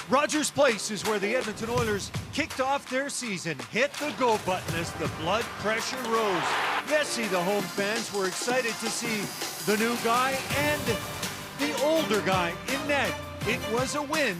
Rogers Place is where the Edmonton Oilers kicked off their season. Hit the go button as the blood pressure rose. Yes, the home fans were excited to see the new guy and the older guy in net. It was a win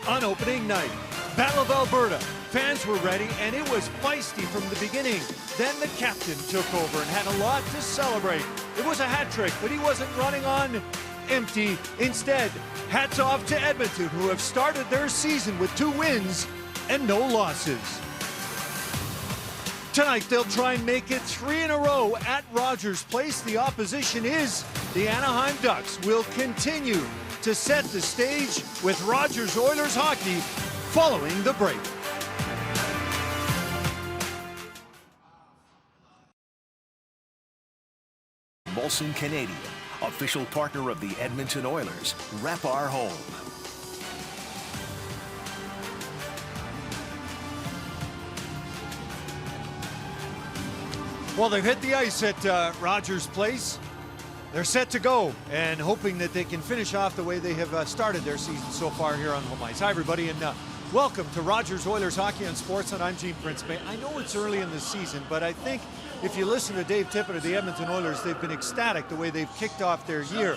on opening night. Battle of Alberta. Fans were ready, and it was feisty from the beginning. Then the captain took over and had a lot to celebrate. It was a hat trick, but he wasn't running on empty. Instead, hats off to Edmonton, who have started their season with 2 wins and no losses. Tonight, they'll try and make it 3 in a row at Rogers Place. The opposition is the Anaheim Ducks. Will continue to set the stage with Rogers Oilers hockey following the break. Molson Canadian, official partner of the Edmonton Oilers. Rep our home. Well, they've hit the ice at Rogers Place. They're set to go and hoping that they can finish off the way they have started their season so far here on home ice. Hi, everybody, and welcome to Rogers Oilers Hockey on Sports, and I'm Gene Principe. I know it's early in the season, but I think if you listen to Dave Tippett of the Edmonton Oilers, they've been ecstatic the way they've kicked off their year.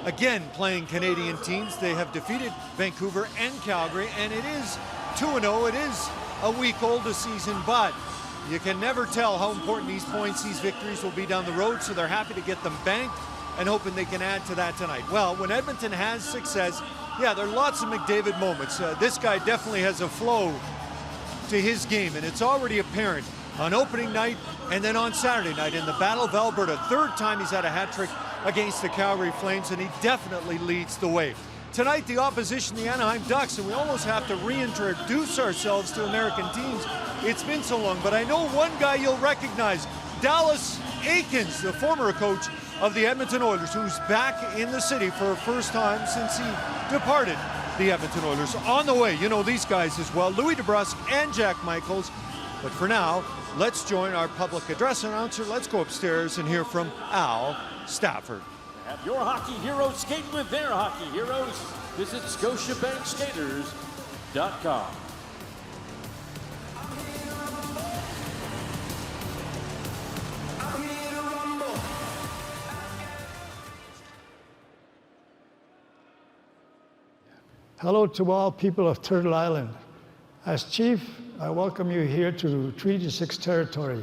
Again, playing Canadian teams. They have defeated Vancouver and Calgary, and it is 2-0. It is a week old a season, but you can never tell how important these points, these victories will be down the road, so they're happy to get them banked and hoping they can add to that tonight. Well, when Edmonton has success, yeah, there are lots of McDavid moments. This guy definitely has a flow to his game, and it's already apparent on opening night and then on Saturday night in the Battle of Alberta. 3rd time he's had a hat trick against the Calgary Flames, and he definitely leads the way. Tonight, the opposition, the Anaheim Ducks, and we almost have to reintroduce ourselves to American teams. It's been so long, but I know one guy you'll recognize, Dallas Eakins, the former coach of the Edmonton Oilers, who's back in the city for the first time since he departed the Edmonton Oilers. On the way, you know these guys as well, Louis DeBrusk and Jack Michaels. But for now, let's join our public address announcer. Let's go upstairs and hear from Al Stafford. Have your hockey heroes skate with their hockey heroes. Visit ScotiaBankSkaters.com. Hello to all people of Turtle Island. As Chief, I welcome you here to Treaty 6 territory.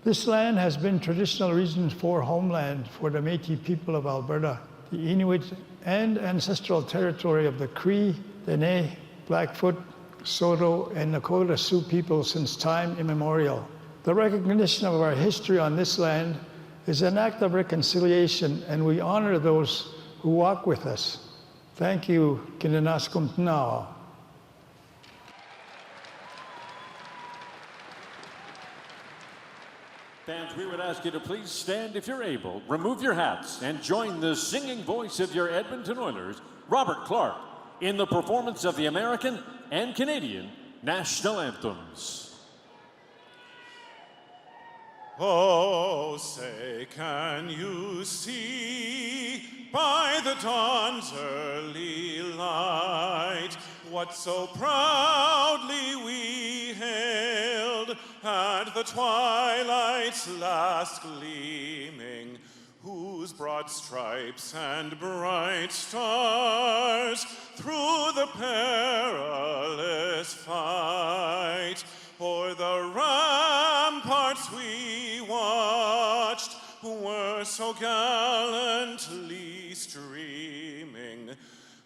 This land has been traditional Region 4 homeland for the Métis people of Alberta, the Inuit and ancestral territory of the Cree, Dene, Blackfoot, Saulteaux, and Nakota Sioux people since time immemorial. The recognition of our history on this land is an act of reconciliation, and we honor those who walk with us. Thank you, Kinenaskum Tnao. Fans, we would ask you to please stand if you're able, remove your hats, and join the singing voice of your Edmonton Oilers, Robert Clark, in the performance of the American and Canadian national anthems. Oh, say, can you see by the dawn's early light what so proudly we hailed at the twilight's last gleaming, whose broad stripes and bright stars through the perilous fight o'er the ramparts we watched were so gallantly streaming,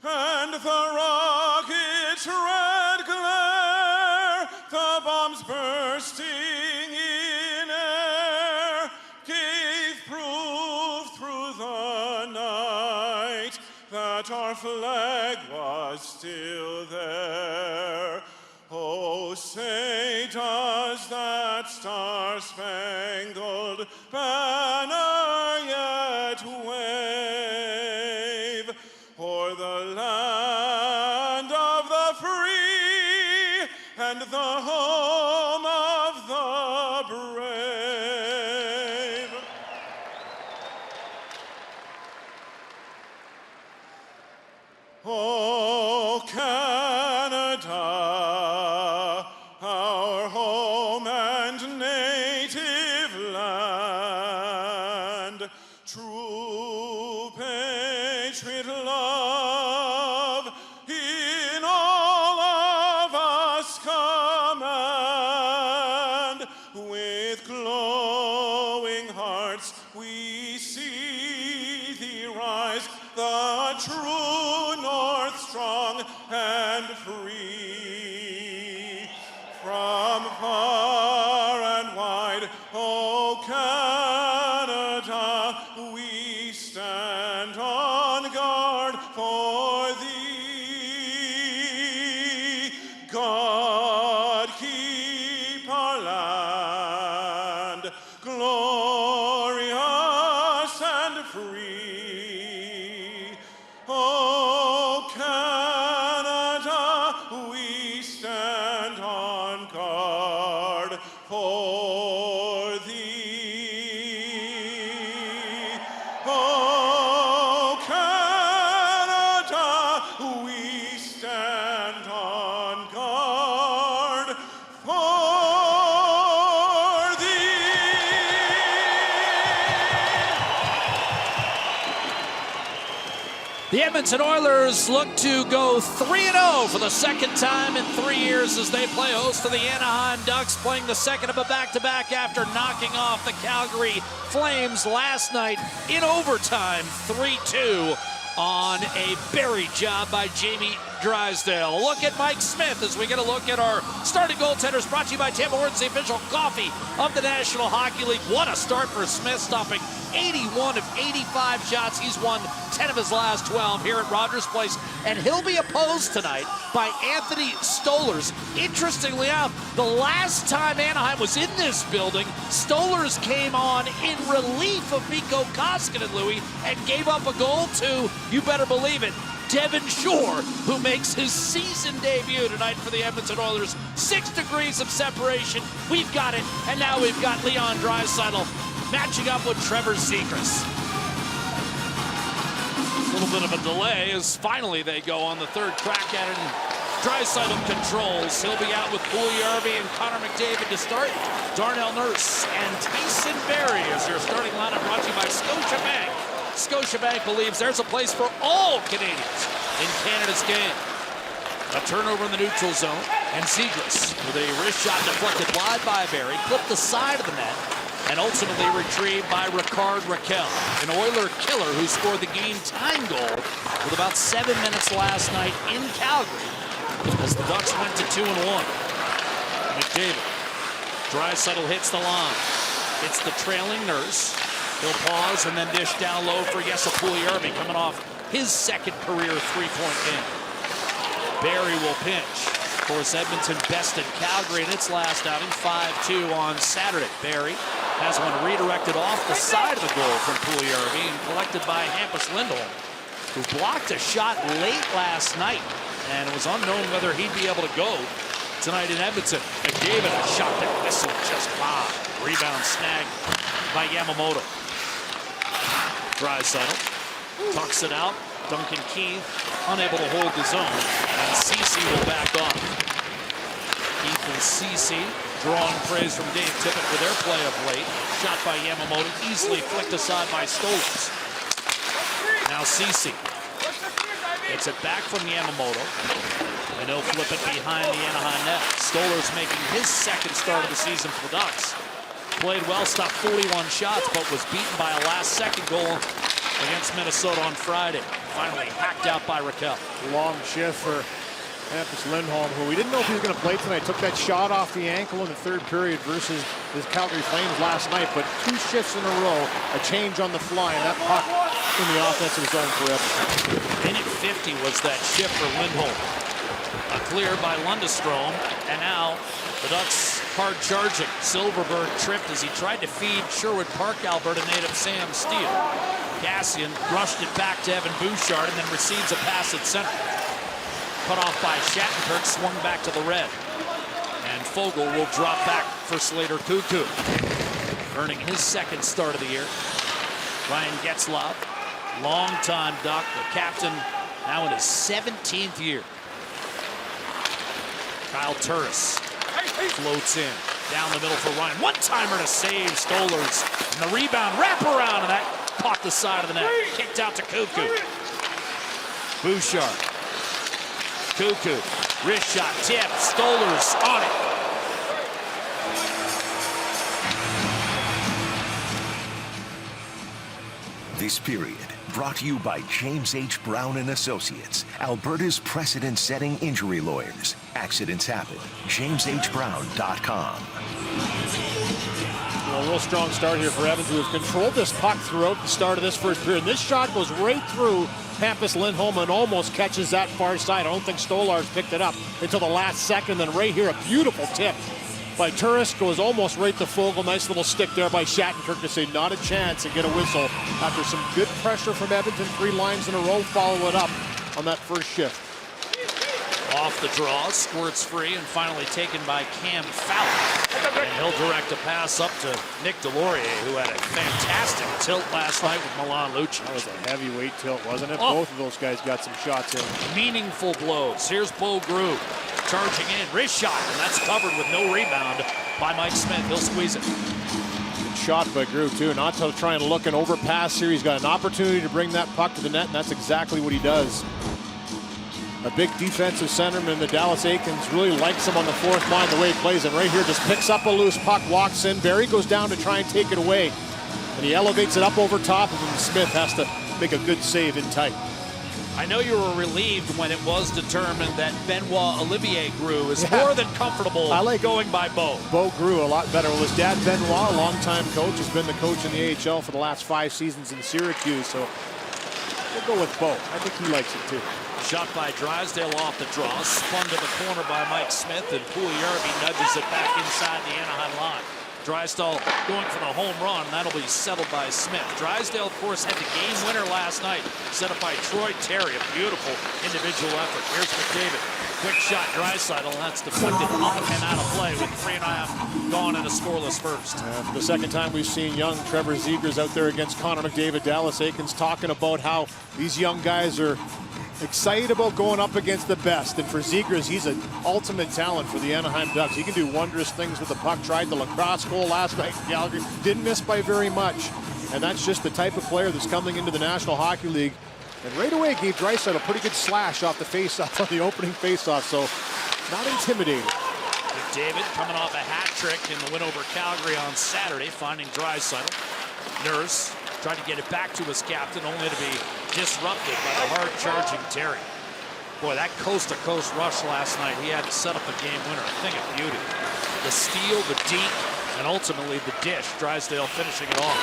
and the rocket's red glare, the bombs bursting in air, gave proof through the night that our flag was still there. Oh, say, does that star-spangled banner yet wave o'er the land of the free and the home of the brave? Oh, Canada, true patriot love in all of us command. With glowing hearts we see thee rise, the true North, strong and free. From far and wide, O Canada, we stand on guard for thee. God keep our land glorious and free. O Canada, we stand on guard for thee. O Canada, we stand on guard for thee. The Edmonton Oilers look to go 3-0 for the second time in 3 years as they play host to the Anaheim Ducks, playing the second of a back-to-back after knocking off the Calgary Flames last night in overtime, 3-2 on a buried job by Jamie Drysdale. A look at Mike Smith as we get a look at our starting goaltenders, brought to you by Tim Hortons, the official coffee of the National Hockey League. What a start for Smith, stopping 81 of 85 shots. He's won 10 of his last 12 here at Rogers Place, and he'll be opposed tonight by Anthony Stolarz. Interestingly enough, the last time Anaheim was in this building, Stolarz came on in relief of Mikko Koskinen, Louis, and gave up a goal to, you better believe it, Devin Shore, who makes his season debut tonight for the Edmonton Oilers. 6 degrees of separation. We've got it, and now we've got Leon Draisaitl matching up with Trevor Zegras. A little bit of a delay as finally they go on the third crack at it. And Draisaitl controls. He'll be out with Puljujärvi and Connor McDavid to start. Darnell Nurse and Tyson Barrie as your starting lineup, brought to you by Scotiabank. Scotiabank believes there's a place for all Canadians in Canada's game. A turnover in the neutral zone, and Zegras with a wrist shot deflected wide by Barrie, clipped the side of the net, and ultimately retrieved by Rickard Rakell, an Oiler killer who scored the game-tying goal with about 7 minutes last night in Calgary as the Ducks went to 2-1. McDavid. Draisaitl hits the line. It's the trailing Nurse. He'll pause and then dish down low for Jesse Puljujärvi, coming off his second career three-point game. Barrie will pinch. Of course, Edmonton bested Calgary in its last outing, 5-2 on Saturday. Barrie has one redirected off the side of the goal from Puljujärvi and collected by Hampus Lindholm, who blocked a shot late last night, and it was unknown whether he'd be able to go tonight in Edmonton. McDavid, a shot that whistled just by. Rebound snag by Yamamoto. Draisaitl tucks it out. Duncan Keith unable to hold the zone, and Ceci will back off. Keith and Ceci drawing praise from Dave Tippett for their play of late. Shot by Yamamoto, easily flicked aside by Stolarz. Now Ceci gets it back from Yamamoto, and he'll flip it behind the Anaheim net. Stolarz making his second start of the season for the Ducks. Played well, stopped 41 shots, but was beaten by a last-second goal against Minnesota on Friday. Finally hacked out by Rakell. Long shift for Hampus Lindholm, who we didn't know if he was going to play tonight. Took that shot off the ankle in the third period versus his Calgary Flames last night, but 2 shifts in a row, a change on the fly, and that puck in the offensive zone for Edmonton. Minute 50 was that shift for Lindholm. A clear by Lundestrom, and now the Ducks hard charging. Silverberg tripped as he tried to feed Sherwood Park, Alberta native Sam Steele. Cassian rushed it back to Evan Bouchard and then receives a pass at center. Cut off by Shattenkirk, swung back to the red. And Fogle will drop back for Slater Cuckoo, earning his second start of the year. Ryan Getzlaf, longtime Duck, the captain, now in his 17th year. Kyle Turris floats in, down the middle for Ryan. One-timer to save Stolarz. And the rebound, wrap around, and that caught the side of the net. Kicked out to Cuckoo. Bouchard. Cuckoo. Wrist shot. Tip. Stolarz on it. This period brought to you by James H. Brown and Associates, Alberta's precedent-setting injury lawyers. Accidents happen. JamesHBrown.com. Well, a real strong start here for Evans, who have controlled this puck throughout the start of this first period. This shot goes right through Hampus Lindholm and almost catches that far side. I don't think Stolarz picked it up until the last second. Then right here, a beautiful tip by Turris, goes almost right to Fogle. Nice little stick there by Shattenkirk to say not a chance and get a whistle after some good pressure from Edmonton. 3 lines in a row, follow it up on that first shift. Off the draw, squirts free, and finally taken by Cam Fowler. And he'll direct a pass up to Nick Delorier, who had a fantastic tilt last night with Milan Lucic. That was a heavyweight tilt, wasn't it? Oh. Both of those guys got some shots in. Meaningful blows. Here's Bo Groove charging in, wrist shot, and that's covered with no rebound by Mike Smith. He'll squeeze it. Good shot by Groove, too. Not to try and look an overpass here. He's got an opportunity to bring that puck to the net, and that's exactly what he does. A big defensive centerman, the Dallas Aikens, really likes him on the fourth line, the way he plays it. Right here, just picks up a loose puck, walks in. Barry goes down to try and take it away, and he elevates it up over top of him. Smith has to make a good save in tight. I know you were relieved when it was determined that Benoit Olivier Grew is more than comfortable going by Bo. Bo Grew a lot better. Well, his dad, Benoit, a longtime coach, has been the coach in the AHL for the last 5 seasons in Syracuse, so we'll go with Bo. I think he likes it, too. Shot by Drysdale off the draw, spun to the corner by Mike Smith, and Puljujärvi nudges it back inside the Anaheim line. Drysdale going for the home run, and that'll be settled by Smith. Drysdale, of course, had the game winner last night, set up by Troy Terry. A beautiful individual effort. Here's McDavid. Quick shot, Draisaitl, and that's deflected up and out of play with 3.5 gone in a scoreless first. For the second time, we've seen young Trevor Zegras out there against Connor McDavid. Dallas Aikens talking about how these young guys are excited about going up against the best. And for Zegras, he's an ultimate talent for the Anaheim Ducks. He can do wondrous things with the puck. Tried the lacrosse goal last night in Calgary. Didn't miss by very much. And that's just the type of player that's coming into the National Hockey League. And right away gave Draisaitl a pretty good slash off the faceoff on the opening faceoff. So not intimidating. McDavid coming off a hat trick in the win over Calgary on Saturday, finding Draisaitl. Nurse tried to get it back to his captain, only to be disrupted by the hard-charging Terry. Boy, that coast-to-coast rush last night, he had to set up a game winner. A thing of beauty. The steal, the deke, and ultimately the dish. Drysdale finishing it off.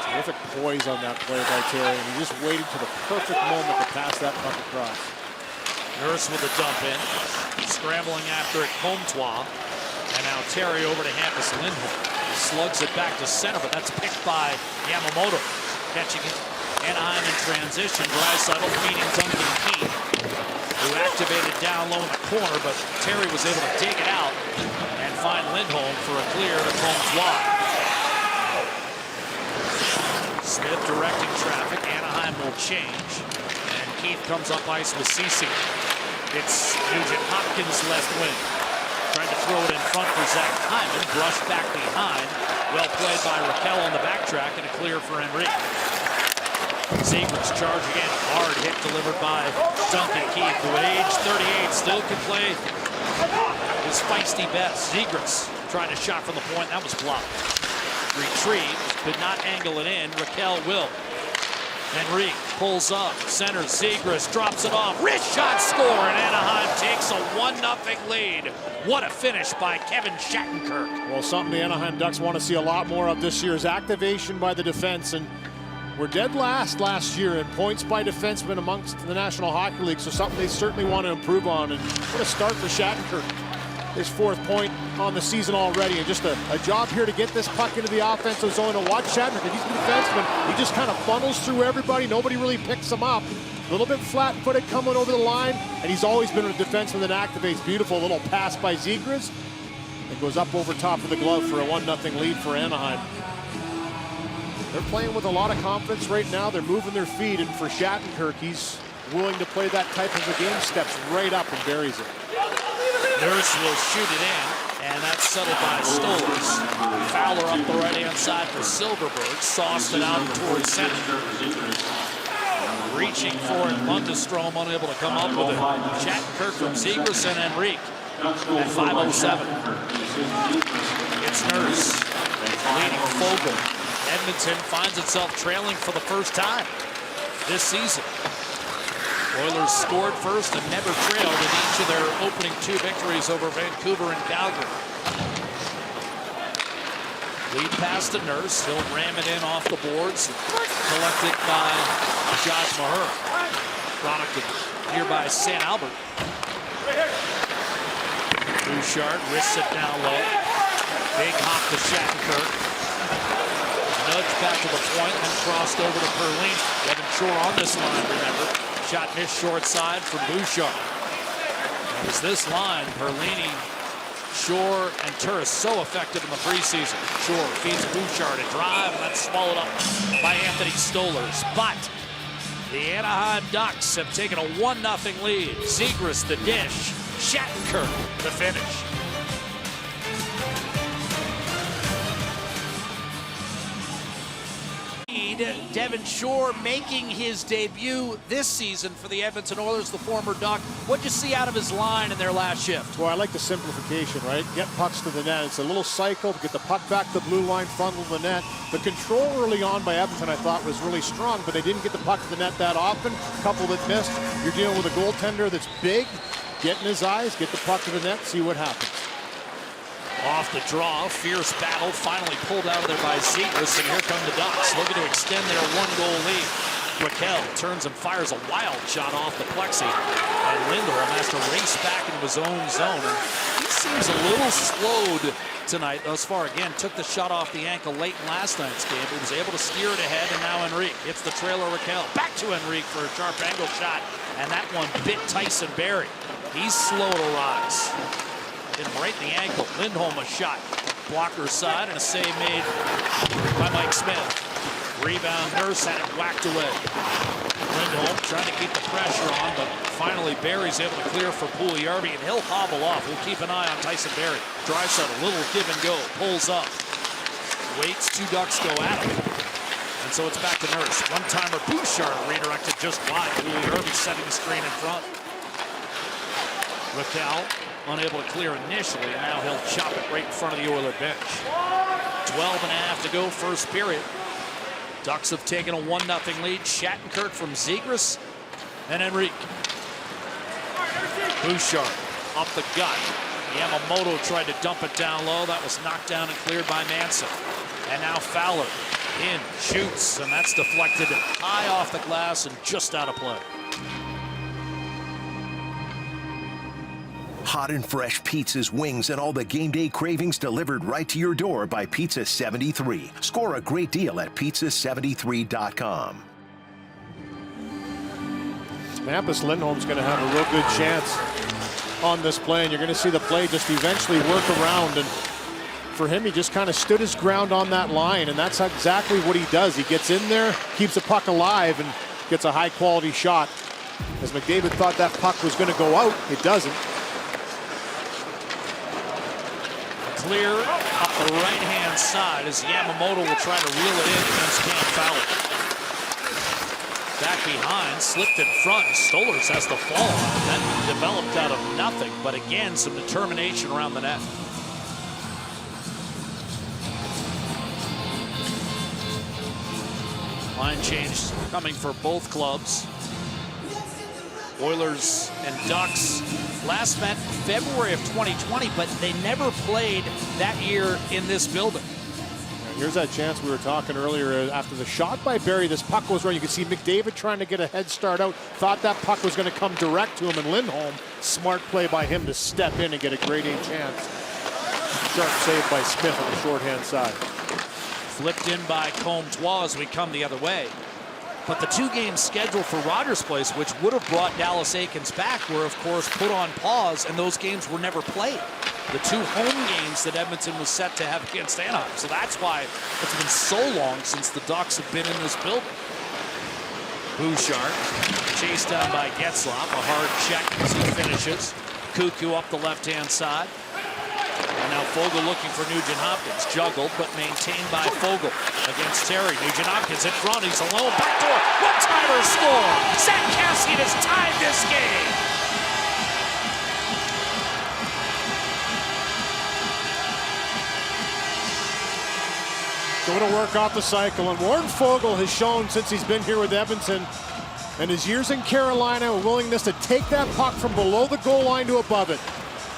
Terrific poise on that play by Terry, and he just waited to the perfect moment to pass that puck across. Nurse with a dump in. Scrambling after it, Comtois. And now Terry over to Hampus Lindholm. Slugs it back to center, but that's picked by Yamamoto. Catching it. Anaheim in transition. Draisaitl meeting Duncan Keith, who activated down low in the corner, but Terry was able to dig it out and find Lindholm for a clear to Comtois. Smith directing traffic. Anaheim will change. And Keith comes up ice with Ceci. It's Nugent Hopkins left wing. Trying to throw it in front for Zach Hyman. Brushed back behind. Well played by Raquel on the backtrack, and a clear for Enrique. Zegras charging in. Hard hit delivered by Duncan Keith, who at age 38 still can play his feisty best. Zegras trying to shot from the point. That was blocked. Retrieved. Could not angle it in. Raquel will. Enrique pulls up, centers, Zegras drops it off, wrist shot, score, and Anaheim takes a 1-0 lead. What a finish by Kevin Shattenkirk. Well, something the Anaheim Ducks want to see a lot more of this year is activation by the defense, and we're dead last year in points by defensemen amongst the National Hockey League, so something they certainly want to improve on, and what a start for Shattenkirk. His 4th point on the season already, and just a job here to get this puck into the offensive zone. And watch Shattenkirk, he's a defenseman. He just kind of funnels through everybody. Nobody really picks him up. A little bit flat-footed coming over the line, and he's always been a defenseman that activates. Beautiful little pass by Zegras. It goes up over top of the glove for a 1-0 lead for Anaheim. They're playing with a lot of confidence right now. They're moving their feet, and for Shattenkirk, he's willing to play that type of a game. Steps right up and buries it. Nurse will shoot it in, And that's settled by Stolarz. Fowler up the right-hand side for Silverberg. Sauced it out towards center. Reaching for it, Lundestrom unable to come up with it. Shattenkirk from Zegras and Enrique at 5:07. It's Nurse leading Fogle. Edmonton finds itself trailing for the first time this season. Oilers scored first and never trailed in each of their opening 2 victories over Vancouver and Calgary. Lead pass to Nurse. He'll ram it in off the boards. Collected by Josh Maher. Product of nearby St. Albert. Bouchard wrists it down low. Big hop to Shattenkirk. Nudge back to the point and crossed over to Perlini. Devin Shore on this line, remember. Shot missed short side from Bouchard. It was this line, Perlini, Shore, and Turris so effective in the preseason. Shore feeds Bouchard a drive, and that's swallowed up by Anthony Stolarz. But the Anaheim Ducks have taken a 1-0 lead. Zegras the dish, Shattenkirk the finish. Devin Shore making his debut this season for the Edmonton Oilers, the former Duck. What'd you see out of his line in their last shift? Well, I like the simplification, right? Get pucks to the net. It's a little cycle to get the puck back to the blue line, funnel the net. The control early on by Edmonton, I thought, was really strong, but they didn't get the puck to the net that often. A couple that missed. You're dealing with a goaltender that's big. Get in his eyes, get the puck to the net, see what happens. Off the draw, fierce battle, finally pulled out of there by Zegras, and here come the Ducks, looking to extend their 1-goal lead. Raquel turns and fires a wild shot off the plexi, and Lindholm has to race back into his own zone. And he seems a little slowed tonight thus far. Again, took the shot off the ankle late in last night's game, but was able to steer it ahead, and now Enrique hits the trailer. Raquel back to Enrique for a sharp angle shot, and that one bit Tyson Barrie. He's slow to rise. Hit him right in the ankle. Lindholm a shot. Blocker side and a save made by Mike Smith. Rebound, Nurse had it whacked away. Lindholm trying to keep the pressure on, but finally Barrie's able to clear for Puljujarvi, and he'll hobble off. We'll keep an eye on Tyson Barrie. Draisaitl, a little give and go. Pulls up. Waits, 2 Ducks go at him. And so it's back to Nurse. One-timer Bouchard redirected just wide. Puljujarvi setting the screen in front. Raquel unable to clear initially, and now he'll chop it right in front of the Oiler bench. 12.5 to go, first period. Ducks have taken a 1-0 lead. Shattenkirk from Zegras and Enrique. Bouchard up the gut. Yamamoto tried to dump it down low. That was knocked down and cleared by Manson. And now Fowler in, shoots, and that's deflected high off the glass and just out of play. Hot and fresh pizzas, wings, and all the game day cravings delivered right to your door by Pizza 73. Score a great deal at pizza73.com. Hampus Lindholm's going to have a real good chance on this play, and you're going to see the play just eventually work around. And for him, he just kind of stood his ground on that line, and that's exactly what he does. He gets in there, keeps the puck alive, and gets a high-quality shot. As McDavid thought that puck was going to go out, it doesn't. Clear up the right-hand side as Yamamoto will try to reel it in against Cam Fowler. Back behind, slipped in front. Stolarz has the fall. That developed out of nothing, but again, some determination around the net. Line change coming for both clubs. Oilers and Ducks last met February of 2020, but they never played that year in this building. Here's that chance we were talking earlier. After the shot by Barrie, this puck goes wrong. You can see McDavid trying to get a head start out. Thought that puck was going to come direct to him, and Lindholm, smart play by him to step in and get a grade A chance. Sharp save by Smith on the shorthand side. Flipped in by Comtois as we come the other way. But the 2 games scheduled for Rogers Place, which would have brought Dallas Eakins back, were of course put on pause, and those games were never played. The 2 home games that Edmonton was set to have against Anaheim. So that's why it's been so long since the Ducks have been in this building. Bouchard chased down by Getzlaf. A hard check as he finishes. Cuckoo up the left-hand side. And now Fogle looking for Nugent Hopkins. Juggled, but maintained by Fogle against Terry. Nugent Hopkins in front. He's alone. Backdoor. One-timer score. Zach Kassian has tied this game. Going to work off the cycle, and Warren Fogle has shown since he's been here with Edmonton and his years in Carolina a willingness to take that puck from below the goal line to above it.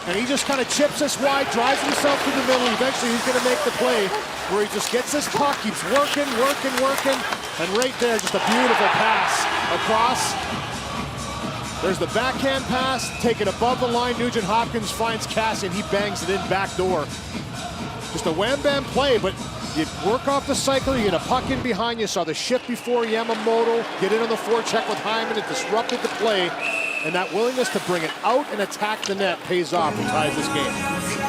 And he just kind of chips this wide, drives himself to the middle. Eventually he's going to make the play where he just gets this puck, keeps working, and right there, just a beautiful pass across. There's the backhand pass, take it above the line. Nugent Hopkins finds Kassian, he bangs it in back door. Just a wham-bam play, but you work off the cycle, you get a puck in behind you. Saw the shift before Yamamoto, get in on the forecheck with Hyman. It disrupted the play, and that willingness to bring it out and attack the net pays off and ties this game.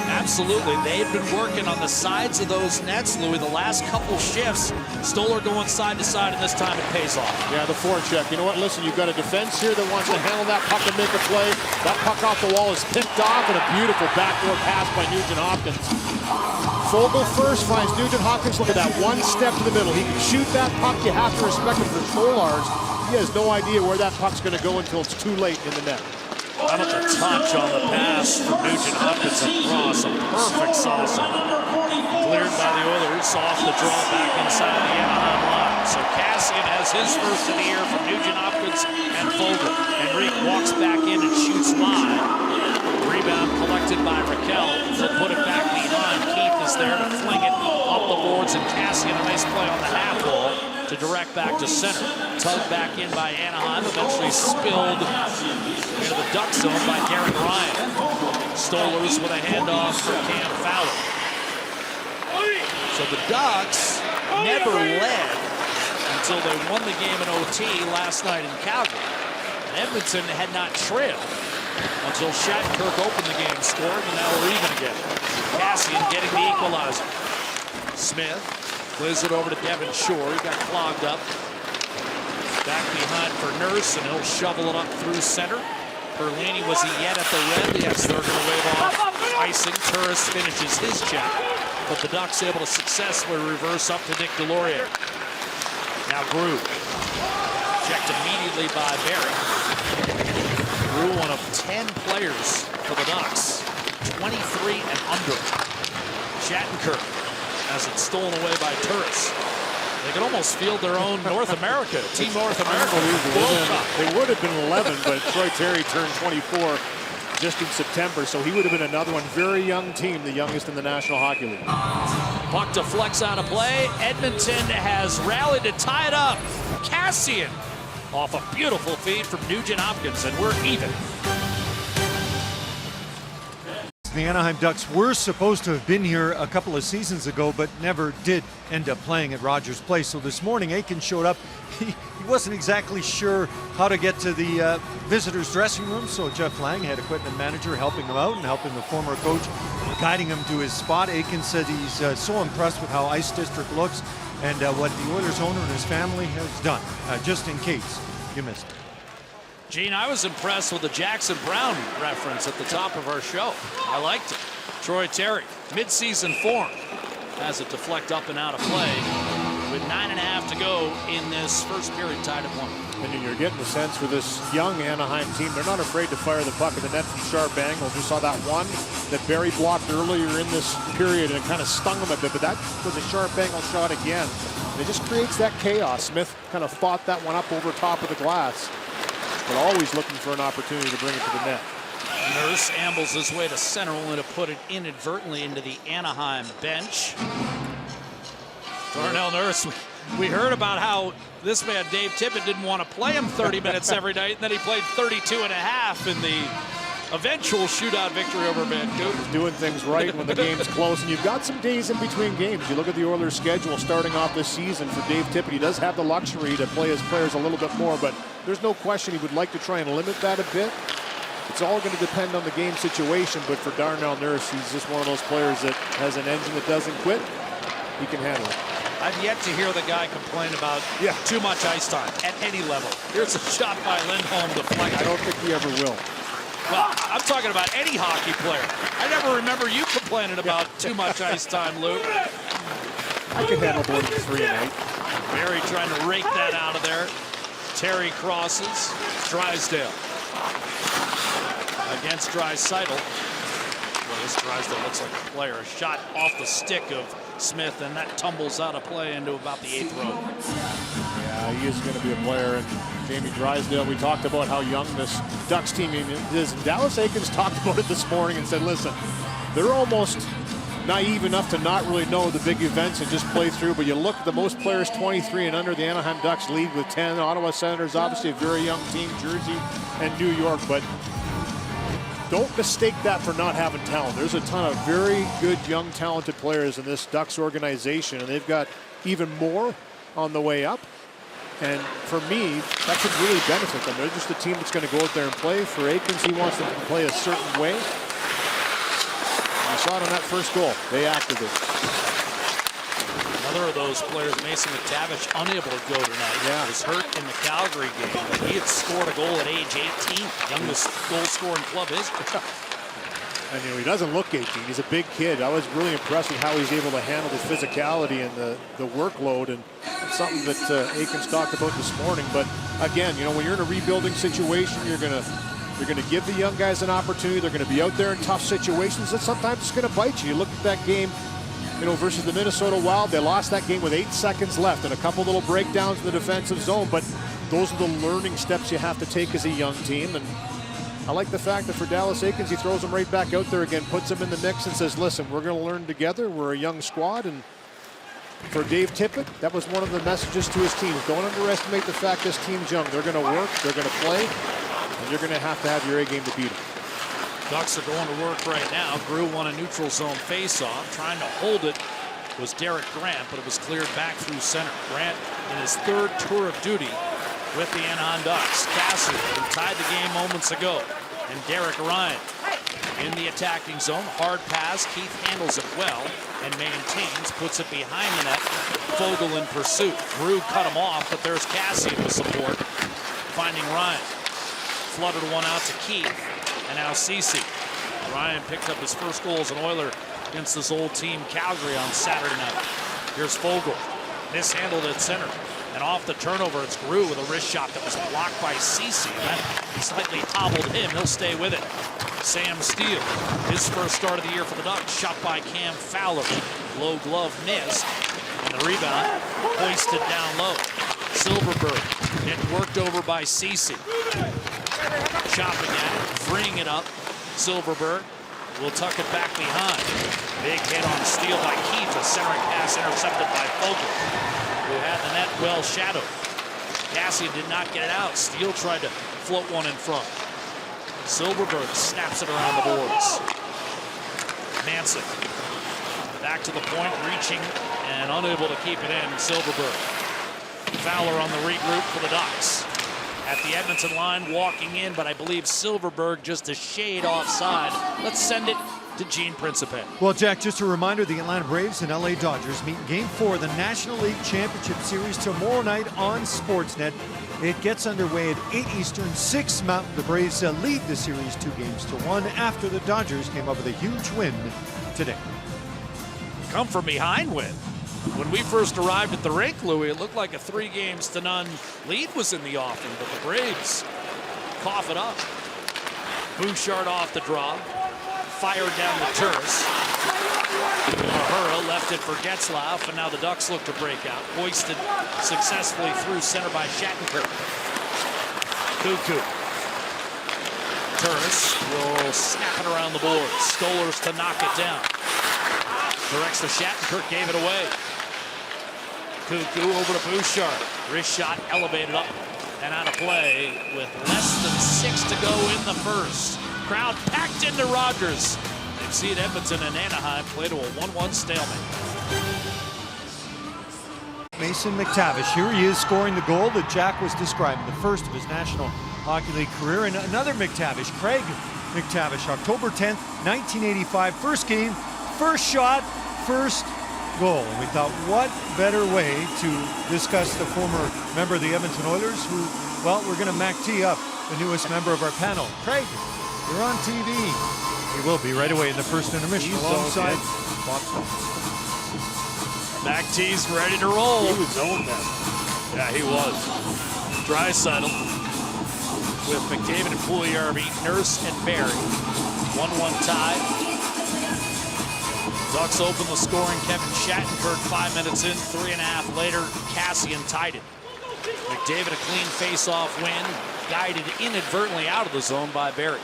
Absolutely. They've been working on the sides of those nets, Louis, the last couple shifts. Stoller going side to side, and this time it pays off. Yeah, the forecheck. You know what? Listen, you've got a defense here that wants to handle that puck and make a play. That puck off the wall is picked off, and a beautiful backdoor pass by Nugent Hopkins. Fogle first finds Nugent Hopkins. Look at that one step to the middle. He can shoot that puck. You have to respect it for Stolarz. He has no idea where that puck's going to go until it's too late in the net. How about the touch on the pass from Nugent Hopkins across? A perfect saucer. Cleared by the Oilers off the draw back inside the Anaheim line. So Kassian has his first of the year from Nugent Hopkins and Fogle. Enrique walks back in and shoots live. Rebound collected by Raquel. They'll put it back behind. Keith is there to fling it up the boards, and Kassian a nice play on the half wall to direct back to center. Tugged back in by Anaheim, eventually spilled into the duck zone by Darren Ryan. Stolarz with a handoff for Cam Fowler. So the Ducks never led until they won the game in OT last night in Calgary. And Edmonton had not trailed until Shattenkirk opened the game, scored, and now we're even again. Kassian getting the equalizer. Smith plays it over to Devin Shore. He got clogged up. Back behind for Nurse, and he'll shovel it up through center. Perlini, was he yet at the red? Yes, they're going to wave off icing. Turris finishes his check, but the Ducks able to successfully reverse up to Nick Delorier. Now Grew. Checked immediately by Barry. Grew, one of 10 players for the Ducks. 23 and under. Shattenkirk has it stolen away by Turris. They could almost field their own North America, Team North America World Cup. They would have been 11, but Troy Terry turned 24 just in September, so he would have been another one. Very young team, the youngest in the National Hockey League. Puck to flex on a play. Edmonton has rallied to tie it up. Kassian off a beautiful feed from Nugent Hopkins, and we're even. The Anaheim Ducks were supposed to have been here a couple of seasons ago, but never did end up playing at Rogers Place. So this morning, Aiken showed up. He wasn't exactly sure how to get to the visitors' dressing room, so Jeff Lang, head equipment manager, helping him out and helping the former coach, guiding him to his spot. Aiken said he's so impressed with how Ice District looks and what the Oilers owner and his family has done, just in case you missed it. Gene, I was impressed with the Jackson Brown reference at the top of our show. I liked it. Troy Terry, midseason form, has it deflect up and out of play with 9.5 to go in this first period, tied at 1. And you're getting the sense for this young Anaheim team, they're not afraid to fire the puck at the net from sharp angles. We saw that one that Barry blocked earlier in this period, and it kind of stung him a bit, but that was a sharp angle shot again. And it just creates that chaos. Smith kind of fought that one up over top of the glass, but always looking for an opportunity to bring it to the net. Nurse ambles his way to center, only to put it inadvertently into the Anaheim bench. Darnell Nurse, we heard about how this man, Dave Tippett, didn't want to play him 30 minutes every night, and then he played 32 and a half in the eventual shootout victory over Vancouver. Doing things right when the game's close, and you've got some days in between games. You look at the Oilers' schedule starting off this season for Dave Tippett. He does have the luxury to play his players a little bit more, but there's no question he would like to try and limit that a bit. It's all going to depend on the game situation, but for Darnell Nurse, he's just one of those players that has an engine that doesn't quit. He can handle it. I've yet to hear the guy complain about too much ice time at any level. Here's a shot by Lindholm deflected. I don't think he ever will. Well, I'm talking about any hockey player. I never remember you complaining about too much ice time, Luke. I could handle more than 3 a night. Barry trying to rake that out of there. Terry crosses. Drysdale against Draisaitl. Well, this Drysdale looks like a player. A shot off the stick of Smith, and that tumbles out of play into about the 8th row. Yeah, he is going to be a player. And Jamie Drysdale, we talked about how young this Ducks team is. And Dallas Eakins talked about it this morning and said, listen, they're almost naive enough to not really know the big events and just play through. But you look at the most players 23 and under. The Anaheim Ducks lead with 10. Ottawa Senators, obviously a very young team. Jersey and New York. But don't mistake that for not having talent. There's a ton of very good, young, talented players in this Ducks organization. And they've got even more on the way up. And for me, that could really benefit them. They're just a team that's going to go out there and play. For Eakins, he wants them to play a certain way. You saw it on that first goal. They activated. Another of those players, Mason McTavish, unable to go tonight. Yeah. Was hurt in the Calgary game, but he had scored a goal at age 18. Youngest goal-scoring club history. And he doesn't look 18. He's a big kid. I was really impressed with how he's able to handle the physicality and the workload, and it's something that Eakins talked about this morning. But again, when you're in a rebuilding situation, you're gonna give the young guys an opportunity. They're gonna be out there in tough situations, and sometimes it's gonna bite you. You look at that game, versus the Minnesota Wild. They lost that game with 8 seconds left and a couple little breakdowns in the defensive zone. But those are the learning steps you have to take as a young team. And I like the fact that for Dallas Eakins, he throws them right back out there again, puts them in the mix and says, listen, we're going to learn together. We're a young squad. And for Dave Tippett, that was one of the messages to his team. Don't underestimate the fact this team's young. They're going to work, they're going to play, and you're going to have your A game to beat them. Ducks are going to work right now. Grew won a neutral zone faceoff. Trying to hold it was Derek Grant, but it was cleared back through center. Grant in his 3rd tour of duty with the Anaheim Ducks. Cassidy, who tied the game moments ago, and Derek Ryan in the attacking zone. Hard pass. Keith handles it well and maintains, puts it behind the net. Fogle in pursuit. Drew cut him off, but there's Cassidy with support, finding Ryan. Fluttered one out to Keith, and now Ceci. Ryan picked up his first goal as an Oiler against this old team Calgary on Saturday night. Here's Fogle, mishandled at center. And off the turnover, it's Grew with a wrist shot that was blocked by Ceci. That slightly hobbled him. He'll stay with it. Sam Steele, his first start of the year for the Ducks, shot by Cam Fowler. Low glove missed, and the rebound hoisted down low. Silverberg getting worked over by Ceci. Chopping at it, freeing it up. Silverberg will tuck it back behind. Big hit on Steele by Keith. A centering pass intercepted by Fogle, who had the net well shadowed. Cassidy did not get it out. Steele tried to float one in front. Silverberg snaps it around the boards. Manson back to the point, reaching and unable to keep it in. Silverberg. Fowler on the regroup for the Ducks. At the Edmonton line, walking in, but I believe Silverberg just a shade offside. Let's send it to Gene Principe. Well, Jack, just a reminder, the Atlanta Braves and LA Dodgers meet in Game 4 of the National League Championship Series tomorrow night on Sportsnet. It gets underway at 8 Eastern, 6 Mountain. The Braves lead the series 2-1 after the Dodgers came up with a huge win today. Come from behind win. When we first arrived at the rink, Louis, it looked like a 3-0 lead was in the offing, but the Braves cough it up. Bouchard off the draw, fired down the Turris. Ahura left it for Getzlaff, and now the Ducks look to break out. Hoisted successfully through center by Shattenkirk. Cuckoo. Turris will snap it around the boards. Stolers to knock it down. Directs to Shattenkirk, gave it away. Cuckoo over to Bouchard. Wrist shot elevated up and out of play with less than 6 to go in the first. Crowd packed into Rogers. They've seen Edmonton and Anaheim play to a 1-1 stalemate. Mason McTavish, here he is scoring the goal that Jack was describing, the first of his National Hockey League career. And another McTavish, Craig McTavish, October 10th, 1985, first game, first shot, first goal. And we thought, what better way to discuss the former member of the Edmonton Oilers, who, well, we're going to Mac T up, the newest member of our panel. Craig You're on TV. He will be right away in the first intermission alongside. McTee's ready to roll. He was zoned then. Yeah, he was. Draisaitl with McDavid and Puljujarvi, Nurse and Barry. 1-1 tie. Ducks open the scoring. Kevin Shattenkirk 5 minutes in. 3.5 later, Cassian tied it. McDavid a clean face-off win, guided inadvertently out of the zone by Barry.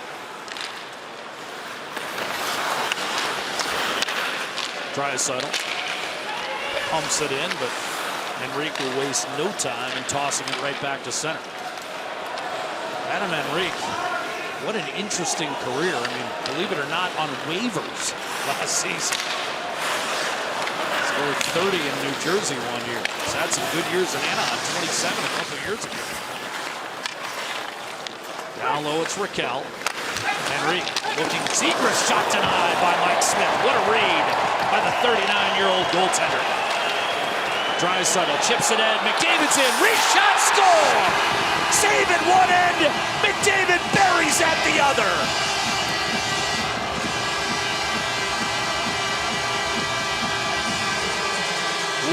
Draisaitl pumps it in, but Henrique will waste no time in tossing it right back to center. Adam Henrique, what an interesting career. I mean, believe it or not, on waivers last season. Scored 30 in New Jersey one year. He's had some good years in Anaheim, 27 a couple years ago. Down low, it's Raquel. Henrique looking, Zegras shot denied by Mike Smith. What a read by the 39-year-old goaltender. Draisaitl chips it in, McDavid's in, reach shot, score! Save at one end, McDavid buries at the other.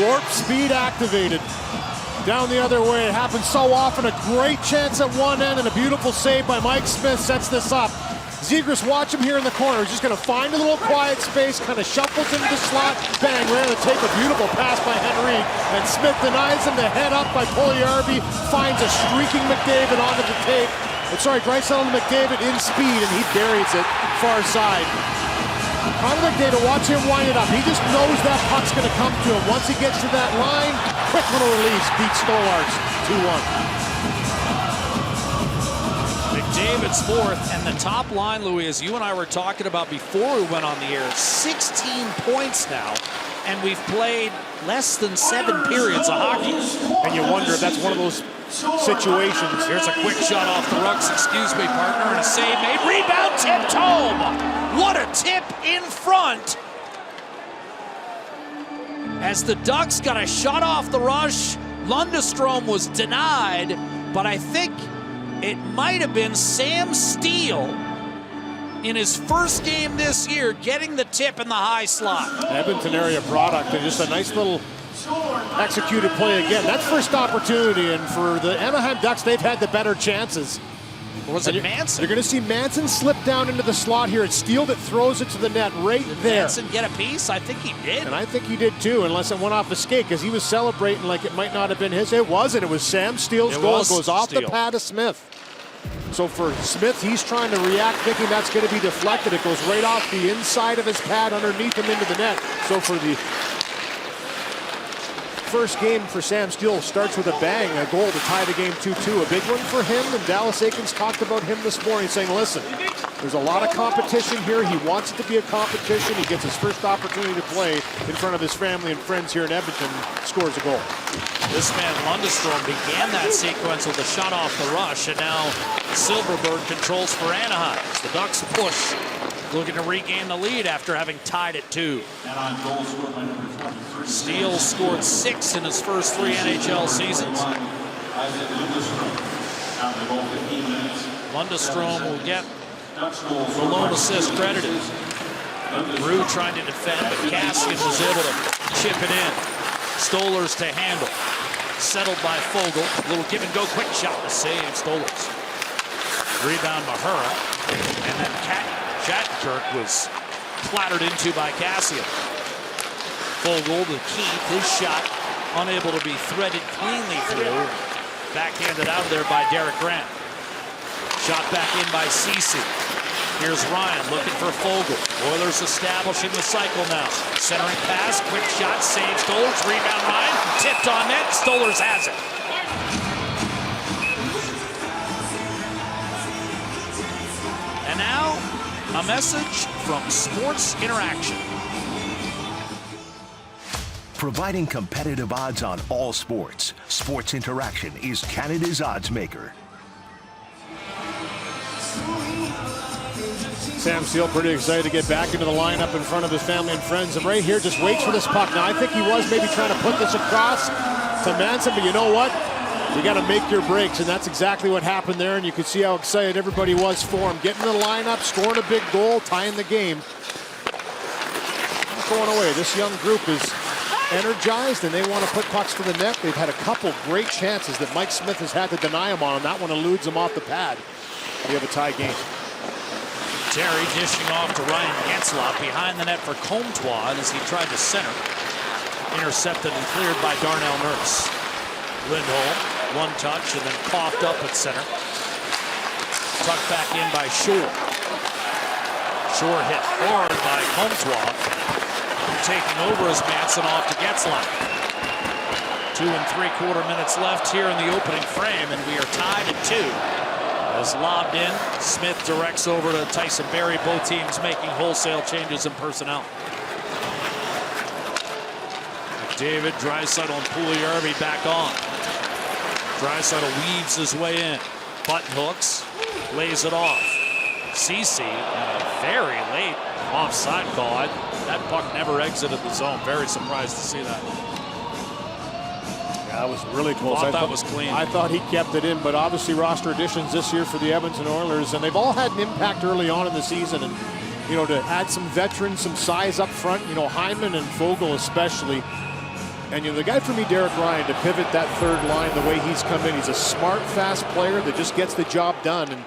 Warp speed activated. Down the other way, it happens so often. A great chance at one end and a beautiful save by Mike Smith sets this up. Zegras, watch him here in the corner. He's just going to find a little quiet space, kind of shuffles into the slot. Bang, ran to take a beautiful pass by Henrique. And Smith denies him, the head up by Puljujarvi. Finds a streaking McDavid onto the tape. Draisaitl to McDavid in speed, and he buries it far side. Connor McDavid, watch him wind it up. He just knows that puck's going to come to him. Once he gets to that line, quick little release, beats Stolarz 2-1. McDavid's fourth, and the top line, Louis, as you and I were talking about before we went on the air, 16 points now, and we've played less than 7 periods of hockey. And you wonder if that's one of those situations. Here's a quick shot off the rucks, excuse me, partner, and a save made. Rebound tipped home. What a tip in front. As the Ducks got a shot off the rush, Lundestrom was denied, but I think it might have been Sam Steele in his first game this year getting the tip in the high slot. Edmonton area product, and just a nice little executed play again. That's first opportunity, and for the Anaheim Ducks, they've had the better chances. Or was it Manson? You're going to see Manson slip down into the slot here. It's Steele that throws it to the net right there. Manson get a piece? I think he did. And I think he did too, unless it went off the skate, because he was celebrating like it might not have been his. It wasn't. It was Sam Steele's goal. It goes off the pad of Smith. So for Smith, he's trying to react, thinking that's going to be deflected. It goes right off the inside of his pad underneath him into the net. So for the first game for Sam Steele, starts with a bang, a goal to tie the game 2-2. A big one for him, and Dallas Eakins talked about him this morning, saying, listen, there's a lot of competition here. He wants it to be a competition. He gets his first opportunity to play in front of his family and friends here in Edmonton, scores a goal. This man Lundestrom began that sequence with a shot off the rush, and now Silverberg controls for Anaheim. The Ducks push, looking to regain the lead after having tied at 2. Steele scored 6 in his first 3 NHL seasons. Lundestrom will get the lone assist credited. Brew trying to defend, but Cassian was able to chip it in. Stolarz to handle. Settled by Fogle. Little give and go quick shot to save Stolarz. Rebound Mahura. And then Shattenkirk was clattered into by Cassian. Fogle to keep his shot, unable to be threaded cleanly through. Backhanded out of there by Derek Grant. Shot back in by Ceci. Here's Ryan looking for Fogle. Oilers establishing the cycle now. Centering pass, quick shot, saves Stolarz. Rebound Ryan, tipped on net. Stolarz has it. And now, a message from Sports Interaction. Providing competitive odds on all sports, Sports Interaction is Canada's odds maker. Sam Steele pretty excited to get back into the lineup in front of his family and friends. And right here, just waits for this puck. Now, I think he was maybe trying to put this across to Manson, but you know what? You got to make your breaks, and that's exactly what happened there, and you could see how excited everybody was for him. Getting in the lineup, scoring a big goal, tying the game. Not going away. This young group is energized, and they want to put pucks to the net. They've had a couple great chances that Mike Smith has had to deny him on, and that one eludes him off the pad. We have a tie game. Terry dishing off to Ryan Getzlaf behind the net for Comtois as he tried to center. Intercepted and cleared by Darnell Nurse. Lindholm, one touch, and then coughed up at center. Tucked back in by Shore. Shore hit hard by Comtois. Taking over as Manson off to Getzlaf. 2 3/4 minutes left here in the opening frame, and we are tied at 2. As lobbed in, Smith directs over to Tyson Barrie. Both teams making wholesale changes in personnel. McDavid, Draisaitl, and Puljujarvi back on. Draisaitl weaves his way in. Button hooks, lays it off. Ceci, and a very late offside call. That puck never exited the zone. Very surprised to see that. That was really close. I thought that was clean. I thought he kept it in, but obviously roster additions this year for the Edmonton Oilers, and they've all had an impact early on in the season. And, you know, to add some veterans, some size up front, you know, Hyman and Foegele especially. And, you know, the guy for me, Derek Ryan, to pivot that third line the way he's come in. He's a smart, fast player that just gets the job done. And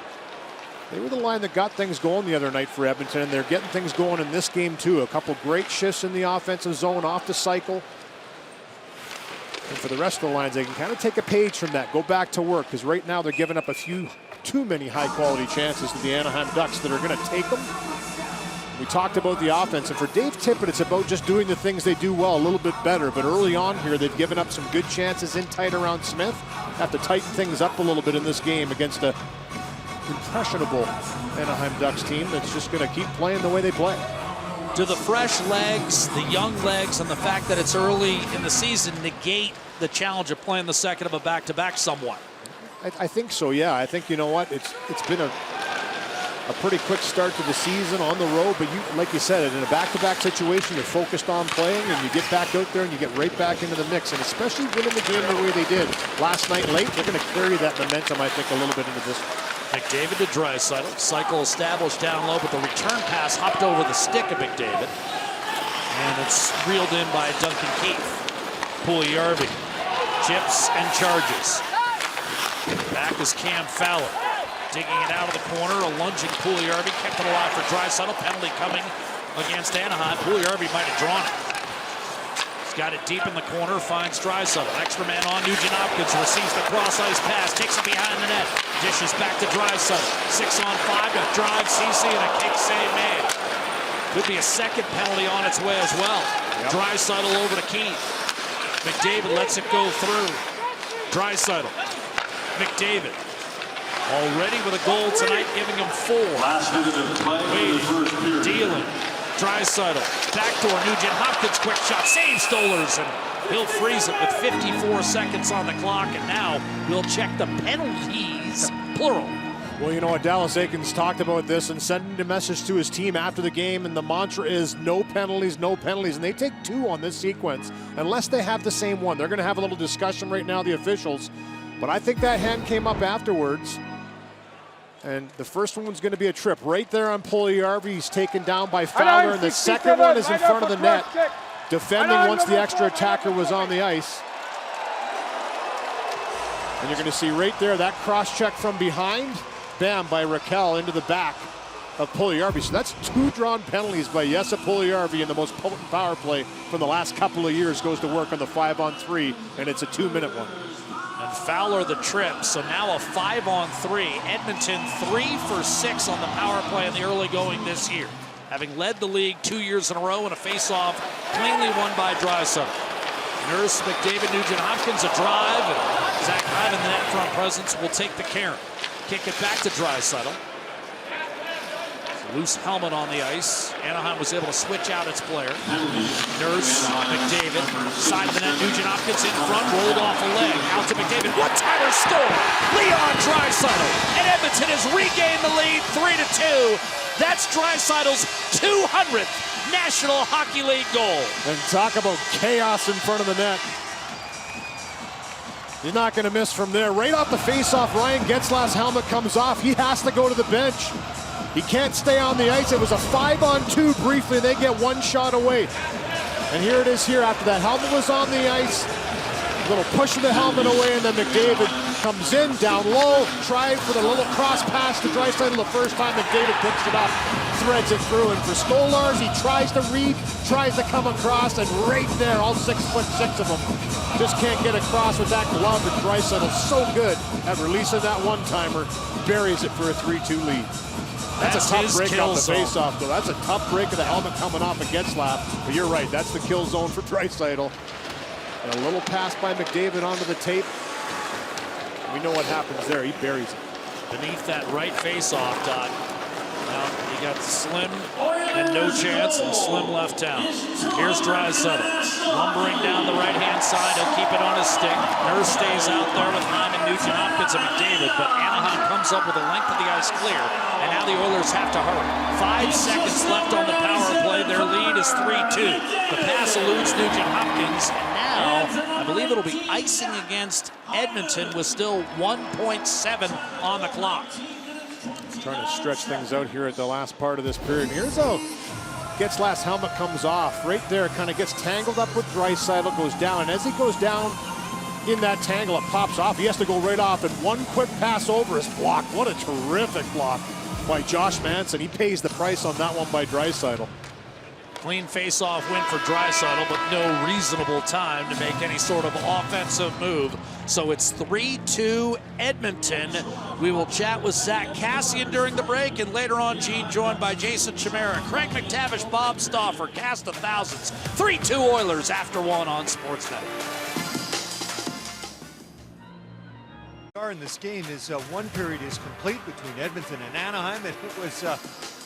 they were the line that got things going the other night for Edmonton, and they're getting things going in this game too. A couple great shifts in the offensive zone off the cycle. And for the rest of the lines, they can kind of take a page from that, go back to work, because right now they're giving up a few too many high-quality chances to the Anaheim Ducks that are going to take them. We talked about the offense, and for Dave Tippett, it's about just doing the things they do well a little bit better. But early on here, they've given up some good chances in tight around Smith. Have to tighten things up a little bit in this game against a impressionable Anaheim Ducks team that's just going to keep playing the way they play. Do the fresh legs, the young legs, and the fact that it's early in the season negate the challenge of playing the second of a back-to-back somewhat? I think so, yeah. I think, you know what, it's been a pretty quick start to the season on the road, but you, like you said, in a back-to-back situation, you're focused on playing, and you get back out there and you get right back into the mix. And especially winning the game the way they did last night late, they're going to carry that momentum, I think, a little bit into this. McDavid to Draisaitl. Cycle established down low, but the return pass hopped over the stick of McDavid. And it's reeled in by Duncan Keith. Puljujarvi chips and charges. Back is Cam Fowler. Digging it out of the corner. A lunging Puljujarvi. Kept it alive for Draisaitl. Penalty coming against Anaheim. Puljujarvi might have drawn it. Got it deep in the corner, finds Draisaitl. Extra man on Nugent Hopkins, receives the cross-ice pass, takes it behind the net, dishes back to Draisaitl. 6-on-5, a drive, Ceci, and a kick save made. Could be a second penalty on its way as well. Yep. Draisaitl over to Keith. McDavid lets it go through. Draisaitl. McDavid. Already with a goal tonight, giving him 4. Waiting, dealing. Draisaitl, backdoor Nugent Hopkins, quick shot, save Stolarz, and he'll freeze it with 54 seconds on the clock, and now we'll check the penalties, plural. Well, you know what, Dallas Eakins talked about this and sending a message to his team after the game, and the mantra is no penalties, and they take 2 on this sequence, unless they have the same one. They're going to have a little discussion right now, the officials, but I think that hand came up afterwards. And the first one's going to be a trip right there on Puljujarvi. He's taken down by Fowler, and the second one is in front of the net, defending once the extra attacker was on the ice. And you're going to see right there that cross-check from behind, bam, by Raquel into the back of Puljujarvi. So that's 2 drawn penalties by Jesse Puljujarvi, and the most potent power play from the last couple of years goes to work on the 5-on-3, and it's a 2-minute one. And Fowler the trip, so now a 5-on-3. Edmonton 3 for 6 on the power play in the early going this year, having led the league 2 years in a row in a face-off cleanly won by Draisaitl. Nurse, McDavid, Nugent Hopkins, a drive, and Zach Hyman, the net front presence, will take the Karen. Kick it back to Draisaitl. Loose helmet on the ice. Anaheim was able to switch out its player. Nurse, McDavid, side of the net, Nugent Hopkins in front, rolled off a leg. Out to McDavid, one-timer score! Leon Draisaitl, and Edmonton has regained the lead 3-2. That's Draisaitl's 200th National Hockey League goal. And talk about chaos in front of the net. He's not going to miss from there. Right off the face-off, Ryan Getzlaf's helmet comes off. He has to go to the bench. He can't stay on the ice. It was a 5-on-2 briefly. They get one shot away. And here it is here after that helmet was on the ice. A little push of the helmet away, and then McDavid comes in, down low, tried for the little cross pass to Draisaitl the first time. McDavid picks it up, threads it through, and for Stolarz, he tries to read, tries to come across, and right there, all 6'6" of them just can't get across with that glove, and Draisaitl so good at releasing that one-timer, buries it for a 3-2 lead. That's a tough break off the face-off, though. That's a tough break of the helmet coming off of Getzlaf. But you're right, that's the kill zone for Draisaitl. And a little pass by McDavid onto the tape. We know what happens there. He buries it. Beneath that right face-off, Todd. Now you got Slim and no chance, and Slim left town. Here's Draisaitl, lumbering down the right-hand side. He'll keep it on his stick. Nurse stays out there with Hyman, Nugent Hopkins, and McDavid, but Anaheim comes up with the length of the ice clear, and now the Oilers have to hurry. 5 seconds left on the power play. Their lead is 3-2. The pass eludes Nugent Hopkins, and now I believe it'll be icing against Edmonton with still 1.7 on the clock. Trying to stretch things out here at the last part of this period. Here's how Getzlaf's helmet comes off. Right there, kind of gets tangled up with Draisaitl, goes down, and as he goes down in that tangle, it pops off. He has to go right off, and one quick pass over is blocked. What a terrific block by Josh Manson. He pays the price on that one by Draisaitl. Clean face-off win for Draisaitl, but no reasonable time to make any sort of offensive move. So it's 3-2 Edmonton. We will chat with Zach Kassian during the break, and later on, Gene joined by Jason Chimera, Craig McTavish, Bob Stauffer, cast of thousands. 3-2 Oilers after 1 on Sportsnet. In this game is one period is complete between Edmonton and Anaheim, and it was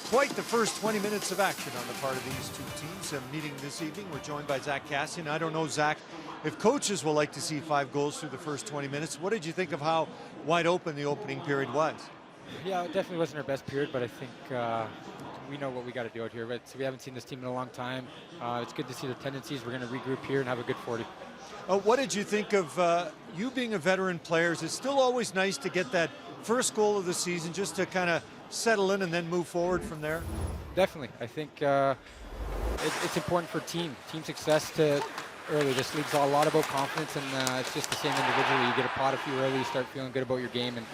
quite the first 20 minutes of action on the part of these two teams. Meeting this evening, we're joined by Zach Kassian. I don't know, Zach, if coaches will like to see 5 goals through the first 20 minutes. What did you think of how wide open the opening period was? Yeah, it definitely wasn't our best period, but I think we know what we got to do out here. But so we haven't seen this team in a long time. It's good to see the tendencies. We're going to regroup here and have a good 40. What did you think of you being a veteran player? It's still always nice to get that first goal of the season just to kind of settle in and then move forward from there? Definitely. I think it's important for team success to early. This league's a lot about confidence, and it's just the same individually. You get a pot a few early, you start feeling good about your game, and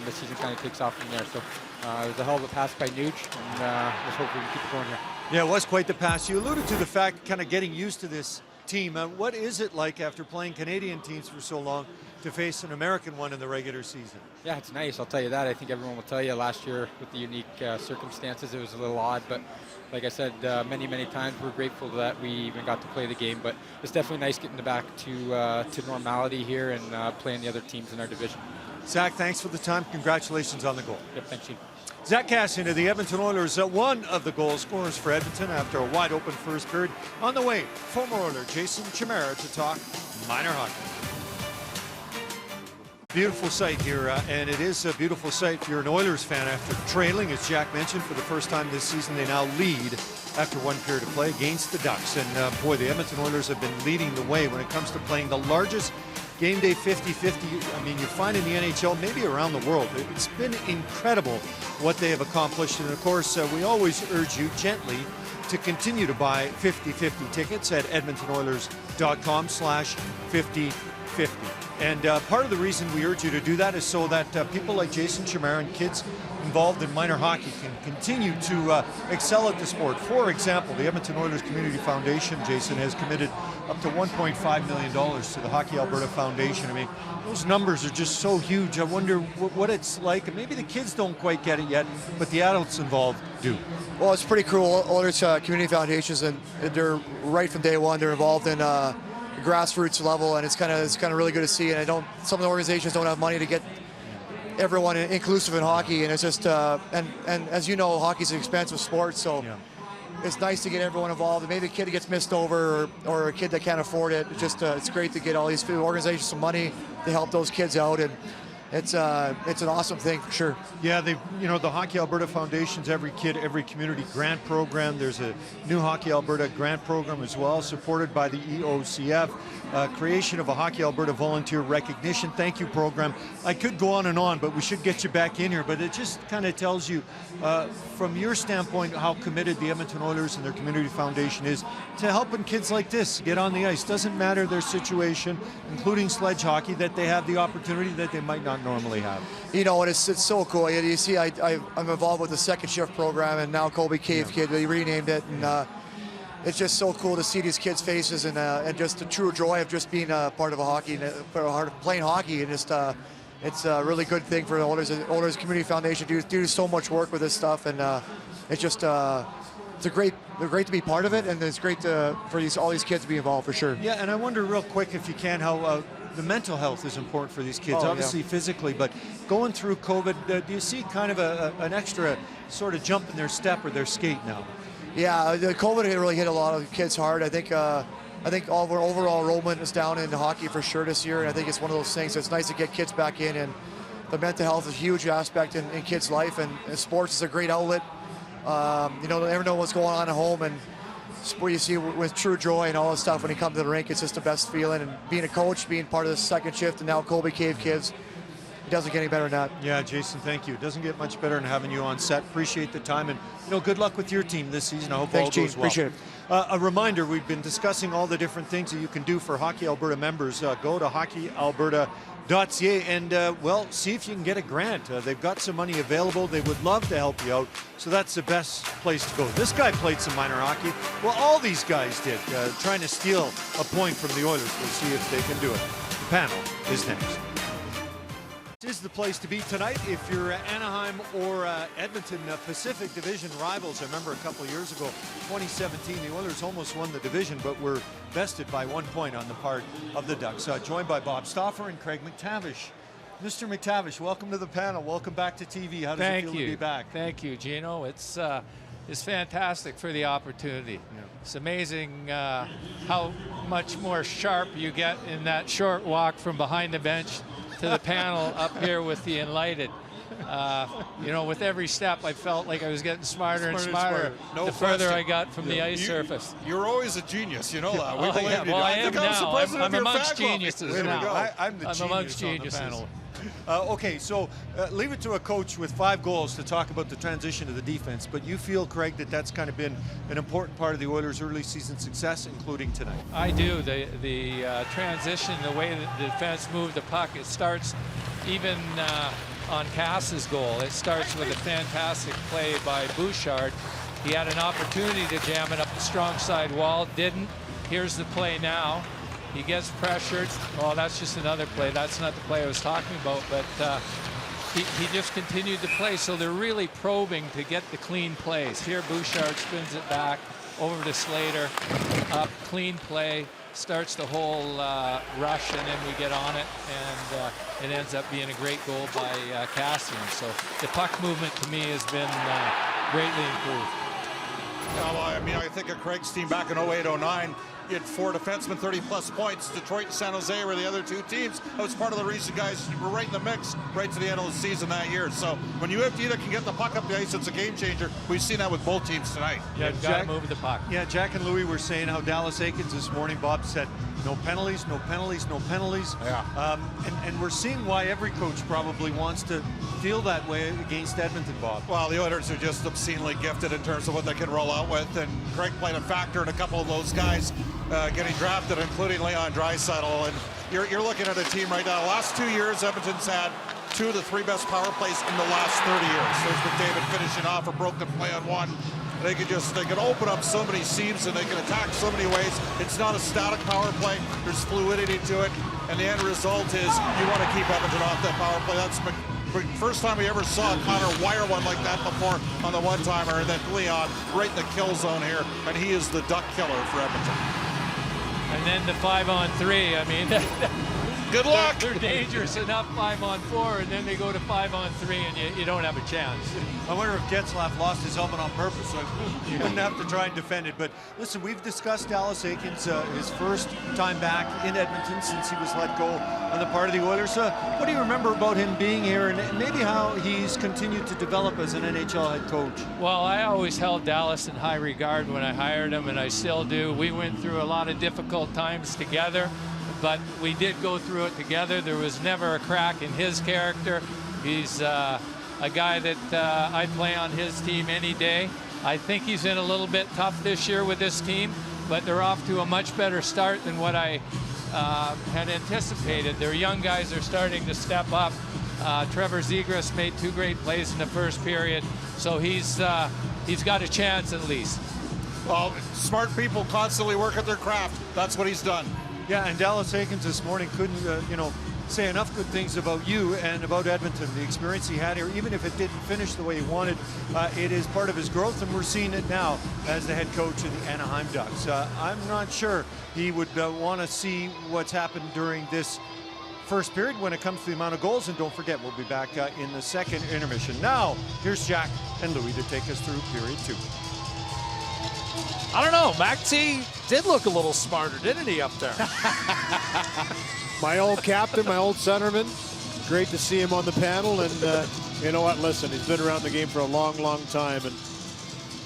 the season kind of takes off from there. So it was a hell of a pass by Nuge, and let's hope we can keep it going here. Yeah, it was quite the pass. You alluded to the fact kind of getting used to this team. What is it like after playing Canadian teams for so long to face an American one in the regular season? Yeah, it's nice. I'll tell you that. I think everyone will tell you last year with the unique circumstances, it was a little odd. But like I said, many times we're grateful that we even got to play the game. But it's definitely nice getting back to normality here and playing the other teams in our division. Zach, thanks for the time. Congratulations on the goal. Yep, thanks, Gene. Zach Kassian of the Edmonton Oilers, one of the goal scorers for Edmonton after a wide open first period. On the way, former Oiler Jason Chimera to talk minor hockey. Beautiful sight here, and it is a beautiful sight if you're an Oilers fan after trailing, as Jack mentioned, for the first time this season. They now lead after one period of play against the Ducks. And boy, the Edmonton Oilers have been leading the way when it comes to playing the largest game day 50-50. I mean, you find in the NHL, maybe around the world. It's been incredible what they have accomplished. And of course, we always urge you gently to continue to buy 50-50 tickets at edmontonoilers.com/50-50. And part of the reason we urge you to do that is so that people like Jason Chimera and kids involved in minor hockey can continue to excel at the sport. For example, the Edmonton Oilers Community Foundation, Jason, has committed up to $1.5 million to the Hockey Alberta Foundation. I mean, those numbers are just so huge. I wonder what it's like. And maybe the kids don't quite get it yet, but the adults involved do. Well, it's pretty cool. Oilers Community Foundations, and they're right from day one. They're involved in grassroots level, and it's kind of really good to see. And some of the organizations don't have money to get everyone inclusive in hockey, and it's just and as you know, hockey's an expensive sport, so it's nice to get everyone involved. And maybe a kid that gets missed over, or a kid that can't afford it. It's great to get all these organizations some money to help those kids out, and it's an awesome thing for sure. Yeah, the Hockey Alberta Foundation's Every Kid, Every Community grant program. There's a new Hockey Alberta grant program as well, supported by the EOCF. creation of a Hockey Alberta Volunteer Recognition Thank You program. I could go on, but we should get you back in here. But it just kind of tells you, from your standpoint, how committed the Edmonton Oilers and their community foundation is to helping kids like this get on the ice. Doesn't matter their situation, including sledge hockey, that they have the opportunity that they might not normally have. You know, and it's so cool. You see, I'm involved with the second shift program, and now Colby Cave Kid, they renamed it, and it's just so cool to see these kids' faces and just the true joy of just being a part of a hockey, part of playing hockey, and just it's a really good thing for the Oilers Community Foundation to do so much work with this stuff, and it's just they're great to be part of it, and it's great for all these kids to be involved for sure. Yeah, and I wonder real quick if you can how the mental health is important for these kids, obviously physically, but going through COVID, do you see kind of an extra sort of jump in their step or their skate now? Yeah, the COVID really hit a lot of kids hard. I think overall enrollment is down in hockey for sure this year, and I think it's one of those things. It's nice to get kids back in, and the mental health is a huge aspect in kids' life, and sports is a great outlet. You know, never know what's going on at home, and what you see with true joy and all this stuff when you come to the rink, it's just the best feeling. And being a coach, being part of the second shift, and now Colby Cave Kids, it doesn't get any better than that. Yeah, Jason, thank you. It doesn't get much better than having you on set. Appreciate the time, and good luck with your team this season. I hope all goes well. Appreciate it. A reminder, we've been discussing all the different things that you can do for Hockey Alberta members. Go to hockeyalberta.ca and, see if you can get a grant. They've got some money available. They would love to help you out, so that's the best place to go. This guy played some minor hockey. Well, all these guys did, trying to steal a point from the Oilers. We'll see if they can do it. The panel is next. This is the place to be tonight if you're Anaheim or Edmonton Pacific Division rivals. I remember a couple of years ago, 2017, the Oilers almost won the division, but were bested by 1 point on the part of the Ducks. Joined by Bob Stauffer and Craig McTavish. Mr. McTavish, welcome to the panel. Welcome back to TV. How does it feel to be back? Thank you, Gino. It's fantastic for the opportunity. Yeah. It's amazing how much more sharp you get in that short walk from behind the bench to the panel up here with the Enlighted. With every step, I felt like I was getting smarter and smarter the further I got from the ice surface. You're always a genius, you know that. We believe you. Well, I am now. I'm amongst geniuses now. I'm the genius on the panel. Okay, so leave it to a coach with 5 goals to talk about the transition to the defense, but you feel, Craig, that's kind of been an important part of the Oilers' early season success, including tonight. I do. The transition, the way that the defense moved the puck, it starts even on Cass's goal. It starts with a fantastic play by Bouchard. He had an opportunity to jam it up the strong side wall, didn't. Here's the play now. He gets pressured. Oh, that's just another play. That's not the play I was talking about, but he just continued to play. So they're really probing to get the clean plays. Here, Bouchard spins it back over to Slater. Up, clean play, starts the whole rush, and then we get on it, and it ends up being a great goal by Cassian. So the puck movement to me has been greatly improved. Well, I mean, I think of Craig's team back in 08-09. You had 4 defensemen, 30-plus points. Detroit and San Jose were the other 2 teams. That was part of the reason, guys, you were right in the mix right to the end of the season that year. So when you either can get the puck up the ice, it's a game changer. We've seen that with both teams tonight. Yeah, got to move the puck. Yeah, Jack and Louie were saying how Dallas Aikens this morning, Bob said, no penalties, no penalties, no penalties. Yeah. And we're seeing why every coach probably wants to feel that way against Edmonton, Bob. Well, the Oilers are just obscenely gifted in terms of what they can roll out with, and Craig played a factor in a couple of those guys getting drafted, including Leon Draisaitl. And you're looking at a team right now. The last 2 years, Edmonton's had 2 of the 3 best power plays in the last 30 years. There's McDavid finishing off a broken play on one. They can open up so many seams, and they can attack so many ways. It's not a static power play. There's fluidity to it, and the end result is you want to keep Edmonton off that power play. That's the first time we ever saw Connor wire one like that before on the one-timer, and then Leon right in the kill zone here, and he is the duck killer for Edmonton. And then the 5-on-3. I mean, good luck. They're dangerous enough 5-on-4, and then they go to 5-on-3, and you don't have a chance. I wonder if Getzlaf lost his helmet on purpose, so he wouldn't have to try and defend it. But listen, we've discussed Dallas Aikens, his first time back in Edmonton since he was let go on the part of the Oilers. What do you remember about him being here, and maybe how he's continued to develop as an NHL head coach? Well, I always held Dallas in high regard when I hired him, and I still do. We went through a lot of difficult times together. but we did go through it together. There was never a crack in his character. He's a guy that I'd play on his team any day. I think he's in a little bit tough this year with this team, but they're off to a much better start than what I had anticipated. Their young guys are starting to step up. Trevor Zegras made 2 great plays in the first period, so he's got a chance at least. Well, smart people constantly work at their craft. That's what he's done. Yeah, and Dallas Eakins this morning couldn't, say enough good things about you and about Edmonton. The experience he had here, even if it didn't finish the way he wanted, it is part of his growth, and we're seeing it now as the head coach of the Anaheim Ducks. I'm not sure he would want to see what's happened during this first period when it comes to the amount of goals, and don't forget, we'll be back in the second intermission. Now, here's Jack and Louis to take us through period 2. I don't know. Mac T did look a little smarter, didn't he, up there? My old captain, my old centerman. Great to see him on the panel. And you know what? Listen, he's been around the game for a long, long time and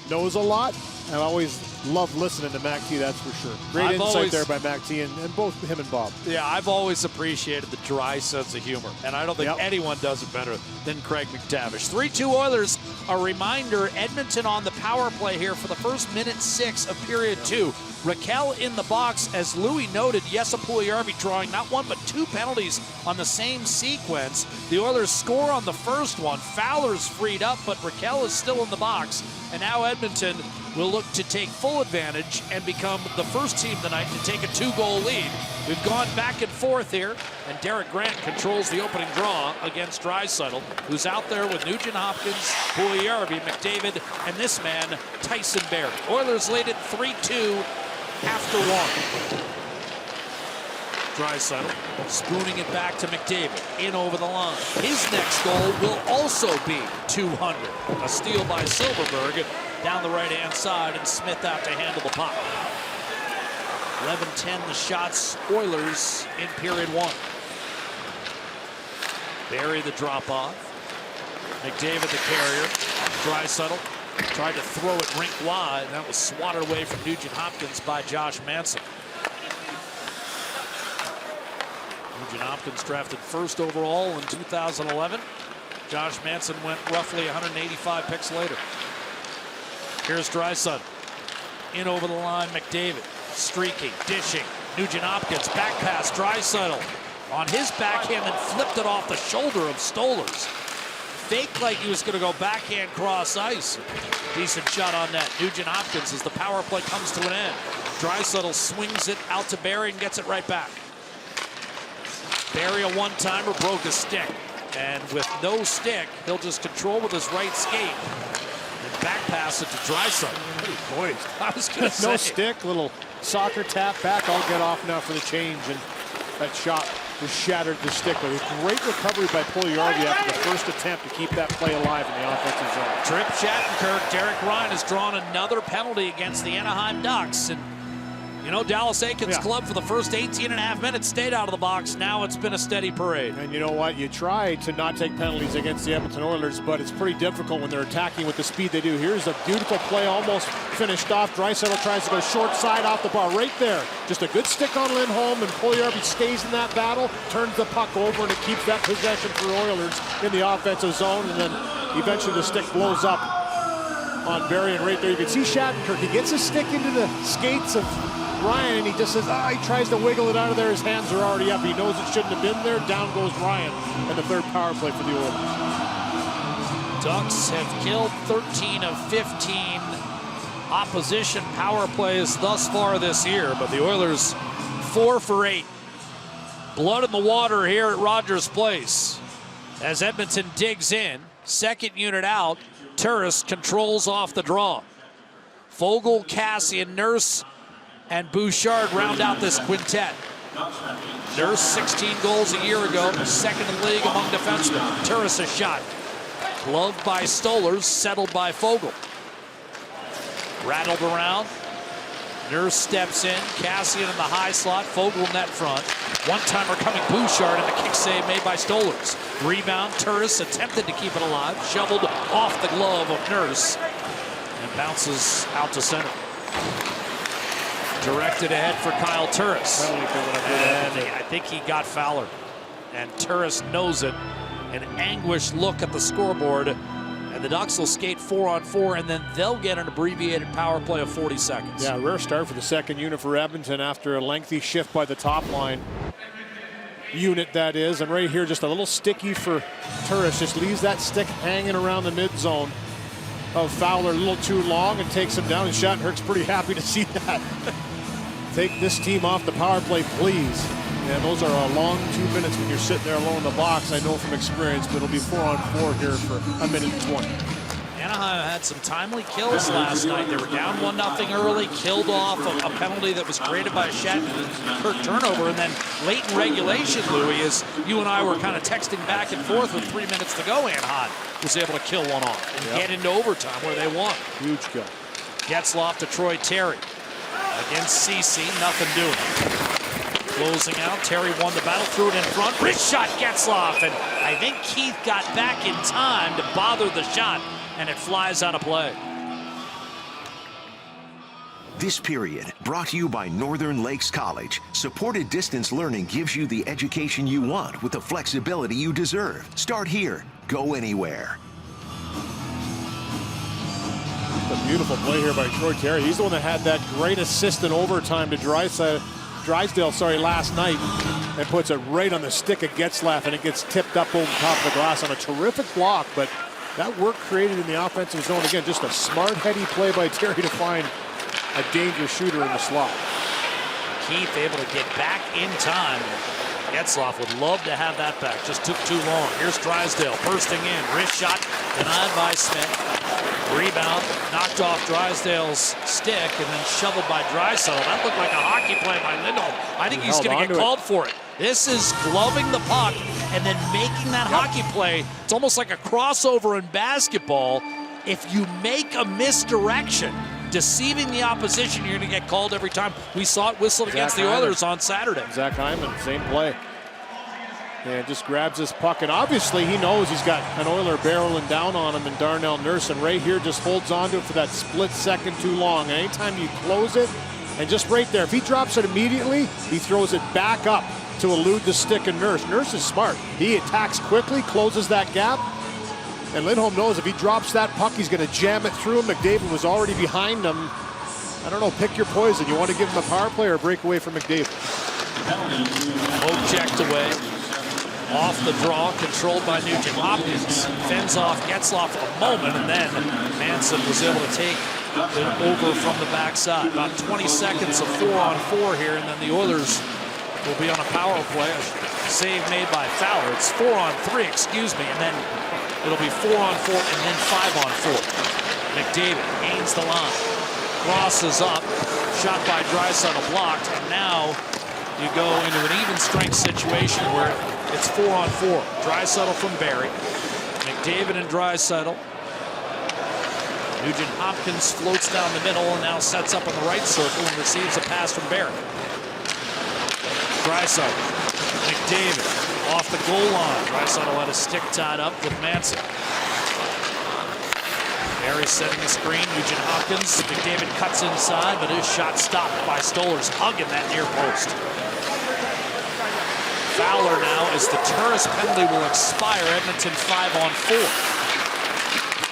knows a lot. I always love listening to Mac T, that's for sure. Great insight there by Mac T and both him and Bob. Yeah, I've always appreciated the dry sense of humor, and I don't think anyone does it better than Craig McTavish. 3-2 Oilers. A reminder, Edmonton on the power play here for the first minute 6 of period 2. Raquel in the box, as Louis noted. Jesse Puljujärvi drawing not 1 but 2 penalties on the same sequence. The Oilers score on the first one. Fowler's freed up, but Raquel is still in the box. And now Edmonton will look to take full advantage and become the first team tonight to take a 2-goal lead. We've gone back and forth here, and Derek Grant controls the opening draw against Draisaitl, who's out there with Nugent Hopkins, Puljujärvi, McDavid, and this man, Tyson Barrie. Oilers lead it 3-2 after 1. Draisaitl spooning it back to McDavid, in over the line. His next goal will also be 200. A steal by Silverberg down the right-hand side, and Smith out to handle the puck. 11-10 the shots, Oilers in period 1. Barrie the drop-off. McDavid the carrier. Draisaitl tried to throw it rink wide, and that was swatted away from Nugent Hopkins by Josh Manson. Nugent Hopkins drafted 1st overall in 2011. Josh Manson went roughly 185 picks later. Here's Draisaitl. In over the line, McDavid. Streaking, dishing. Nugent Hopkins, back pass, Draisaitl. On his backhand and flipped it off the shoulder of Stolarz. Faked like he was going to go backhand cross ice. Decent shot on net. Nugent Hopkins as the power play comes to an end. Draisaitl swings it out to Barrie and gets it right back. Barrie, a one-timer, broke a stick. And with no stick, he'll just control with his right skate. And back pass it to Draisaitl. Boy, I was going to say. No stick, little soccer tap back. I'll get off now for the change. And that shot was shattered the stick. But a great recovery by Puljujärvi after the first attempt to keep that play alive in the offensive zone. Trip Shattenkirk, Derek Ryan has drawn another penalty against the Anaheim Ducks. And you know, Dallas Eakins' club for the first 18.5 minutes stayed out of the box. Now it's been a steady parade. And you know what? You try to not take penalties against the Edmonton Oilers, but it's pretty difficult when they're attacking with the speed they do. Here's a beautiful play, almost finished off. Draisaitl tries to go short side off the bar, right there. Just a good stick on Lindholm, and Puljujärvi stays in that battle, turns the puck over, and it keeps that possession for Oilers in the offensive zone. And then eventually the stick blows up on Barrie, and right there you can see Shattenkirk. He gets his stick into the skates of Ryan, and he just says, he tries to wiggle it out of there. His hands are already up. He knows it shouldn't have been there. Down goes Ryan, and the third power play for the Oilers. Ducks have killed 13 of 15 opposition power plays thus far this year, but the Oilers 4 for 8. Blood in the water here at Rogers Place as Edmonton digs in. Second unit out. Turris controls off the draw. Foegele, Cassian, Nurse, and Bouchard round out this quintet. Nurse, 16 goals a year ago, second in the league among defensemen. Turris a shot. Gloved by Stolarz, settled by Foegele. Rattled around. Nurse steps in. Cassian in the high slot. Foegele net front. One-timer coming Bouchard, and a kick save made by Stolarz. Rebound, Turris attempted to keep it alive. Shoveled off the glove of Nurse. And bounces out to center. Directed ahead for Kyle Turris. And I think he got Fowler. And Turris knows it. An anguished look at the scoreboard. And the Ducks will skate 4-on-4, and then they'll get an abbreviated power play of 40 seconds. Yeah, rare start for the second unit for Edmonton after a lengthy shift by the top line unit, that is. And right here, just a little sticky for Turris. Just leaves that stick hanging around the mid zone of Fowler a little too long and takes him down. And Shattenhurst's pretty happy to see that. Take this team off the power play, please. And those are a long 2 minutes when you're sitting there alone in the box. I know from experience, but it'll be 4-on-4 here for a minute and 20. Anaheim had some timely kills last night. They were down 1-0 early, killed off a penalty that was created by a Shattenkirk turnover, and then late in regulation, Louis, as you and I were kind of texting back and forth with 3 minutes to go, Anaheim was able to kill one off and get into overtime where they won. Huge kill. Getzlaf to Troy Terry. Against CC, nothing doing. Closing out, Terry won the battle, threw it in front. Wrist shot, Getzlaf, and I think Keith got back in time to bother the shot, and it flies out of play. This period brought to you by Northern Lakes College. Supported distance learning gives you the education you want with the flexibility you deserve. Start here, go anywhere. A beautiful play here by Troy Terry. He's the one that had that great assist in overtime to Drysdale, last night, and puts it right on the stick of Getzlaf, and it gets tipped up over top of the glass on a terrific block. But that work created in the offensive zone, again, just a smart, heady play by Terry to find a dangerous shooter in the slot. Keith able to get back in time. Getzlaf would love to have that back, just took too long. Here's Drysdale bursting in, wrist shot denied by Smith. Rebound knocked off Drysdale's stick and then shoveled by Draisaitl. That looked like a hockey play by Lindholm. I think he's going to get called for it. This is gloving the puck and then making that hockey play. It's almost like a crossover in basketball. If you make a misdirection, deceiving the opposition, you're going to get called every time. We saw it whistled against the Oilers on Saturday. Zach Hyman, same play. And just grabs this puck, and obviously he knows he's got an Oiler barreling down on him, and Darnell Nurse, and right here just holds on to it for that split second too long. And anytime you close it, and just right there, if he drops it immediately, he throws it back up to elude the stick of Nurse. Nurse is smart. He attacks quickly, closes that gap, and Lindholm knows if he drops that puck, he's going to jam it through him. McDavid was already behind him. I don't know, pick your poison. You want to give him a power play or a breakaway from McDavid? Hope checked away. Off the draw, controlled by Nugent Hopkins. Fends off Getzlaf for a moment, and then Manson was able to take it over from the backside. About 20 seconds of 4-on-4 here, and then the Oilers will be on a power play. A save made by Fowler. It's 4-on-3, excuse me, and then it'll be 4-on-4 and then 5-on-4. McDavid gains the line, crosses up, shot by Draisaitl blocked, and now you go into an even strength situation where it's 4-on-4. Draisaitl from Barrie. McDavid and Draisaitl. Nugent Hopkins floats down the middle and now sets up in the right circle and receives a pass from Barrie. Draisaitl. McDavid off the goal line. Draisaitl had a stick tied up with Manson. Barrie setting the screen. Nugent Hopkins. McDavid cuts inside, but his shot stopped by Stolarz hugging that near post. Fowler now, as the Turris penalty will expire. Edmonton 5-on-4.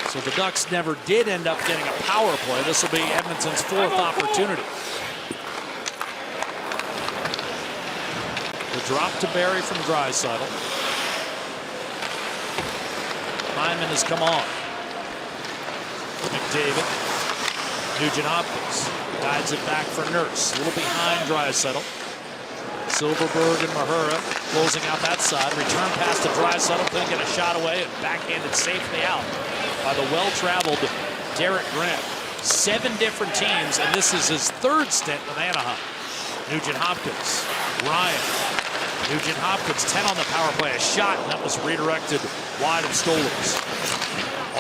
So the Ducks never did end up getting a power play. This will be Edmonton's fourth opportunity. The drop to Barrie from Draisaitl. Hyman has come on. McDavid. Nugent Hopkins guides it back for Nurse. A little behind Draisaitl. Silverberg and Mahura closing out that side. Return pass to Draisaitl. Couldn't get a shot away and backhanded safely out by the well-traveled Derek Grant. 7 different teams, and this is his third stint with Anaheim. Nugent Hopkins. Ryan. Nugent Hopkins 10 on the power play. A shot, and that was redirected wide of Stolarz.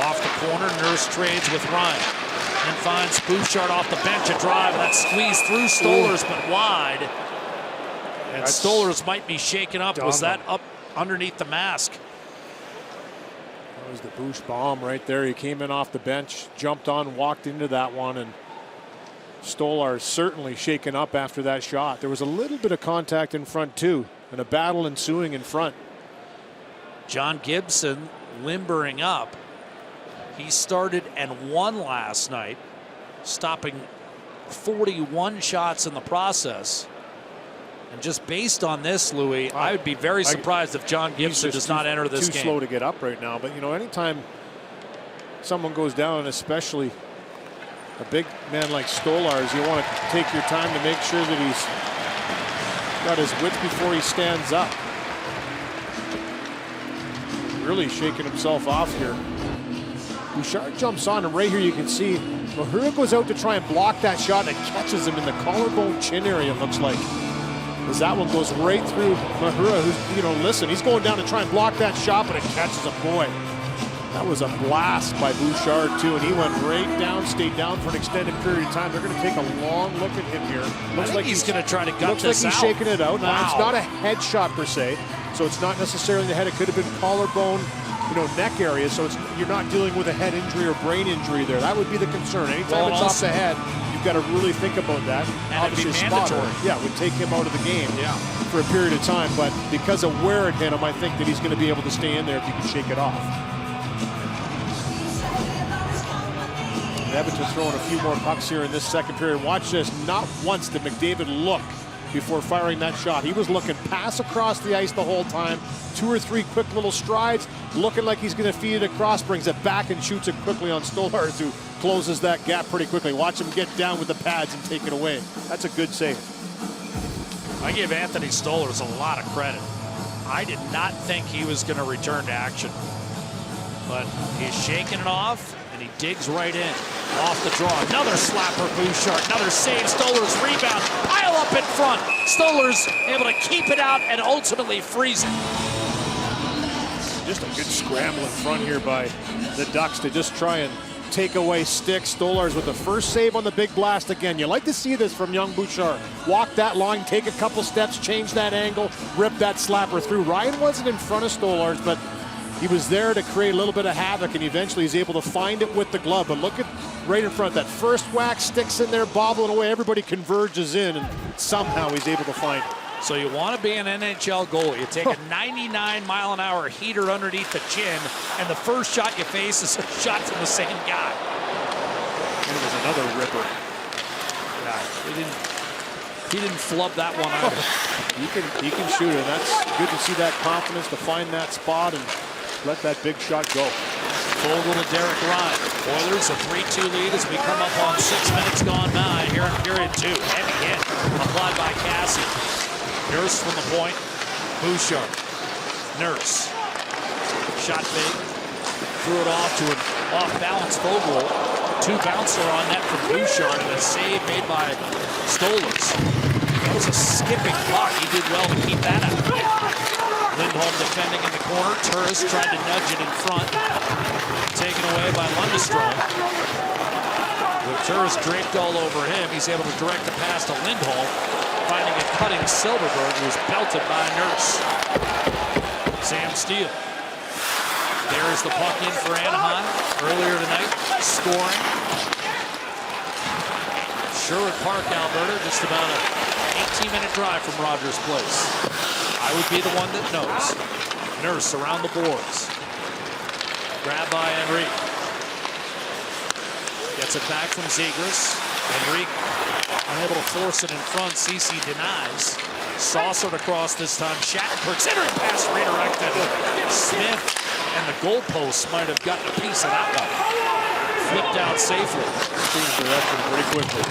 Off the corner, Nurse trades with Ryan. And finds Bouchard off the bench. A drive, and that squeezed through Stolarz, but wide. And Stolarz might be shaken up. Was that up underneath the mask? That was the Bouch bomb right there. He came in off the bench, jumped on, walked into that one, and Stolar certainly shaken up after that shot. There was a little bit of contact in front too, and a battle ensuing in front. John Gibson limbering up. He started and won last night, stopping 41 shots in the process. And just based on this, Louis, I would be very surprised if John Gibson does not enter this game. Too slow to get up right now, but you know, anytime someone goes down, especially a big man like Stolarz, you want to take your time to make sure that he's got his width before he stands up. Really shaking himself off here. Bouchard jumps on, and right here you can see Mahura goes out to try and block that shot, and it catches him in the collarbone chin area, it looks like. As that one goes right through Mahura, who's, you know, listen, he's going down to try and block that shot, but it catches him. Boy, that was a blast by Bouchard, too, and he went right down, stayed down for an extended period of time. They're going to take a long look at him here. Looks like he's going to try to gut this out. Looks like he's shaking it out. Now, it's not a head shot, per se, so it's not necessarily the head. It could have been collarbone, you know, neck area, so it's, you're not dealing with a head injury or brain injury there. That would be the concern. Anytime it's off the head, you've got to really think about that. And obviously, it'd be mandatory. Yeah, would take him out of the game for a period of time, but because of where it hit him, I think that he's going to be able to stay in there if he can shake it off. Edmonton throwing a few more pucks here in this second period. Watch this. Not once did McDavid look before firing that shot. He was looking pass across the ice the whole time. 2 or 3 quick little strides, looking like he's going to feed it across, brings it back and shoots it quickly on Stolarz, who closes that gap pretty quickly. Watch him get down with the pads and take it away. That's a good save. I give Anthony Stolarz a lot of credit. I did not think he was going to return to action, but he's shaking it off, and he digs right in. Off the draw, another slapper, Bouchard, another save, Stolarz rebound, pile up in front. Stolarz able to keep it out and ultimately freeze it. Just a good scramble in front here by the Ducks to just try and take away sticks. Stolarz with the first save on the big blast again. You like to see this from young Bouchard. Walk that line, take a couple steps, change that angle, rip that slapper through. Ryan wasn't in front of Stolarz, but he was there to create a little bit of havoc, and eventually he's able to find it with the glove. But look at right in front, that first whack sticks in there, bobbling away. Everybody converges in, and somehow he's able to find it. So you want to be an NHL goalie. You take a 99-mile-an-hour heater underneath the chin, and the first shot you face is a shot from the same guy. And it was another ripper. Yeah, he didn't flub that one out. He can shoot it. That's good to see that confidence to find that spot and let that big shot go. Fogle to Derek Ryan. Oilers a 3-2 lead as we come up on 6 minutes gone by here in period 2. Heavy hit applied by Cassie. Nurse from the point. Bouchard. Nurse. Shot fake. Threw it off to an off-balance Fogle. 2 bouncer on net from Bouchard, and a save made by Stolarz. That was a skipping puck. He did well to keep that out. Lindholm defending in the corner. Turris tried to nudge it in front. Taken away by Lundestrom. With Turris draped all over him, he's able to direct the pass to Lindholm, finding a cutting Silverberg, who was belted by Nurse. Sam Steele. There's the puck in for Anaheim earlier tonight, scoring. Sherwood Park, Alberta, just about an 18-minute drive from Rogers Place. I would be the one that knows. Nurse around the boards. Grabbed by Enrique. Gets it back from Zegras. Enrique unable to force it in front. Ceci denies. Saucered across this time. Shattenkirk's entering pass redirected. Smith and the goalposts might have gotten a piece of that one. Flipped out safely. Direction pretty quickly.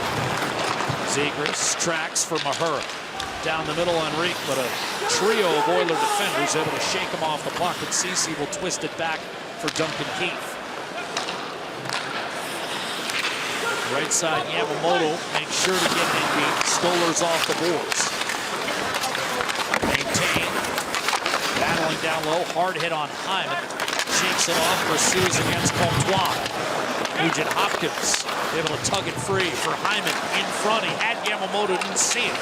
Zegras tracks for Mahura. Down the middle, Enrique, but a trio of Oiler defenders able to shake him off the puck, and Ceci will twist it back for Duncan Keith. Right side, Yamamoto makes sure to get it in beat. Stolarz off the boards. Maintained. Battling down low, hard hit on Hyman. Shakes it off, pursues against Comtois. Nugent Hopkins able to tug it free for Hyman in front. He had Yamamoto, didn't see it.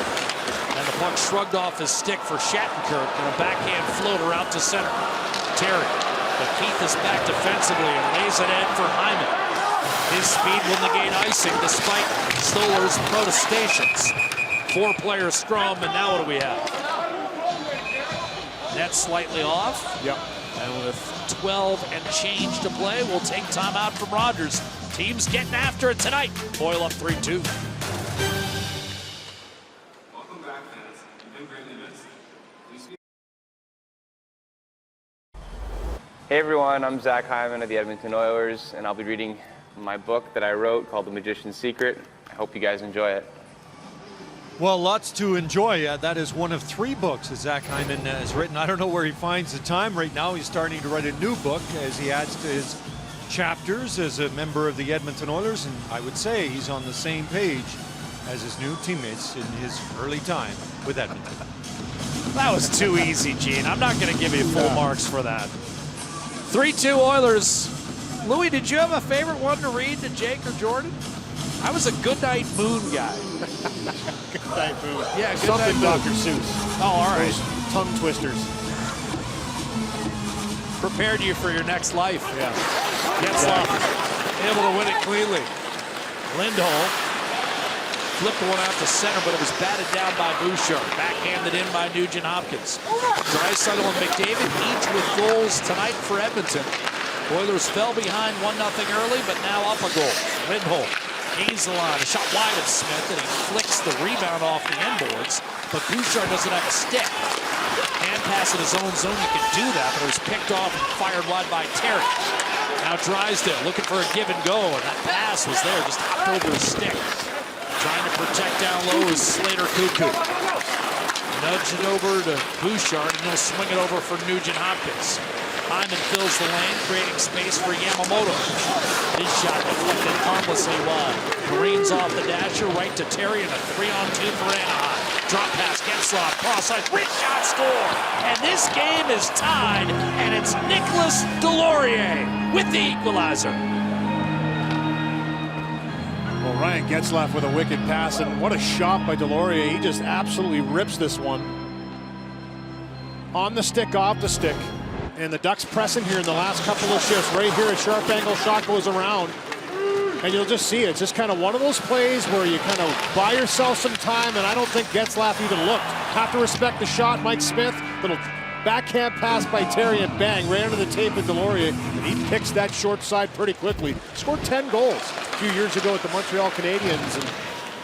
And the puck shrugged off his stick for Shattenkirk, and a backhand floater out to center. Terry, but Keith is back defensively and lays it in for Hyman. His speed will negate icing despite Stolar's protestations. 4-player scrum, and now what do we have? Net slightly off. Yep. And with 12 and change to play, we'll take timeout from Rogers. Team's getting after it tonight. Boyle up 3-2. Welcome back, fans. You've been greatly missed. Hey everyone, I'm Zach Hyman of the Edmonton Oilers, and I'll be reading my book that I wrote called The Magician's Secret. I hope you guys enjoy it. Well, lots to enjoy. That is one of 3 books that Zach Hyman has written. I don't know where he finds the time. Right now he's starting to write a new book as he adds to his chapters as a member of the Edmonton Oilers, and I would say he's on the same page as his new teammates in his early time with Edmonton. That was too easy, Gene. I'm not going to give you full marks for that. 3-2 Oilers. Louis, did you have a favorite one to read to Jake or Jordan? I was a Goodnight Moon guy. Goodnight Moon. Yeah, something Goodnight Dr. Moon. Seuss. Oh, all right. Those tongue twisters. Prepared you for your next life. Yeah. Getzlaf able to win it cleanly. Lindholm flipped one out to center, but it was batted down by Bouchard. Backhanded in by Nugent Hopkins. Draisaitl and McDavid each with goals tonight for Edmonton. Oilers fell behind 1-0 early, but now up a goal. Lindholm, Hazelon, a shot wide of Smith, and he flicks the rebound off the end boards, but Bouchard doesn't have a stick. Hand pass in his own zone, you can do that, but it was picked off and fired wide by Terry. Now Drysdale looking for a give and go, and that pass was there, just hopped over his stick. Trying to protect down low is Slater Cuckoo. Nudge it over to Bouchard, and he'll swing it over for Nugent Hopkins. Hyman fills the lane, creating space for Yamamoto. His shot deflected harmlessly wide. Careens off the dasher, right to Terry, and a 3-on-2 for Anaheim. Drop pass, Getzlaf, cross ice, rich shot, score! And this game is tied, and it's Nicholas Delorier with the equalizer. Well, Ryan Getzlaf with a wicked pass, and what a shot by Delorier. He just absolutely rips this one. On the stick, off the stick. And the Ducks pressing here in the last couple of shifts. Right here, a sharp angle shot goes around. And you'll just see it. It's just kind of one of those plays where you kind of buy yourself some time, and I don't think Getzlaf even looked. Have to respect the shot, Mike Smith. Little backhand pass by Terry, and bang, right under the tape of Delorier. And he picks that short side pretty quickly. Scored 10 goals a few years ago with the Montreal Canadiens. And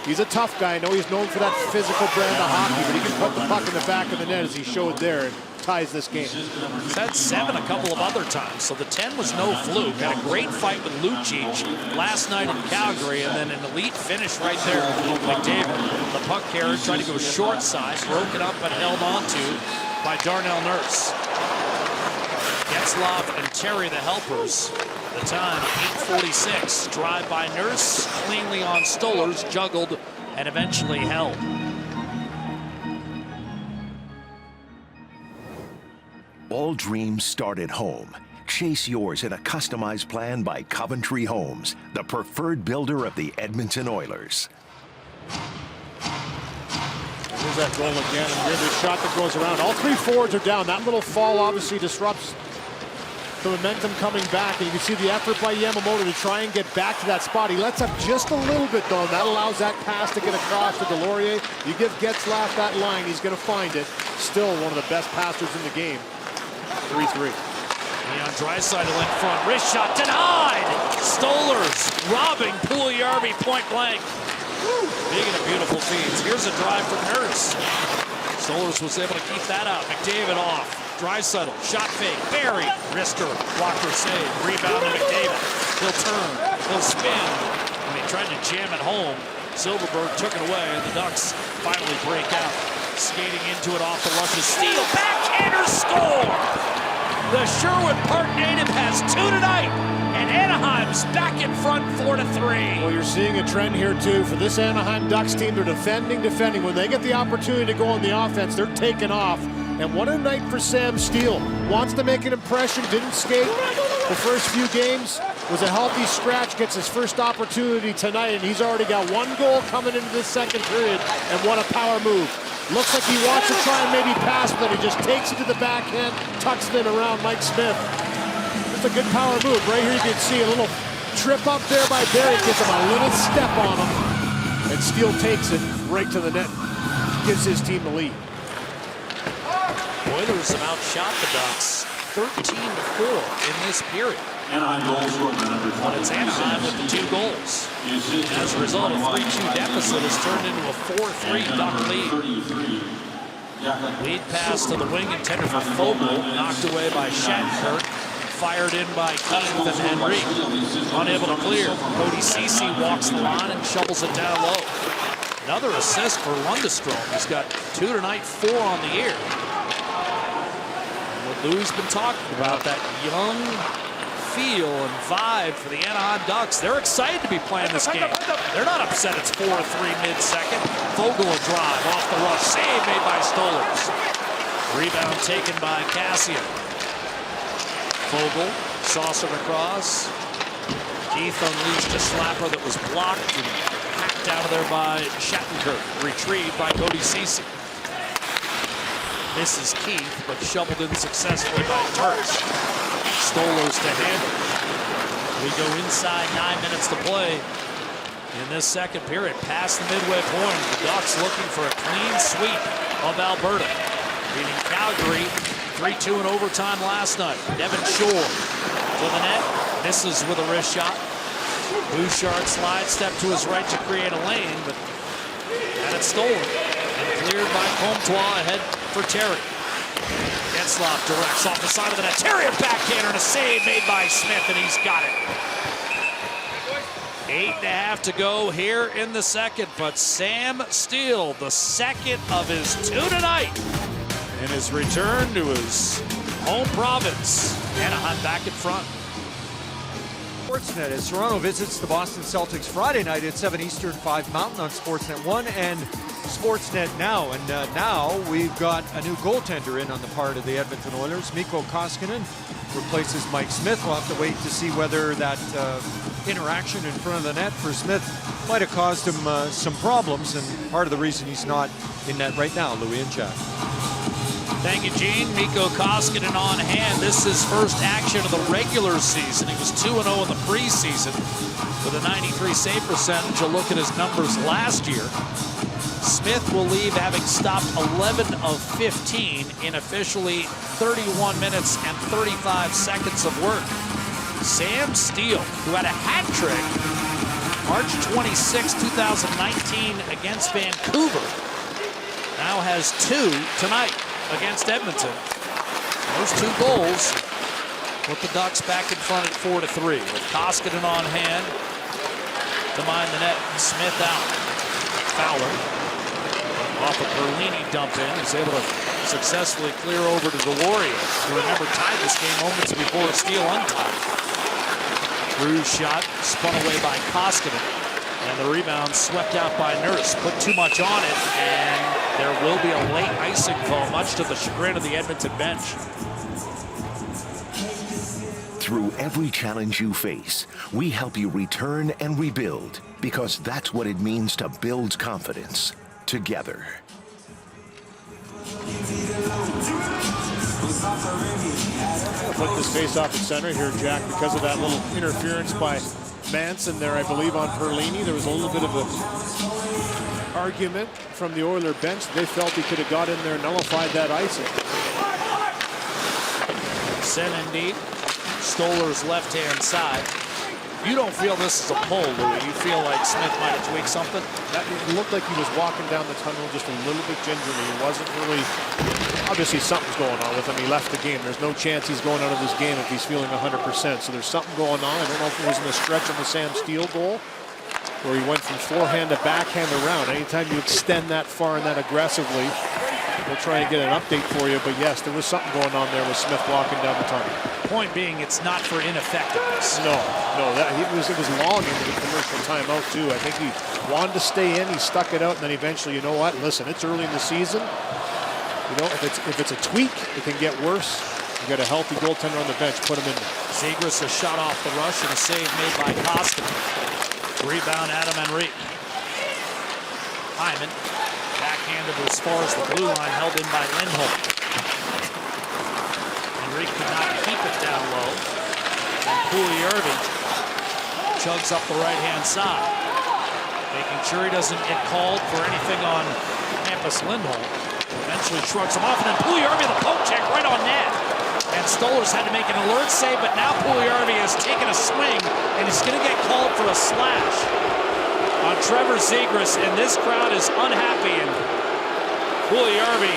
he's a tough guy. I know he's known for that physical brand of hockey, but he can put the puck in the back of the net as he showed there. And ties this game. He's had 7 a couple of other times, so the 10 was no fluke. Had a great fight with Lucic last night in Calgary, and then an elite finish right there. McDavid, the puck carrier, tried to go short side, broken up but held onto by Darnell Nurse. Getzlaf and Terry, the helpers. The time, 8:46. Drive by Nurse, cleanly on Stolarz, juggled, and eventually held. All dreams start at home. Chase yours in a customized plan by Coventry Homes, the preferred builder of the Edmonton Oilers. Here's that goal again, and here's the shot that goes around. All 3 forwards are down. That little fall obviously disrupts the momentum coming back, and you can see the effort by Yamamoto to try and get back to that spot. He lets up just a little bit, though, and that allows that pass to get across to Delorier. You give Getzlaf that line, he's going to find it. Still one of the best passers in the game. 3-3. Leon Draisaitl in front. Wrist shot denied. Stolarz robbing Puljujarvi point blank. Big and a beautiful feeds. Here's a drive from Nurse. Stolarz was able to keep that out. McDavid off. Draisaitl shot fake. Barry. Risker. Blocker save. Rebound to McDavid. He'll turn. He'll spin. When he tried to jam it home, Silverberg took it away, and the Ducks finally break out. Skating into it off the Russian steal. Backhander score! The Sherwood Park native has 2 tonight, and Anaheim's back in front 4-3. Well, you're seeing a trend here, too. For this Anaheim Ducks team, they're defending. When they get the opportunity to go on the offense, they're taking off. And what a night for Sam Steele. Wants to make an impression, didn't skate the first few games. Was a healthy scratch, gets his first opportunity tonight, and he's already got 1 goal coming into this second period. And what a power move. Looks like he wants to try and maybe pass, but he just takes it to the backhand, tucks it in around Mike Smith. Just a good power move. Right here you can see a little trip up there by Barry, gets him a little step on him, and Steele takes it right to the net, gives his team the lead. Oilers have outshot the Ducks 13-4 in this period. Anaheim goal scored by number 20. But it's Anaheim with the 2 goals. As a result, a 3-2 deficit has turned into a 4-3 Duck lead. Lead pass to the wing intended for Fogle, knocked away by Shattenkirk, fired in by Keith and Henry. Unable to clear. Cody Ceci walks the line and shovels it down low. Another assist for Lundestrom. He's got 2 tonight, 4 on the year. And what Lou's been talking about, that young feel and vibe for the Anaheim Ducks. They're excited to be playing this game. They're not upset it's 4-3 mid-second. Fogle a drive off the rush. Save made by Stolers. Rebound taken by Cassian. Fogle saucered across. Keith unleashed a slapper that was blocked and hacked out of there by Shattenkirk. Retrieved by Cody Ceci. Misses Keith, but shoveled in successfully by Turks. Stolers to handle. We go inside 9 minutes to play in this second period. Past the midway point, the Ducks looking for a clean sweep of Alberta. Beating Calgary 3-2 in overtime last night. Devin Shore to the net. Misses with a wrist shot. Bouchard slide step to his right to create a lane, but had it stolen. And cleared by Comtois ahead for Terry. Getzlaf directs off the side of the net. Terry a backhander and a save made by Smith, and he's got it. 8.5 to go here in the second, but Sam Steele, the second of his 2 tonight, in his return to his home province. Anaheim back in front. Sportsnet as Toronto visits the Boston Celtics Friday night at 7 Eastern, 5 Mountain on Sportsnet 1 and Sportsnet Now. And now we've got a new goaltender in on the part of the Edmonton Oilers. Mikko Koskinen replaces Mike Smith. We'll have to wait to see whether that interaction in front of the net for Smith might have caused him some problems, and part of the reason he's not in net right now. Louis and Chad. Thank you, Gene. Mikko Koskinen on hand. This is his first action of the regular season. He was 2-0 in the preseason with a 93 save percentage. A look at his numbers last year. Smith will leave having stopped 11 of 15 in officially 31 minutes and 35 seconds of work. Sam Steele, who had a hat trick March 26, 2019 against Vancouver, now has 2 tonight against Edmonton. Those 2 goals put the Ducks back in front at 4-3 with Koskinen on hand to mind the net. Smith out. Fowler off a Berlini dump in, is able to successfully clear over to the Warriors, who remember tied this game moments before Steele untied. Cruz shot spun away by Koskinen, and the rebound swept out by Nurse. Put too much on it, and there will be a late icing call, much to the chagrin of the Edmonton bench. Through every challenge you face, we help you return and rebuild, because that's what it means to build confidence together. Put this face off at center here, Jack, because of that little interference by Manson there, I believe, on Perlini. There was a little bit of an argument from the Oiler bench. They felt he could have got in there and nullified that icing. Sent in deep. Stolar's left-hand side. You don't feel this is a pull, Louis. You feel like Smith might have tweaked something? It looked like he was walking down the tunnel just a little bit gingerly. He wasn't really... Obviously, something's going on with him. He left the game. There's no chance he's going out of this game if he's feeling 100%. So there's something going on. I don't know if it was in the stretch of the Sam Steele goal, where he went from forehand to backhand around. Anytime you extend that far and that aggressively, we'll try and get an update for you. But yes, there was something going on there with Smith walking down the tunnel. Point being, it's not for ineffectiveness. No, it was long into the commercial timeout too. I think he wanted to stay in. He stuck it out, and then eventually, you know what? Listen, it's early in the season. You know, if it's a tweak, it can get worse. You got a healthy goaltender on the bench. Put him in there. Zegras a shot off the rush and a save made by Koskinen. Rebound, Adam Henrique. Hyman backhanded as far as the blue line, held in by Lindholm. Henrique could not keep it down low. And Puljujärvi chugs up the right-hand side. Making sure he doesn't get called for anything on Hampus Lindholm. Eventually shrugs him off, and then Puljujarvi, the poke check right on net. And Stolarz had to make an alert save, but now Puljujarvi has taken a swing, and he's going to get called for a slash on Trevor Zegras, and this crowd is unhappy, and Puljujarvi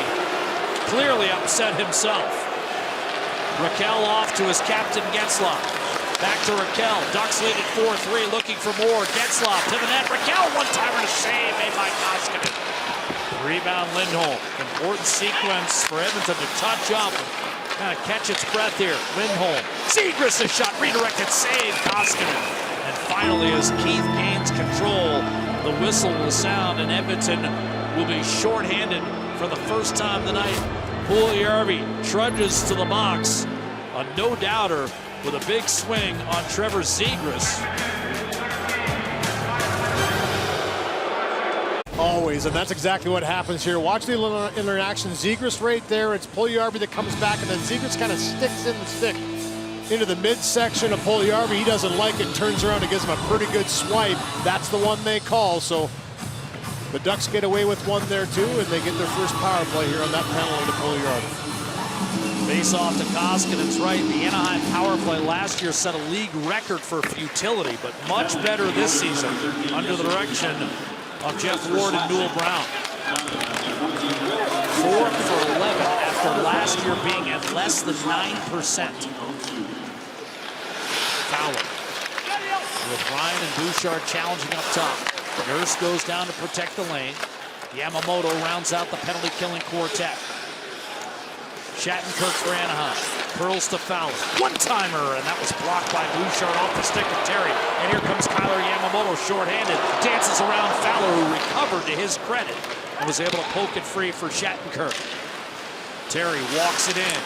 clearly upset himself. Raquel off to his captain, Getzlaf. Back to Raquel. Ducks lead at 4-3, looking for more. Getzlaf to the net. Raquel, one-timer to save, made by Koskinen. Rebound Lindholm. Important sequence for Edmonton to touch up. Kind of catch its breath here. Lindholm. Zegras, a shot, redirected save. Koskinen. And finally, as Keith gains control, the whistle will sound, and Edmonton will be shorthanded for the first time tonight. Puljujarvi trudges to the box. A no-doubter with a big swing on Trevor Zegras. Always, and that's exactly what happens here. Watch the interaction. Zegras right there. It's Puljujarvi that comes back, and then Zegras kind of sticks in the stick into the midsection of Puljujarvi. He doesn't like it, turns around and gives him a pretty good swipe. That's the one they call, so the Ducks get away with one there too, and they get their first power play here on that penalty to Puljujarvi. Face off to Koskinen's right. The Anaheim power play last year set a league record for futility, but much better this season under the direction of Jeff Ward and Newell Brown. 4 for 11 after last year being at less than 9%. Fowler with Ryan and Bouchard challenging up top. Nurse goes down to protect the lane. Yamamoto rounds out the penalty-killing quartet. Shattenkirk for Anaheim. Curls to Fowler. One-timer, and that was blocked by Bouchard off the stick of Terry. And here comes Kyler Yamamoto shorthanded. Dances around Fowler, who recovered to his credit and was able to poke it free for Shattenkirk. Terry walks it in.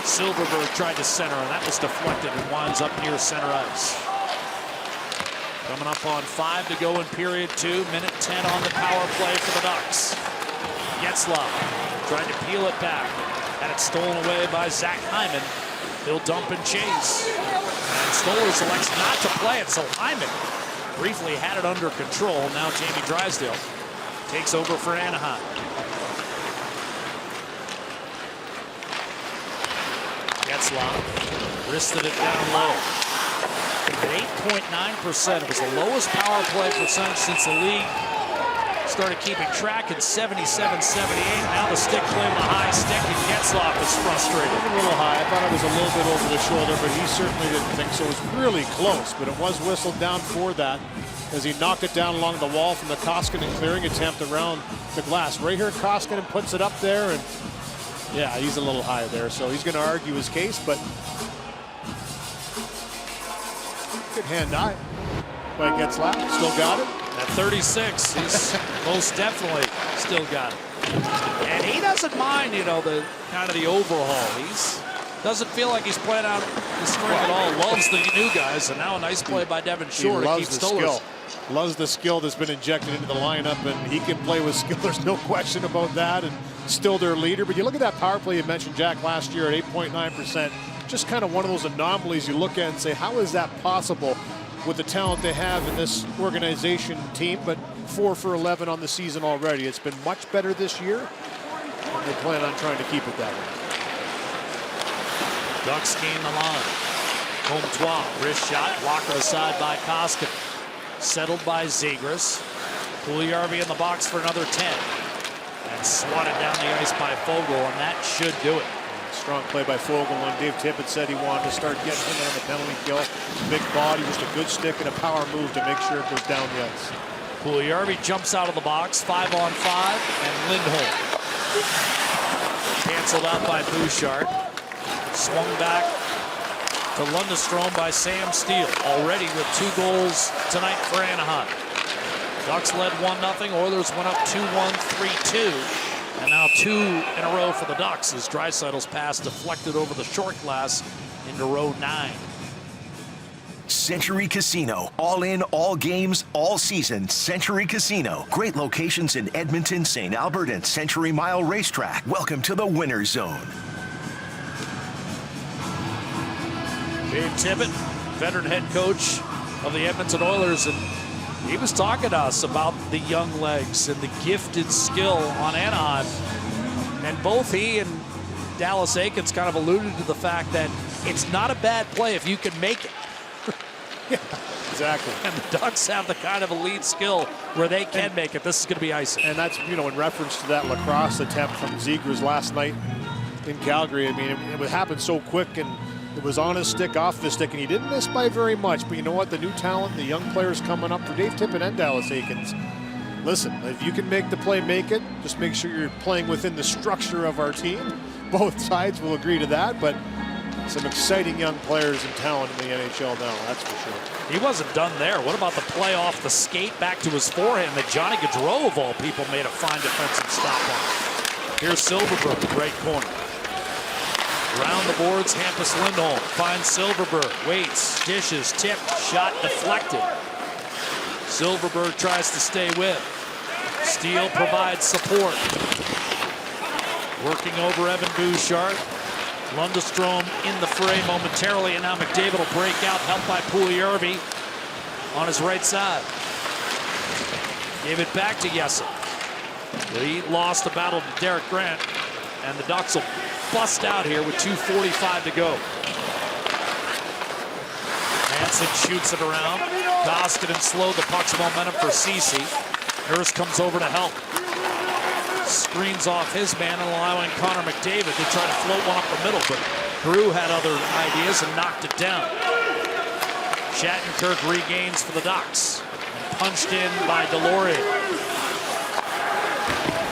Silverberg tried to center, and that was deflected and winds up near center ice. Coming up on 5 to go in period 2. Minute 10 on the power play for the Ducks. Getzlaf tried to peel it back. Had it stolen away by Zach Hyman. He'll dump and chase. And Stolarz elects not to play it, so Hyman briefly had it under control. Now Jamie Drysdale takes over for Anaheim. Getzlaf wristed it down low. At 8.9%, it was the lowest power play percentage since the league started keeping track at 77-78. Now the stick playing the high stick, and Getzlaf is frustrated. A little high. I thought it was a little bit over the shoulder, but he certainly didn't think so. It was really close, but it was whistled down for that as he knocked it down along the wall from the Koskinen clearing attempt around the glass. Right here, Koskinen puts it up there, and yeah, he's a little high there, so he's going to argue his case, but good hand-eye by Getzlaf. Still got it. At 36, he's most definitely still got it. And he doesn't mind, you know, the kind of the overhaul. He's doesn't feel like he's playing out the spring at all. Loves the new guys, and now a nice play by Devin Shore to keep Stolarz. Loves the skill that's been injected into the lineup, and he can play with skill. There's no question about that, and still their leader. But you look at that power play you mentioned, Jack, last year at 8.9%. Just kind of one of those anomalies you look at and say, how is that possible with the talent they have in this organization team? But 4 for 11 on the season already. It's been much better this year, and they plan on trying to keep it that way. Ducks gain the line. Comtois, wrist shot, blocked aside by Koskinen. Settled by Zegras. Puljujarvi in the box for another 10. And swatted down the ice by Fogle, and that should do it. Strong play by Fogle when Dave Tippett said he wanted to start getting him on the penalty kill. Big body, just a good stick and a power move to make sure it goes down the ice. Puljujarvi jumps out of the box, 5-on-5, and Lindholm. Canceled out by Bouchard. Swung back to Lundestrom by Sam Steele, already with 2 goals tonight for Anaheim. Ducks led 1-0. Oilers went up 2-1, 3-2. And now 2 in a row for the Ducks as Draisaitl's pass deflected over the short glass into row 9. Century Casino. All in, all games, all season. Century Casino. Great locations in Edmonton, St. Albert, and Century Mile Racetrack. Welcome to the Winner's Zone. Dave Tippett, veteran head coach of the Edmonton Oilers, and he was talking to us about the young legs and the gifted skill on Anaheim. And both he and Dallas Eakins kind of alluded to the fact that it's not a bad play if you can make it. Yeah, exactly. And the Ducks have the kind of elite skill where they can make it. This is going to be icing. And that's, in reference to that lacrosse attempt from Zegras last night in Calgary. I mean, it happened so quick, and it was on his stick, off the stick, and he didn't miss by very much. But you know what? The new talent, the young players coming up for Dave Tippett and Dallas Eakins. Listen, if you can make the play, make it. Just make sure you're playing within the structure of our team. Both sides will agree to that, but some exciting young players and talent in the NHL now, that's for sure. He wasn't done there. What about the play off the skate back to his forehand that Johnny Gaudreau, of all people, made a fine defensive stop on? Here's Silverberg, right corner. Around the boards, Hampus Lindholm finds Silverberg, waits, dishes, tip, shot deflected. Silverberg tries to stay with. Steele provides support. Working over Evan Bouchard. Lundestrom in the fray momentarily, and now McDavid will break out, helped by Puljujärvi on his right side. Gave it back to Yesel. He lost the battle to Derek Grant, and the Ducks will bust out here with 2:45 to go. Manson shoots it around. Koskinen slowed the puck's momentum for Ceci. Nurse comes over to help. Screens off his man and allowing Connor McDavid to try to float one up the middle, but Drew had other ideas and knocked it down. Shattenkirk regains for the Ducks. And punched in by Delorier.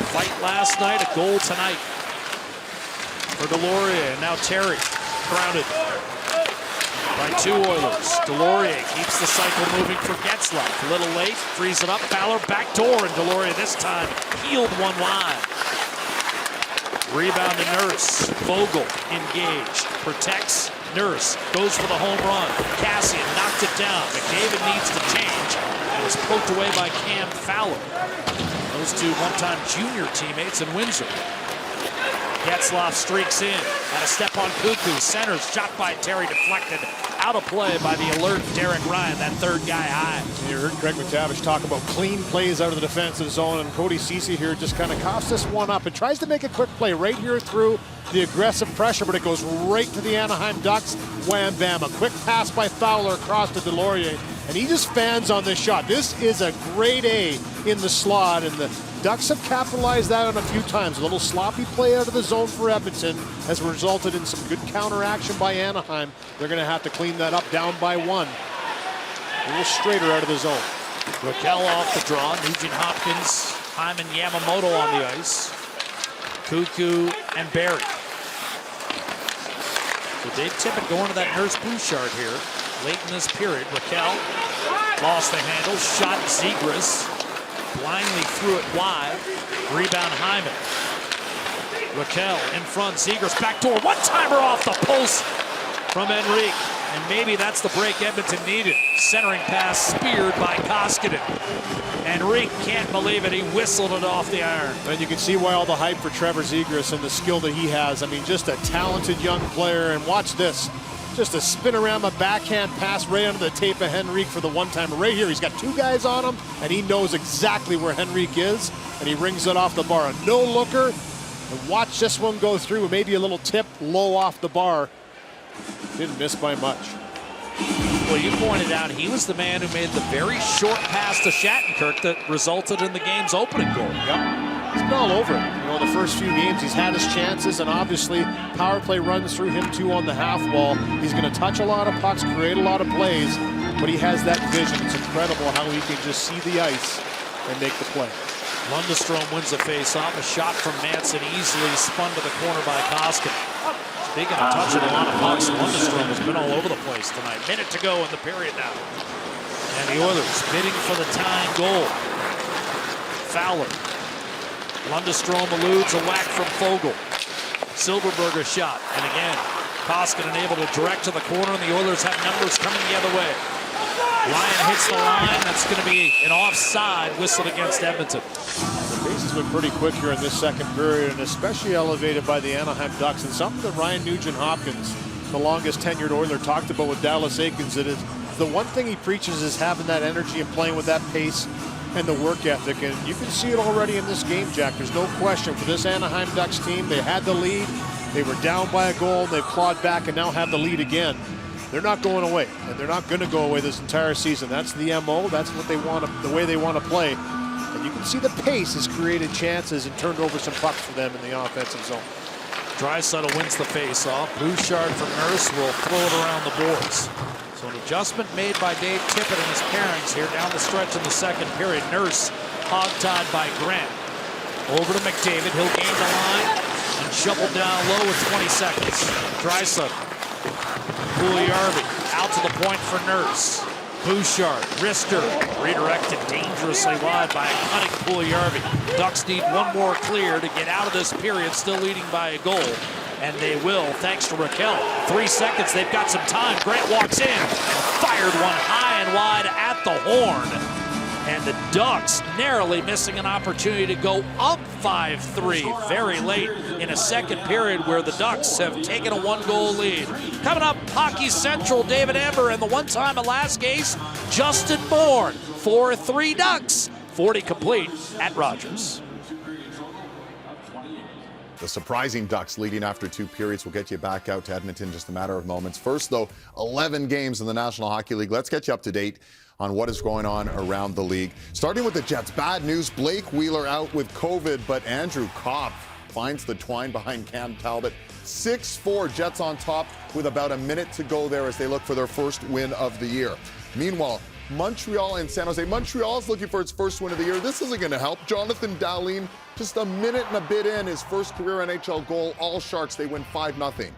Fight last night, a goal tonight for Delorier, and now Terry crowded by two Oilers. Delorier keeps the cycle moving for Getzlaf. A little late, frees it up. Fowler backdoor, and Delorier this time healed one wide. Rebound to Nurse. Vogel engaged. Protects. Nurse goes for the home run. Cassian knocked it down. McDavid needs to change. And was poked away by Cam Fowler. Those two one-time junior teammates in Windsor. Getzlaf streaks in. Had a step on Cuckoo. Centers. Shot by Terry deflected. Out of play by the alert Derek Ryan, that third guy high. You heard Craig McTavish talk about clean plays out of the defensive zone, and Cody Ceci here just kind of coughs this one up and tries to make a quick play right here through the aggressive pressure, but it goes right to the Anaheim Ducks. Wham bam, a quick pass by Fowler across to Delorier, and he just fans on this shot. This is a grade A in the slot, and the Ducks have capitalized that on a few times. A little sloppy play out of the zone for Edmonton has resulted in some good counteraction by Anaheim. They're going to have to clean that up, down by one. A little straighter out of the zone. Raquel off the draw. Nugent Hopkins, Hyman Yamamoto on the ice. Cuckoo and Barry. So Dave Tippett going to that Nurse Bouchard here late in this period. Raquel lost the handle, shot Zegras. Blindly threw it wide. Rebound Hyman. Raquel in front. Zegras backdoor. One-timer off the post from Henrique. And maybe that's the break Edmonton needed. Centering pass speared by Koskinen. Henrique can't believe it. He whistled it off the iron. And you can see why all the hype for Trevor Zegras and the skill that he has. I mean, just a talented young player. And watch this. Just a spin around a backhand pass right under the tape of Henrique for the one-timer. Right here, he's got two guys on him, and he knows exactly where Henrique is, and he rings it off the bar. A no-looker, and watch this one go through. Maybe a little tip low off the bar. Didn't miss by much. Well, you pointed out he was the man who made the very short pass to Shattenkirk that resulted in the game's opening goal. Yep. He's been all over it. You know, the first few games he's had his chances, and obviously power play runs through him too on the half wall. He's going to touch a lot of pucks, create a lot of plays, but he has that vision. It's incredible how he can just see the ice and make the play. Lundestrom wins the face-off. A shot from Manson easily spun to the corner by Koskinen. Speaking of touching a lot of pucks, Lundestrom has been all over the place tonight. Minute to go in the period now. And the Oilers bidding for the tying goal. Fowler. Lundestrom eludes a whack from Fogle. Silverberger shot. And again, Koskinen able to direct to the corner, and the Oilers have numbers coming the other way. Ryan hits the line. That's going to be an offside whistled against Edmonton. The pace has been pretty quick here in this second period, and especially elevated by the Anaheim Ducks, and something that Ryan Nugent Hopkins the longest tenured Oiler, talked about with Dallas Eakins. It is the one thing he preaches is having that energy and playing with that pace and the work ethic. And you can see it already in this game, Jack. There's no question for this Anaheim Ducks team. They had the lead. They were down by a goal. They've clawed back and now have the lead again. They're not going away, and they're not going to go away this entire season. That's the MO. That's what they want to, the way they want to play. And you can see the pace has created chances and turned over some pucks for them in the offensive zone. Draisaitl wins the face-off. Bouchard for Nurse will throw it around the boards. So an adjustment made by Dave Tippett and his pairings here down the stretch in the second period. Nurse hog-tied by Grant. Over to McDavid. He'll gain the line and shovel down low with 20 seconds. Draisaitl. Puljujärvi out to the point for Nurse. Bouchard, wrister, redirected dangerously wide by a cutting Puljujärvi. Ducks need one more clear to get out of this period, still leading by a goal. And they will, thanks to Raquel. 3 seconds, they've got some time. Grant walks in, fired one high and wide at the horn. And the Ducks narrowly missing an opportunity to go up 5-3 very late in a second period where the Ducks have taken a 1-goal lead. Coming up, Hockey Central, David Amber, and the one-time Alaska ace, Justin Bourne. 4-3 Ducks, 40 complete at Rogers. The surprising Ducks leading after 2 periods will get you back out to Edmonton in just a matter of moments. First, though, 11 games in the National Hockey League. Let's get you up to date on what is going on around the league. Starting with the Jets, bad news. Blake Wheeler out with COVID, but Andrew Kopp finds the twine behind Cam Talbot. 6-4, Jets on top with about a minute to go there as they look for their first win of the year. Meanwhile, Montreal and San Jose. Montreal's looking for its first win of the year. This isn't going to help. Jonathan Dahlin, just a minute and a bit in, his first career NHL goal. All Sharks, they win 5-0.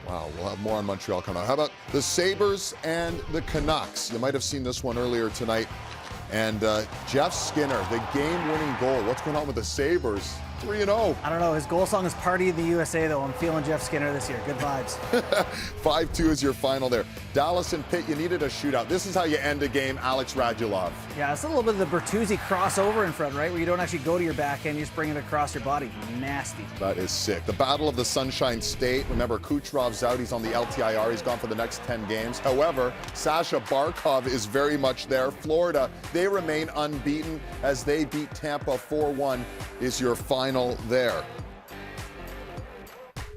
Wow, we'll have more on Montreal coming up. How about the Sabres and the Canucks? You might have seen this one earlier tonight. And Jeff Skinner, the game-winning goal. What's going on with the Sabres? 3-0. I don't know. His goal song is Party in the USA, though. I'm feeling Jeff Skinner this year. Good vibes. 5-2 is your final there. Dallas and Pitt, you needed a shootout. This is how you end a game, Alex Radulov. Yeah, it's a little bit of the Bertuzzi crossover in front, right? Where you don't actually go to your backhand, you just bring it across your body. Nasty. That is sick. The Battle of the Sunshine State. Remember, Kucherov's out. He's on the LTIR. He's gone for the next 10 games. However, Sasha Barkov is very much there. Florida, they remain unbeaten as they beat Tampa 4-1 is your final there.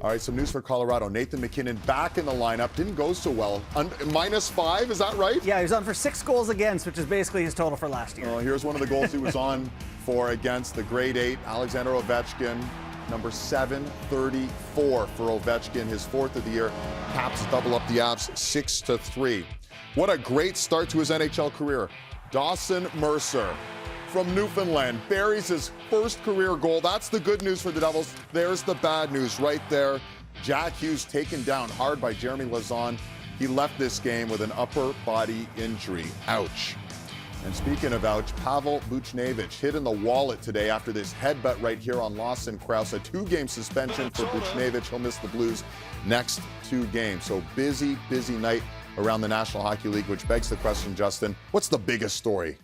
All right, some news for Colorado. Nathan McKinnon back in the lineup. Didn't go so well. -5, is that right? Yeah, he was on for 6 goals against, which is basically his total for last year. Oh, here's one of the goals he was on for against the grade 8, Alexander Ovechkin. Number 734 for Ovechkin, his 4th of the year. Caps double up the Avs 6-3. What a great start to his NHL career. Dawson Mercer from Newfoundland buries his first career goal. That's the good news for the Devils. There's the bad news right there. Jack Hughes taken down hard by Jeremy Lauzon. He left this game with an upper body injury. Ouch. And speaking of ouch, Pavel Buchnevich hit in the wallet today after this headbutt right here on Lawson Krause. A 2-game suspension for Buchnevich. He'll miss the Blues next 2 games. So busy night around the National Hockey League, which begs the question, Justin, what's the biggest story?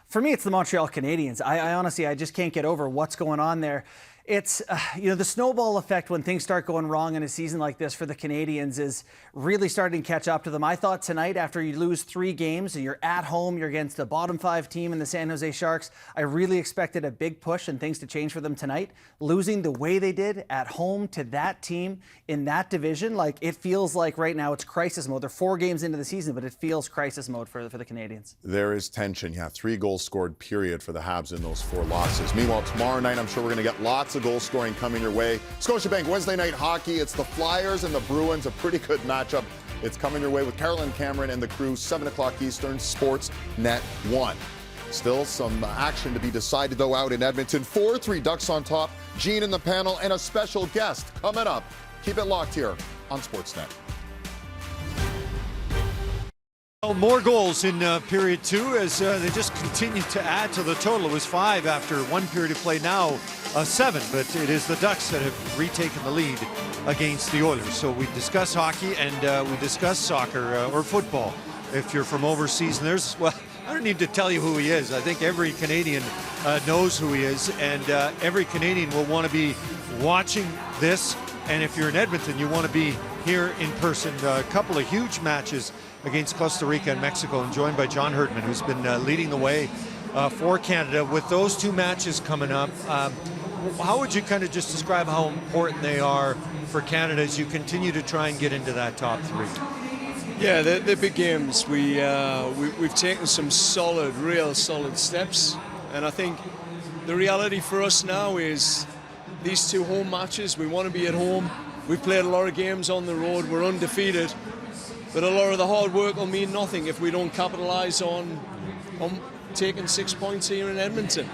For me, it's the Montreal Canadiens. I honestly, I just can't get over what's going on there. It's, the snowball effect when things start going wrong in a season like this for the Canadiens is really starting to catch up to them. I thought tonight, after you lose 3 games and you're at home, you're against a bottom 5 team in the San Jose Sharks, I really expected a big push and things to change for them tonight. Losing the way they did at home to that team in that division, like it feels like right now it's crisis mode. They're 4 games into the season, but it feels crisis mode for the Canadiens. There is tension. Yeah, 3 goals scored, period, for the Habs in those 4 losses. Meanwhile, tomorrow night, I'm sure we're going to get lots of goal scoring coming your way. Scotiabank Wednesday night hockey. It's the Flyers and the Bruins, a pretty good matchup. It's coming your way with Carolyn Cameron and the crew, 7 o'clock Eastern, Sportsnet 1. Still some action to be decided, though, out in Edmonton. 4-3 Ducks on top. Gene in the panel and a special guest coming up. Keep it locked here on Sportsnet. Well, more goals in period 2 as they just continue to add to the total. It was 5 after 1 period of play, now 7, but it is the Ducks that have retaken the lead against the Oilers. So we discuss hockey and we discuss soccer or football. If you're from overseas, and there's, well, I don't need to tell you who he is. I think every Canadian knows who he is, and every Canadian will want to be watching this And if you're in Edmonton, you want to be here in person. A couple of huge matches against Costa Rica and Mexico, and joined by John Herdman, who's been leading the way for Canada. With those two matches coming up, how would you kind of just describe how important they are for Canada as you continue to try and get into that top three? Yeah, they're big games. We've taken some real solid steps, and I think the reality for us now is these two home matches. We want to be at home. We've played a lot of games on the road. We're undefeated, but a lot of the hard work will mean nothing if we don't capitalize on taking 6 points here in Edmonton.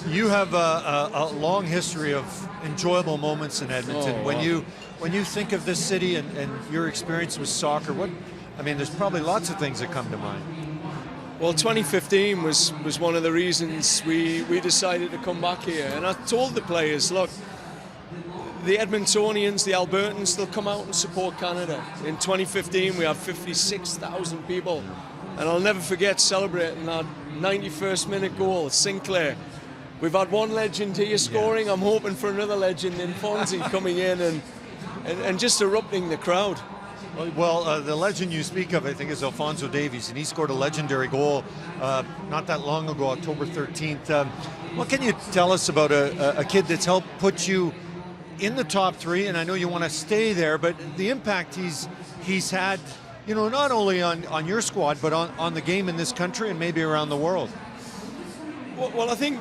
You have a long history of enjoyable moments in Edmonton. Oh, wow. When you think of this city and your experience with soccer, there's probably lots of things that come to mind. Well, 2015 was one of the reasons we decided to come back here. And I told the players, look, the Edmontonians, the Albertans, they'll come out and support Canada. In 2015, we had 56,000 people. And I'll never forget celebrating that 91st minute goal, Sinclair. We've had one legend here scoring. I'm hoping for another legend in Fonzie coming in and just erupting the crowd. Well, the legend you speak of, I think, is Alphonso Davies, and he scored a legendary goal not that long ago, October 13th. What can you tell us about a kid that's helped put you in the top three? And I know you want to stay there, but the impact he's had, not only on your squad, but on the game in this country and maybe around the world. Well, I think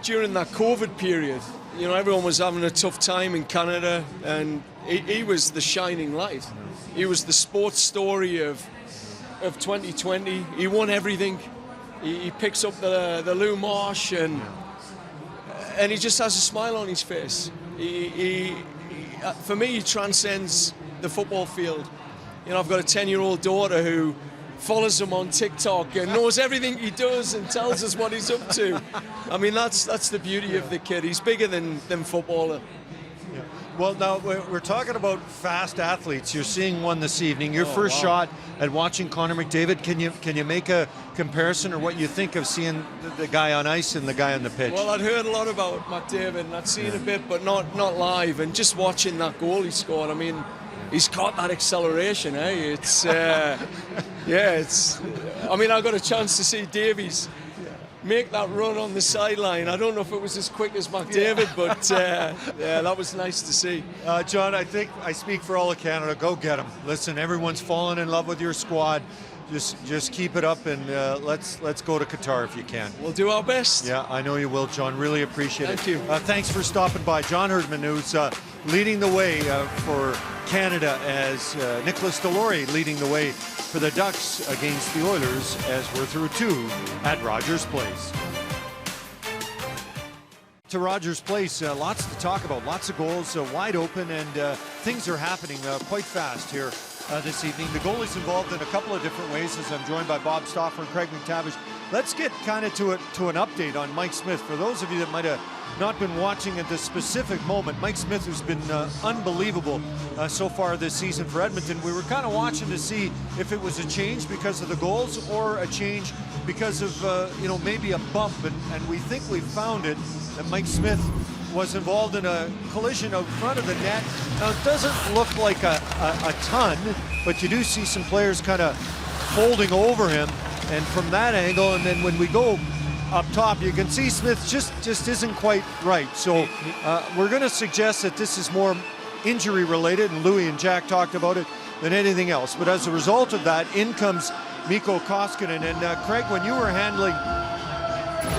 during that COVID period, everyone was having a tough time in Canada, and he was the shining light. He was the sports story of 2020. He won everything. He picks up the Lou Marsh, and he just has a smile on his face. For me, he transcends the football field. I've got a 10-year-old daughter who follows him on TikTok and knows everything he does and tells us what he's up to. That's the beauty of the kid. He's bigger than footballer. Yeah. Well, now we're talking about fast athletes. You're seeing one this evening. Your first shot at watching Connor McDavid. Can you make a comparison, or what you think of seeing the guy on ice and the guy on the pitch? Well, I'd heard a lot about McDavid, and I'd seen a bit, but not live. And just watching that goal he scored, he's got that acceleration, eh? It's, I got a chance to see Davies make that run on the sideline. I don't know if it was as quick as McDavid, but that was nice to see. John, I think I speak for all of Canada. Go get them. Listen, everyone's fallen in love with your squad. Just keep it up, and let's go to Qatar if you can. We'll do our best. Yeah, I know you will, John. Really appreciate it. Thank you. Thanks for stopping by. John Herdman, who's leading the way for Canada, as Nicholas Delory leading the way for the Ducks against the Oilers, as we're through two at Rogers Place. To Rogers Place, lots to talk about, lots of goals, wide open, and things are happening quite fast here this evening. The goalie's involved in a couple of different ways, as I'm joined by Bob Stauffer and Craig McTavish. Let's get kind of to an update on Mike Smith. For those of you that might have not been watching at this specific moment, Mike Smith has been unbelievable so far this season for Edmonton. We were kind of watching to see if it was a change because of the goals or a change because of maybe a bump, and we think we found it, that Mike Smith was involved in a collision out front of the net. Now, it doesn't look like a ton, but you do see some players kind of folding over him, and from that angle, and then when we go up top, you can see Smith just isn't quite right. So we're going to suggest that this is more injury related, and Louis and Jack talked about it, than anything else. But as a result of that, in comes Mikko Koskinen. And Craig, when you were handling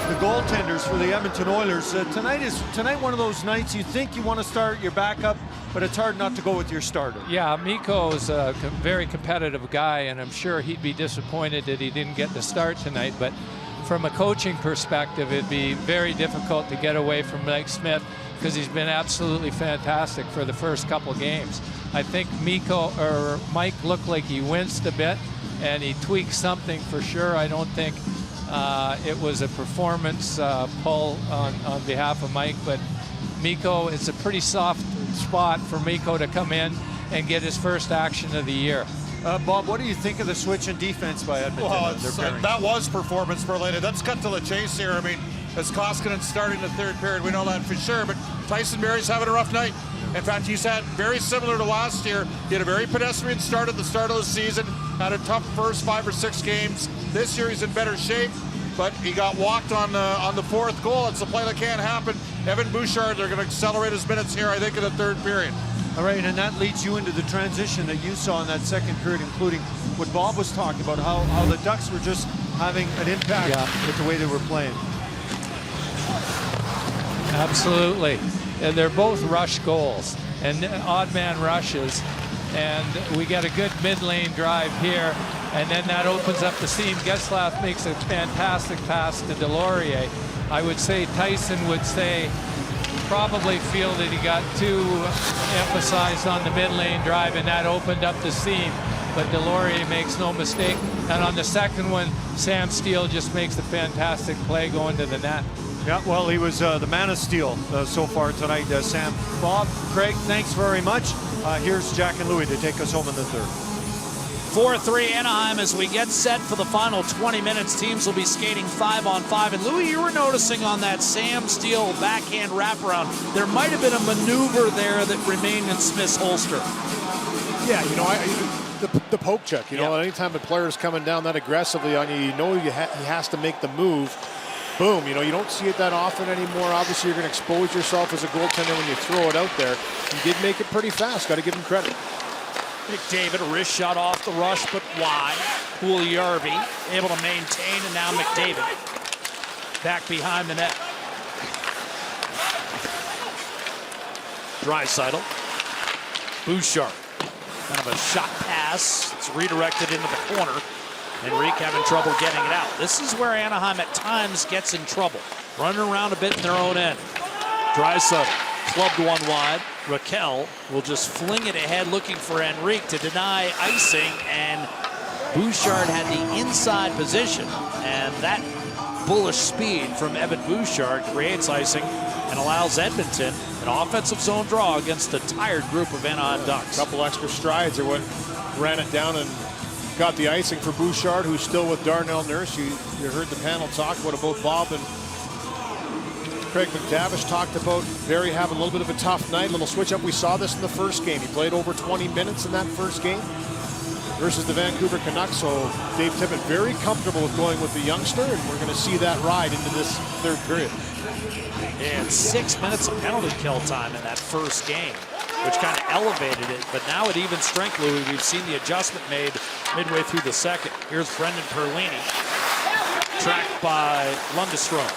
the goaltenders for the Edmonton Oilers, tonight one of those nights you think you want to start your backup, but it's hard not to go with your starter. Yeah, Mikko is a very competitive guy, and I'm sure he'd be disappointed that he didn't get the start tonight. But from a coaching perspective, it'd be very difficult to get away from Mike Smith, because he's been absolutely fantastic for the first couple games. I think Mike looked like he winced a bit, and he tweaked something for sure. I don't think it was a performance pull on behalf of Mike, but Mikko, it's a pretty soft spot for Mikko to come in and get his first action of the year. Bob, what do you think of the switch in defense by Edmonton? Well, that was performance related. Let's cut to the chase here. As Koskinen starting the third period, we know that for sure, but Tyson Barrie's having a rough night. In fact, he's had very similar to last year. He had a very pedestrian start at the start of the season, had a tough first 5 or 6 games. This year he's in better shape, but he got walked on the 4th goal. It's a play that can't happen. Evan Bouchard, they're going to accelerate his minutes here, I think, in the 3rd period. All right, and that leads you into the transition that you saw in that 2nd period, including what Bob was talking about, how the Ducks were just having an impact with the way they were playing. Absolutely. And they're both rush goals and odd man rushes. And we got a good mid-lane drive here. And then that opens up the seam. Getzlaf makes a fantastic pass to Delorier. I would say Tyson would say probably feel that he got too emphasized on the mid-lane drive, and that opened up the seam. But Delorier makes no mistake. And on the second one, Sam Steele just makes a fantastic play going to the net. Yeah, well, he was the man of steel so far tonight, Sam. Bob, Craig, thanks very much. Here's Jack and Louie to take us home in the 3rd. 4-3 Anaheim as we get set for the final 20 minutes. Teams will be skating 5-on-5. And Louie, you were noticing on that Sam Steele backhand wraparound, there might have been a maneuver there that remained in Smith's holster. Yeah, you know, the poke check. You know, anytime a player is coming down that aggressively on you, you know he has to make the move. Boom, you know, you don't see it that often anymore. Obviously, you're going to expose yourself as a goaltender when you throw it out there. He did make it pretty fast. Got to give him credit. McDavid, a wrist shot off the rush, but wide. Puljujärvi able to maintain, and now McDavid back behind the net. Draisaitl. Bouchard. Kind of a shot pass. It's redirected into the corner. Henrique having trouble getting it out. This is where Anaheim at times gets in trouble. Running around a bit in their own end. Draisaitl clubbed one wide. Raquel will just fling it ahead looking for Henrique to deny icing, and Bouchard had the inside position, and that bullish speed from Evan Bouchard creates icing and allows Edmonton an offensive zone draw against a tired group of Anaheim Ducks. A couple extra strides. They ran it down and got the icing for Bouchard, who's still with Darnell Nurse. You heard the panel talk about both Bob and Craig McTavish talked about Barrie having a little bit of a tough night, a little switch up. We saw this in the first game. He played over 20 minutes in that first game versus the Vancouver Canucks. So Dave Tippett very comfortable with going with the youngster, and we're going to see that ride into this 3rd period. And 6 minutes of penalty kill time in that first game, which kind of elevated it. But now at even strength, Louie, we've seen the adjustment made midway through the 2nd. Here's Brendan Perlini, tracked by Lundestrom.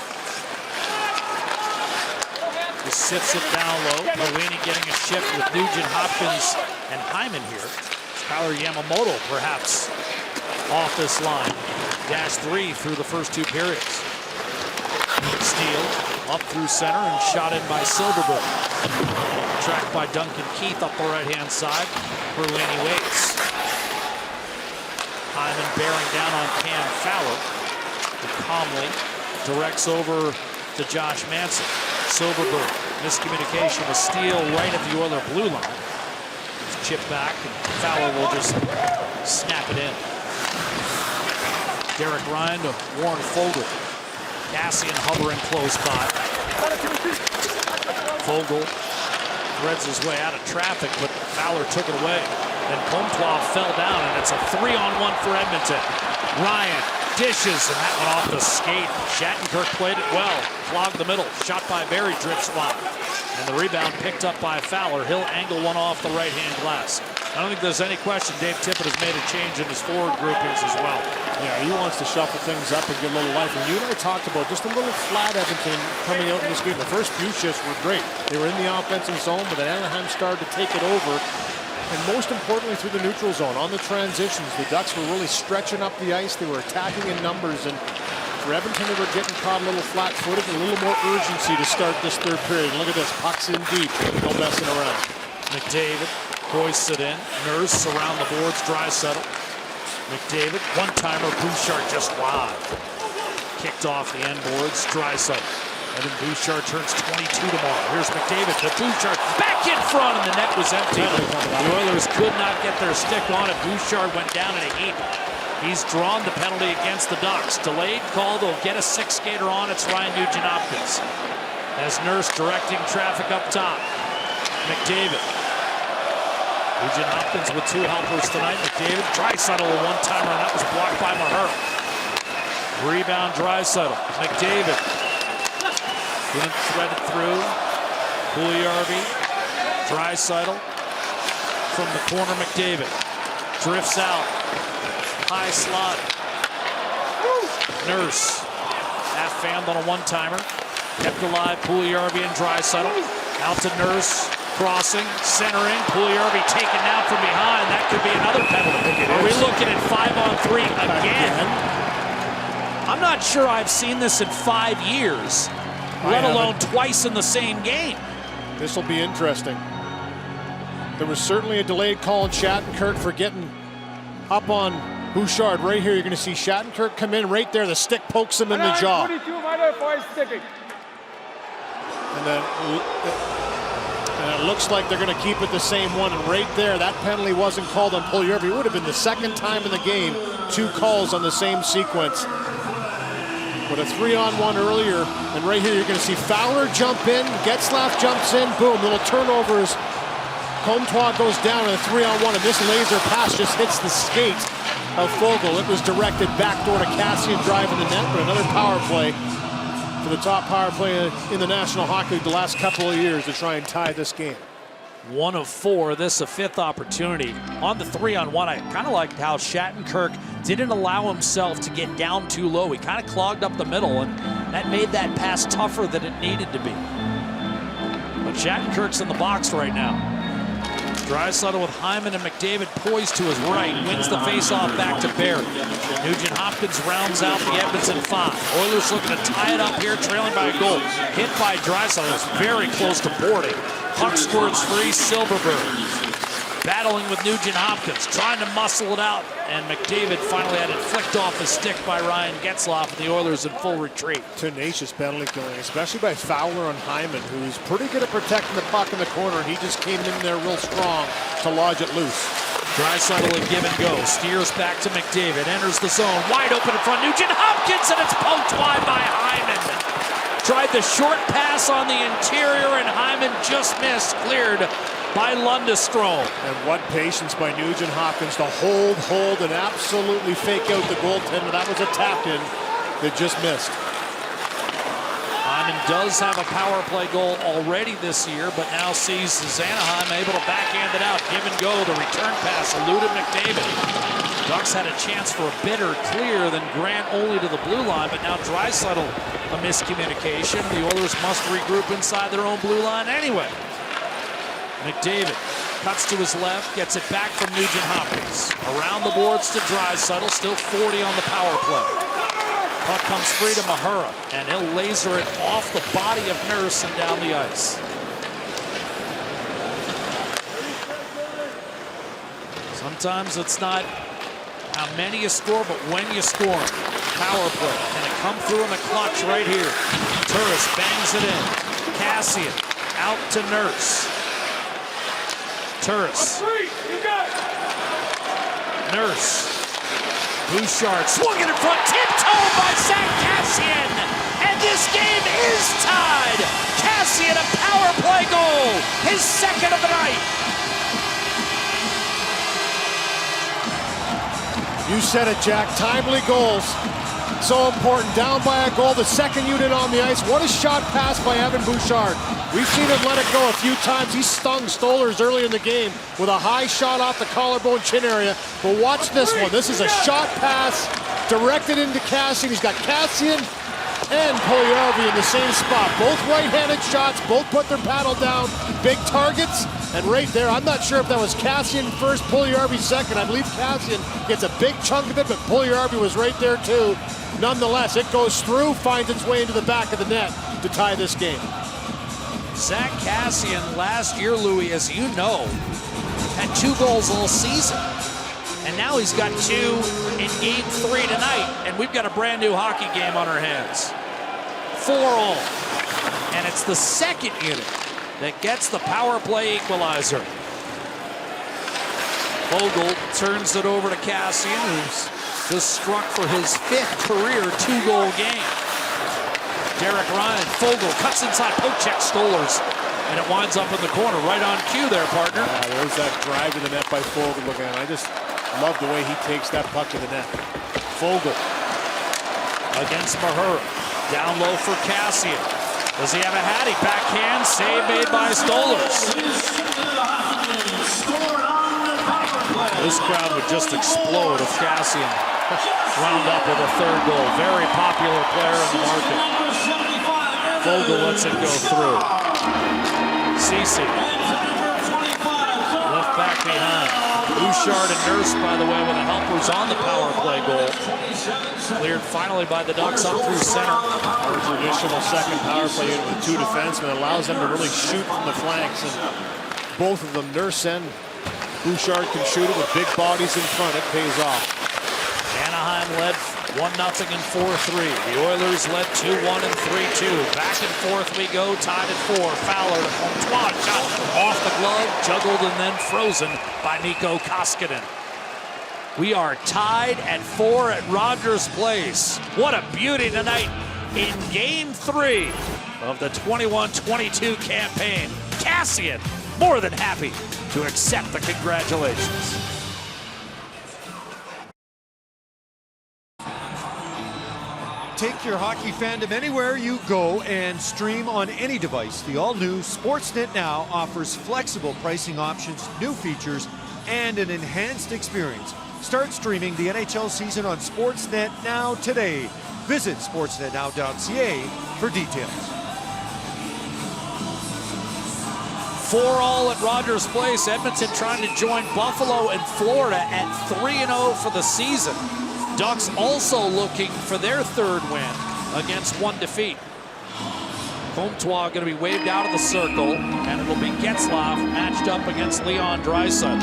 He sifts it down low. Perlini getting a shift with Nugent, Hopkins, and Hyman here. Tyler Yamamoto perhaps off this line. -3 through the first 2 periods. Steele up through center and shot in by Silverberg. Tracked by Duncan Keith up the right-hand side. Perlini waits. Hyman bearing down on Cam Fowler. He calmly directs over to Josh Manson. Silverberg, miscommunication with Steele right at the Oiler blue line. It's chipped back, and Fowler will just snap it in. Derek Ryan to Warren Foegele. Cassian hovering close by. Foegele threads his way out of traffic, but Fowler took it away. Then Comtois fell down, and it's a 3-on-1 for Edmonton. Ryan dishes, and that one off the skate. Shattenkirk played it well. Clogged the middle. Shot by Barrie, drifts wide. And the rebound picked up by Fowler. He'll angle one off the right-hand glass. I don't think there's any question Dave Tippett has made a change in his forward groupings as well. Yeah, he wants to shuffle things up and get a little life. And you and I talked about just a little flat Edmonton coming out in this game. The first few shifts were great. They were in the offensive zone, but then Anaheim started to take it over. And most importantly, through the neutral zone, on the transitions, the Ducks were really stretching up the ice. They were attacking in numbers. And for Edmonton, they were getting caught a little flat-footed and a little more urgency to start this 3rd period. And look at this, pucks in deep, no messing around. McDavid hoists it in. Nurse around the boards, Draisaitl. McDavid, one-timer, Bouchard just wide. Kicked off the end boards, Draisaitl. And then Bouchard turns 22 tomorrow. Here's McDavid, but Bouchard back in front, and the net was empty. The Oilers could not get their stick on it. Bouchard went down in a heap. He's drawn the penalty against the Ducks. Delayed call, they'll get a 6th skater on. It's Ryan Nugent-Hopkins. As Nurse directing traffic up top. McDavid. Nugent Hopkins with 2 helpers tonight. McDavid, Draisaitl a one-timer, and that was blocked by Mahura. Rebound, Draisaitl. McDavid. Couldn't thread it through. Puljujarvi. Draisaitl. From the corner, McDavid. Drifts out. High slot. Nurse. Half-fammed on a one-timer. Kept alive, Puljujarvi and Draisaitl. Out to Nurse. Crossing, centering, Puljujarvi taken down from behind. That could be another penalty. Are we looking at 5-on-3 again? I'm not sure I've seen this in 5 years, let alone twice in the same game. This will be interesting. There was certainly a delayed call on Shattenkirk for getting up on Bouchard. Right here, you're going to see Shattenkirk come in right there. The stick pokes him in the jaw. And then it looks like they're going to keep it the same one. And right there, that penalty wasn't called on Puljujarvi. It would have been the second time in the game, 2 calls on the same sequence. But a 3-on-1 earlier, and right here you're going to see Fowler jump in, Getzlaf jumps in, boom, little turnovers. Comtois goes down in a 3-on-1, and this laser pass just hits the skate of Foegele. It was directed backdoor to Cassian driving the net, but another power play for the top power play in the National Hockey League the last couple of years to try and tie this game. 1 of 4, this a 5th opportunity. On the 3-on-1, I kind of liked how Shattenkirk didn't allow himself to get down too low. He kind of clogged up the middle, and that made that pass tougher than it needed to be. But Shattenkirk's in the box right now. Draisaitl with Hyman and McDavid poised to his right, wins the faceoff back to Barry. Nugent Hopkins rounds out the Edmonton 5. Oilers looking to tie it up here, trailing by a goal. Hit by Draisaitl, is very close to boarding. Puck squirts free, Silverberg battling with Nugent Hopkins, trying to muscle it out, and McDavid finally had it flicked off his stick by Ryan Getzlaf, and the Oilers in full retreat. Tenacious penalty killing, especially by Fowler on Hyman, who's pretty good at protecting the puck in the corner, and he just came in there real strong to lodge it loose. Draisaitl a give and go, steers back to McDavid, enters the zone, wide open in front, Nugent Hopkins, and it's poked wide by Hyman. Tried the short pass on the interior, and Hyman just missed, cleared by Lundestrom. And what patience by Nugent Hopkins to hold, and absolutely fake out the goaltender. That was a tap-in that just missed. Hyman does have a power play goal already this year, but now sees Anaheim able to backhand it out. Give and go, the return pass eluded McDavid. Ducks had a chance for a better clear than Grant only to the blue line, but now Draisaitl a miscommunication. The Oilers must regroup inside their own blue line anyway. McDavid cuts to his left, gets it back from Nugent Hopkins. Around the boards to Draisaitl, still 40 on the power play. Puck comes free to Mahura, and he'll laser it off the body of Nurse and down the ice. Sometimes it's not how many you score, but when you score. Power play, and it come through in the clutch right here. Turris bangs it in. Cassian out to Nurse. Turris. Nurse. Bouchard swung it in front, tiptoed by Zach Cassian. And this game is tied. Cassian a power play goal, his second of the night. You said it, Jack. Timely goals. So important. Down by a goal, the second unit on the ice. What a shot pass by Evan Bouchard. We've seen him let it go a few times. He stung Stolarz early in the game with a high shot off the collarbone chin area. But watch this one. This is a shot pass directed into Cassian. He's got Cassian and Puljujarvi in the same spot. Both right-handed shots. Both put their paddle down. Big targets. And right there, I'm not sure if that was Cassian first, Puljujarvi second. I believe Cassian gets a big chunk of it, but Puljujarvi was right there too. Nonetheless, it goes through, finds its way into the back of the net to tie this game. Zach Cassian last year, Louis, as you know, had 2 goals all season. And now he's got 2 in game 3 tonight, and we've got a brand new hockey game on our hands. 4 all. And it's the second unit that gets the power play equalizer. Foegele turns it over to Cassian, who's just struck for his 5th career 2-goal game. Derek Ryan, Foegele cuts inside, poke check Stolarz. And it winds up in the corner, right on cue there, partner. Yeah, there's that drive to the net by Fogle. Look at him. I just love the way he takes that puck to the net. Fogle against Mahura. Down low for Cassian. Does he have a hattie? Backhand save made by Stolarz. This crowd would just explode if Cassian wound up with a third goal. Very popular player in the market. Fogle lets it go through. Ceci. Left back behind. Bouchard and Nurse, by the way, with the helpers on the power play goal. Cleared finally by the Ducks up through center. Our traditional second power play unit with two defensemen allows them to really shoot from the flanks. And both of them, Nurse and Bouchard, can shoot it with big bodies in front. It pays off. Anaheim led 1-0 and 4-3. The Oilers led 2-1 and 3-2. Back and forth we go, tied at 4. Fowler to Comtois, shot off the glove, juggled and then frozen by Mikko Koskinen. We are tied at 4 at Rogers Place. What a beauty tonight in Game 3 of the 21-22 campaign. Cassian more than happy to accept the congratulations. Take your hockey fandom anywhere you go and stream on any device. The all-new Sportsnet Now offers flexible pricing options, new features, and an enhanced experience. Start streaming the NHL season on Sportsnet Now today. Visit sportsnetnow.ca for details. 4-4 at Rogers Place. Edmonton trying to join Buffalo and Florida at 3-0 for the season. Ducks also looking for their third win against one defeat. Comtois going to be waved out of the circle, and it'll be Getzlaf matched up against Leon Draisaitl.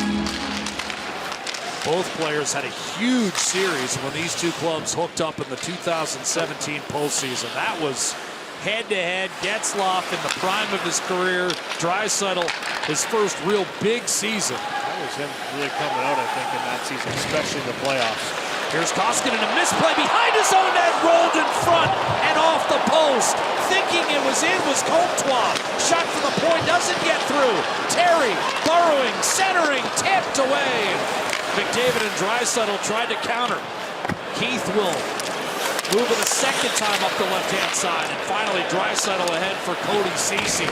Both players had a huge series when these two clubs hooked up in the 2017 postseason. That was head-to-head. Getzlaf in the prime of his career. Draisaitl, his first real big season. That was him really coming out, I think, in that season, especially in the playoffs. Here's Koskinen, a misplay behind his own net, rolled in front and off the post. Thinking it was in was Comtois. Shot from the point, doesn't get through. Terry, burrowing, centering, tipped away. McDavid and Draisaitl tried to counter. Keith will move it a second time up the left-hand side. And finally, Draisaitl ahead for Cody Ceci.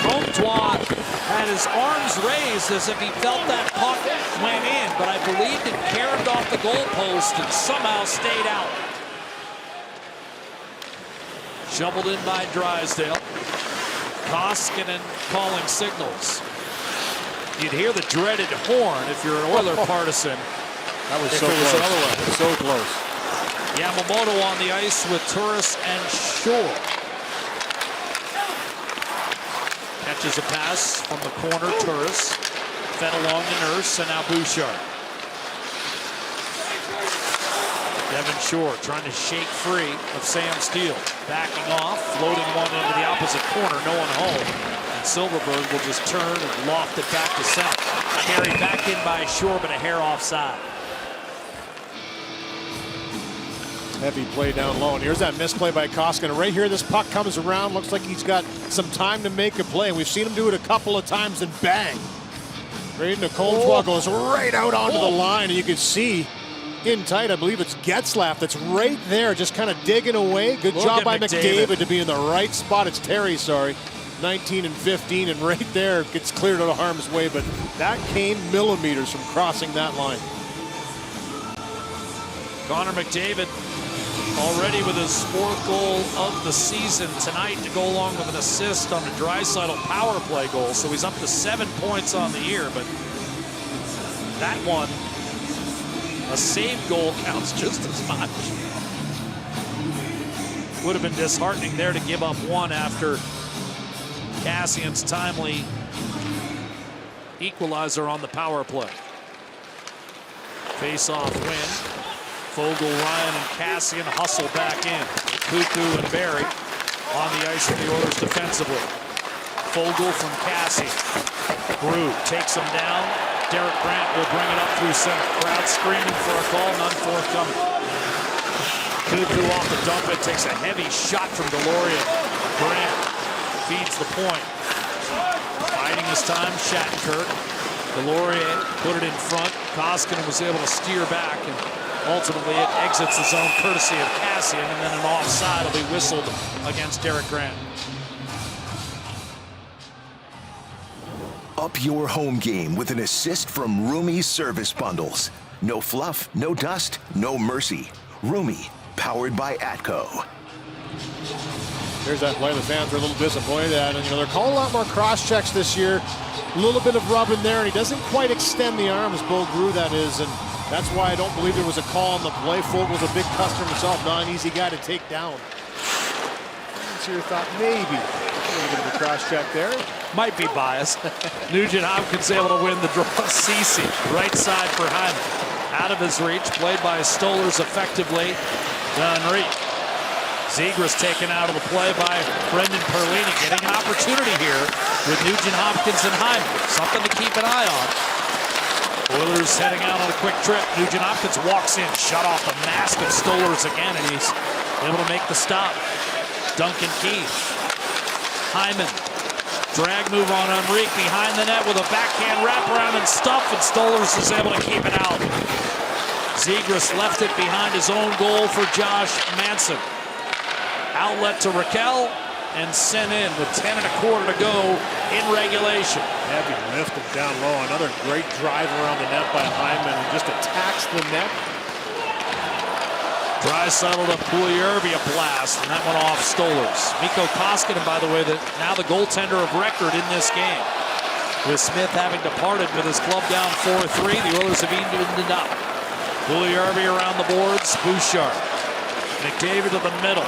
Comtois had his arms raised as if he felt that puck went in, but I believed it carried off the goalpost and somehow stayed out. Shoveled in by Drysdale. Koskinen calling signals. You'd hear the dreaded horn if you're an Oiler partisan. That was so close. So close. Yamamoto on the ice with Turris and Shore. Catches a pass from the corner, Turris. Fed along to Nurse, and now Bouchard. Devin Shore trying to shake free of Sam Steele. Backing off, floating one into the opposite corner, no one home. And Silverberg will just turn and loft it back to center. Carried back in by Shore, but a hair offside. Heavy play down low, and here's that misplay by Koskinen. Right here, this puck comes around. Looks like he's got some time to make a play. We've seen him do it a couple of times, and bang! Right into Comtois, goes right out onto the line, and you can see in tight, I believe it's Getzlaf that's right there, just kind of digging away. Good job by McDavid to be in the right spot. It's Terry, sorry. 19 and 15, and right there gets cleared out of harm's way, but that came millimeters from crossing that line. Connor McDavid already with his 4th goal of the season tonight to go along with an assist on the Draisaitl power play goal. So he's up to 7 points on the year, but that one, a save goal, counts just as much. Would have been disheartening there to give up one after Cassian's timely equalizer on the power play. Face-off win. Fogle, Ryan, and Cassian hustle back in. Cuckoo and Barry on the ice for the Oilers defensively. Fogle from Cassian. Brew takes him down. Derek Brandt will bring it up through center. Crowd screaming for a call, none forthcoming. Cuckoo off the dump it, takes a heavy shot from Deloria. Brandt feeds the point. this time. Shattenkirk. Delorier put it in front. Koskinen was able to steer back, and ultimately it exits the zone courtesy of Kassian, and then an offside will be whistled against Derek Grant. Up your home game with an assist from Roomy Service Bundles. No fluff, no dust, no mercy. Roomy, powered by Atco. Here's that play the fans are a little disappointed at, and they're calling a lot more cross checks this year. A little bit of rub in there, and he doesn't quite extend the arms, Bo Grew that is, and that's why I don't believe there was a call on the play. Fogel's a big customer himself, not an easy guy to take down. So you thought maybe a little bit of a cross check there. Might be biased. Nugent Hopkins able to win the draw. Ceci, right side for Hyman. Out of his reach, played by Stolers effectively. Henry. Zegras taken out of the play by Brendan Perlini, getting an opportunity here with Nugent Hopkins and Hyman. Something to keep an eye on. Oilers heading out on a quick trip. Nugent Hopkins walks in, shut off the mask of Stolers again, and he's able to make the stop. Duncan Keith. Hyman. Drag move on Henrique behind the net with a backhand wraparound and stuff, and Stolers is able to keep it out. Zegras left it behind his own goal for Josh Manson. Outlet to Raquel and sent in with 10 1/4 to go in regulation. Heavy lift him down low. Another great drive around the net by Hyman, and just attacks the net. Draisaitl to Puljujarvi, a blast, and that went off Stolers. Mikko Koskinen, by the way, now the goaltender of record in this game. With Smith having departed with his club down 4-3, the Oilers have evened it up. Puljujarvi around the boards, Bouchard. McDavid to the middle.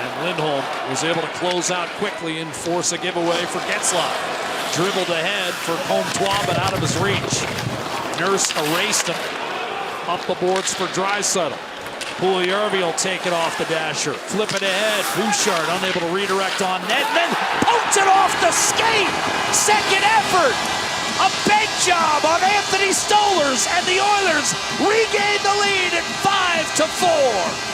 And Lindholm was able to close out quickly and force a giveaway for Getzlaf. Dribbled ahead for Comtois, but out of his reach. Nurse erased him. Up the boards for Draisaitl. Puljujarvi will take it off the dasher. Flip it ahead. Bouchard unable to redirect on net. And then pokes it off the skate. Second effort. A big job on Anthony Stolers, and the Oilers regain the lead at 5-4.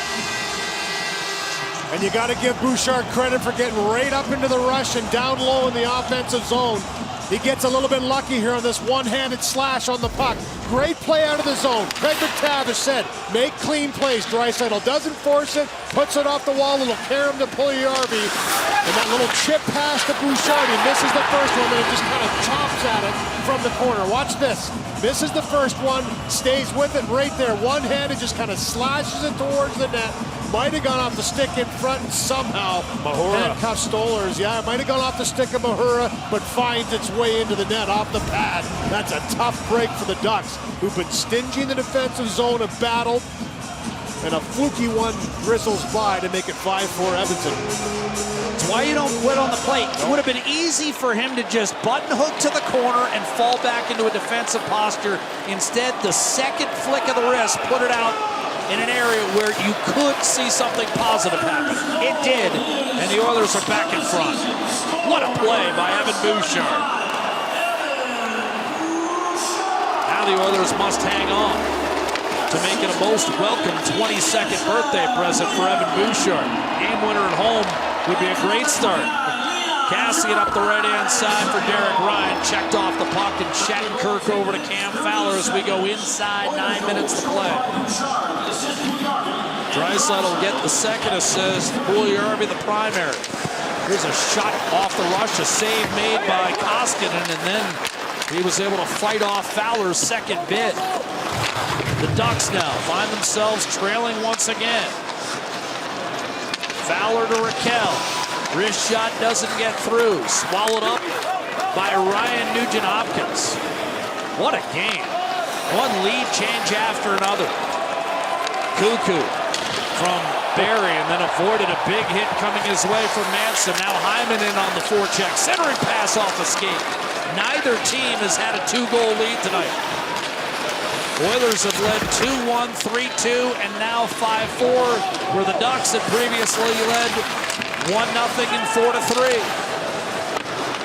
And you got to give Bouchard credit for getting right up into the rush and down low in the offensive zone. He gets a little bit lucky here on this one-handed slash on the puck. Great play out of the zone. Craig McTavish said, make clean plays. Draisaitl doesn't force it, puts it off the wall, it'll carry him to Puljujarvi. And that little chip pass to Bouchard, he misses the first one, and it just kind of chops at it from the corner. Watch this. Misses the first one, stays with it right there. One-handed, just kind of slashes it towards the net. Might have gone off the stick in front and somehow handcuffed Stolers. Yeah, it might have gone off the stick of Mahura, but finds its way into the net off the pad. That's a tough break for the Ducks, who've been stingy in the defensive zone, have battled, and a fluky one drizzles by to make it 5-4 Edmonton. That's why you don't quit on the plate. It would have been easy for him to just button hook to the corner and fall back into a defensive posture. Instead, the second flick of the wrist put it out in an area where you could see something positive happen. It did, and the Oilers are back in front. What a play by Evan Bouchard. Now the Oilers must hang on to make it a most welcome 22nd birthday present for Evan Bouchard. Game winner at home would be a great start. Kassian up the right-hand side for Derek Ryan. Checked off the puck, and Shattenkirk over to Cam Fowler as we go inside 9 minutes to play. Draisaitl will get the second assist. Puljujarvi the primary. Here's a shot off the rush, a save made by Koskinen, and then he was able to fight off Fowler's second bid. The Ducks now find themselves trailing once again. Fowler to Raquel. Wrist shot doesn't get through. Swallowed up by Ryan Nugent-Hopkins. What a game. One lead change after another. Cuckoo from Barry, and then avoided a big hit coming his way from Manson. Now Hyman in on the forecheck. Centering pass off the skate. Neither team has had a 2-goal lead tonight. Oilers have led 2-1, 3-2, and now 5-4, where the Ducks had previously led 1-0 and 4-3.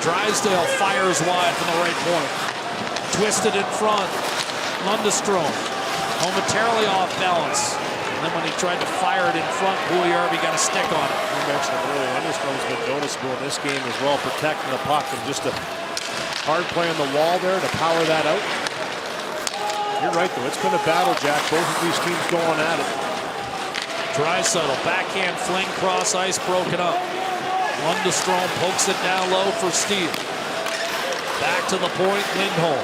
Drysdale fires wide from the right point. Twisted in front. Lundestrom momentarily off balance. And then when he tried to fire it in front, Puljujarvi got a stick on it. You mentioned it earlier. Lundestrom's been noticeable in this game as well, protecting the puck, and just a Hard play on the wall there to power that out. You're right, though. It's been a battle, Jack. Both of these teams going at it. Draisaitl, backhand fling, cross ice, broken up. Lundestrom pokes it down low for Steele. Back to the point, Lindholm.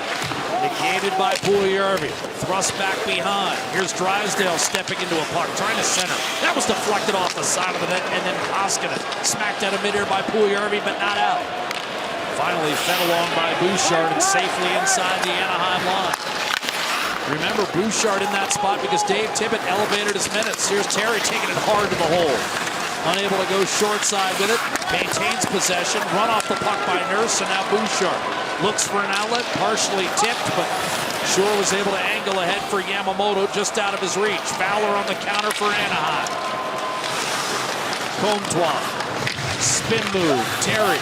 Negated by Puljujärvi. Thrust back behind. Here's Drysdale stepping into a puck, trying to center. That was deflected off the side of the net, and then Koskinen smacked out of midair by Puljujärvi, but not out. Finally fed along by Bouchard and safely inside the Anaheim line. Remember Bouchard in that spot because Dave Tippett elevated his minutes. Here's Terry taking it hard to the hole. Unable to go short side with it. Maintains possession. Run off the puck by Nurse, and now Bouchard looks for an outlet. Partially tipped, but Shore was able to angle ahead for Yamamoto just out of his reach. Fowler on the counter for Anaheim. Comtois. Spin move. Terry.